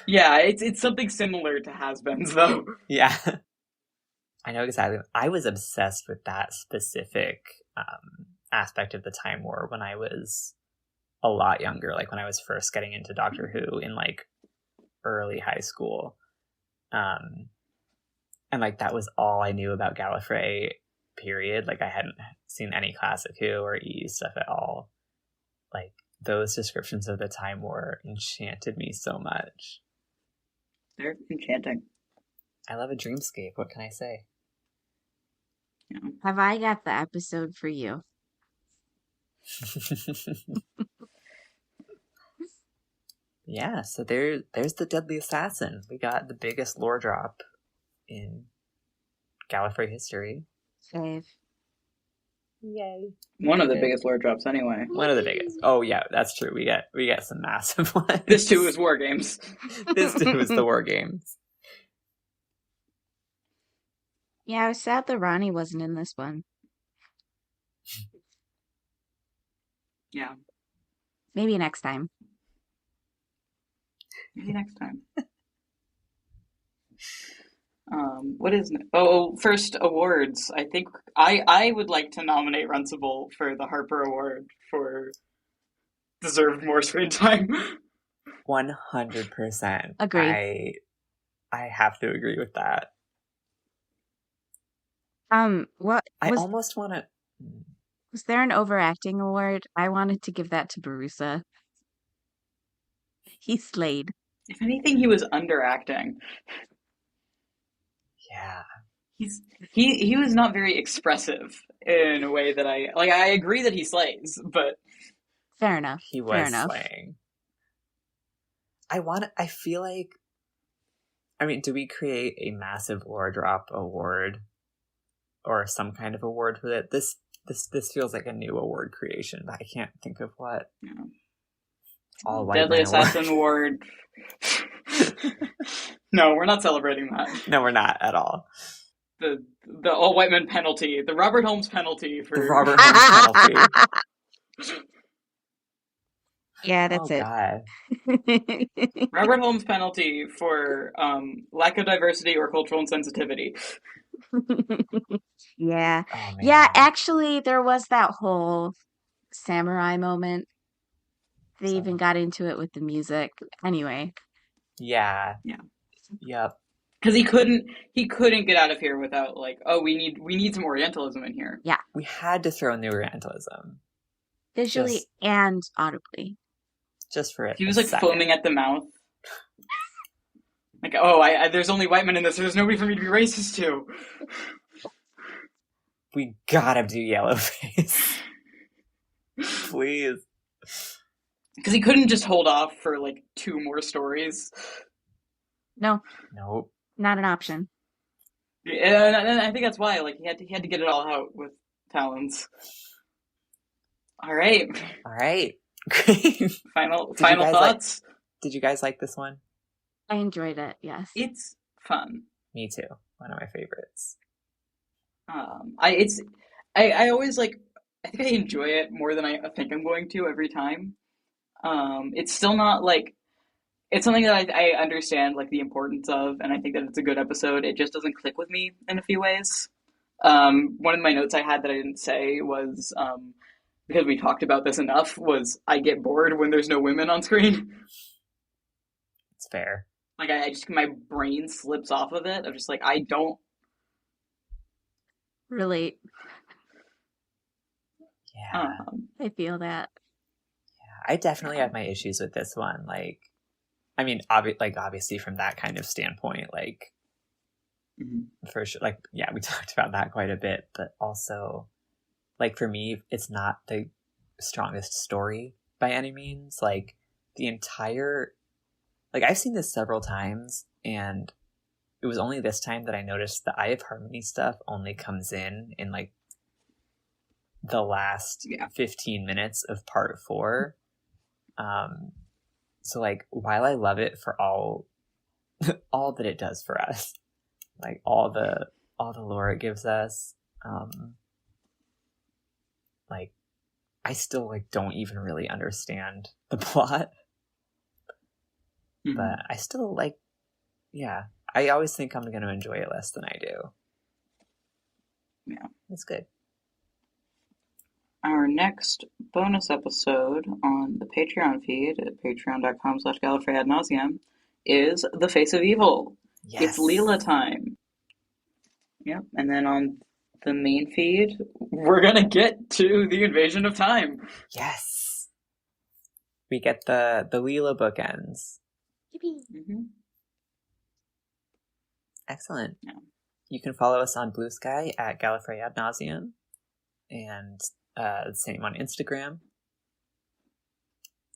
yeah. It's something similar to has-beens though. Yeah. I know exactly. I was obsessed with that specific aspect of the Time War when I was a lot younger, like when I was first getting into Doctor Who in like early high school. And like that was all I knew about Gallifrey, period. Like I hadn't seen any Classic Who or E stuff at all. Like those descriptions of the Time War enchanted me so much. They're enchanting. I love a dreamscape. What can I say? Yeah. Have I got the episode for you? Yeah, so there's the Deadly Assassin. We got the biggest lore drop in Gallifrey history. Save. Yay. One of the biggest lore drops anyway. One of the biggest. Oh yeah, that's true. We get some massive ones. This too is War Games. This too is the War Games. Yeah, I was sad that Ronnie wasn't in this one. Yeah, Maybe next time. maybe next time. What is first awards? I think I would like to nominate Runcible for the Harper Award for deserved more screen time. 100%. Agreed. I have to agree with that. What I was almost want to. was there an overacting award? I wanted to give that to Barusa. He slayed. If anything, he was underacting. Yeah. He was not very expressive in a way that I like. I agree that he slays, but Fair enough. He Fair was enough. slaying. I feel like. I mean, do we create a massive lore drop award? Or some kind of award for that? This feels like a new award creation, but I can't think of what. you All white Deadly men Assassin Award. No, we're not celebrating that. No, we're not at all. The all white men penalty, the Robert Holmes penalty for The Robert Holmes penalty. Yeah, that's Oh it. God. Robert Holmes penalty for lack of diversity or cultural insensitivity. Yeah. Oh man. Yeah, actually, there was that whole samurai moment. They So- even got into it with the music. Anyway, Yeah. Yeah. Yep. Because he couldn't get out of here without like, oh, we need some Orientalism in here. We had to throw in the Orientalism visually Just- and audibly. just for it. He was like foaming at the mouth. Like, oh, there's only white men in this. There's nobody for me to be racist to. We gotta do Yellowface. Please. Because he couldn't just hold off for like 2 more stories. No, Nope. not an option. Yeah, and I think that's why like he had to get it all out with Talons. All right, All right. Great. final Did you guys thoughts. Did you guys like this one? I enjoyed it, yes. It's fun. Me too. One of my favorites. I always like. I think I enjoy it more than I think I'm going to every time. It's still not like it's something that I understand like the importance of, and I think that it's a good episode. It just doesn't click with me in a few ways. One of my notes I had that I didn't say was because we talked about this enough was I get bored when there's no women on screen. It's fair. Like I just my brain slips off of it. I'm just like I don't. Relate. Yeah. I feel that. I definitely have my issues with this one. Like, I mean, obviously from that kind of standpoint, like, for sure, like, yeah, we talked about that quite a bit, but also, like for me, it's not the strongest story by any means. Like the entire, like I've seen this several times, and it was only this time that I noticed the Eye of Harmony stuff only comes in like the last 15 minutes of part 4. So like while I love it for all that it does for us, like all the lore it gives us, like I still like don't even really understand the plot. Mm-hmm. But I still like, I always think I'm going to enjoy it less than I do. Yeah. It's good. Our next bonus episode on the Patreon feed at patreon.com/Gallifrey ad nauseam is The Face of Evil. Yes. It's Leela time. Yep. And then on the main feed, we're going to get to the Invasion of Time. Yes. We get the Leela bookends. Mm-hmm. Excellent. Yeah. You can follow us on Blue Sky at Gallifrey ad nauseam, and the same on Instagram.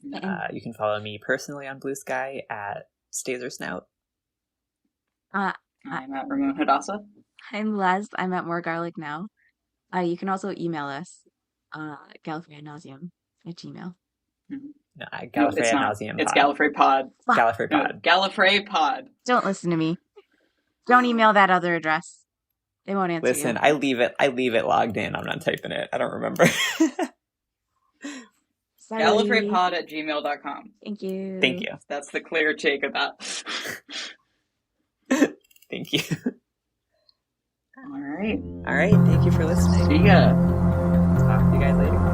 You can follow me personally on Blue Sky at Stazer Snout. I'm at Ramon Hadassah. I'm Les. I'm at More Garlic Now. You can also email us, gallifreyanauseum@gmail. Mm-hmm. No, No, it's not. It's Gallifrey Pod. Gallifrey Pod. No, Gallifrey Pod. Don't listen to me. Don't email that other address. They won't answer Listen, you. I leave it logged in. I'm not typing it. I don't remember. Sorry. Gallifreypod@gmail.com. Thank you. Thank you. That's the clear take of that. Thank you. All right. All right. Thank you for listening. See ya. Talk to you guys later.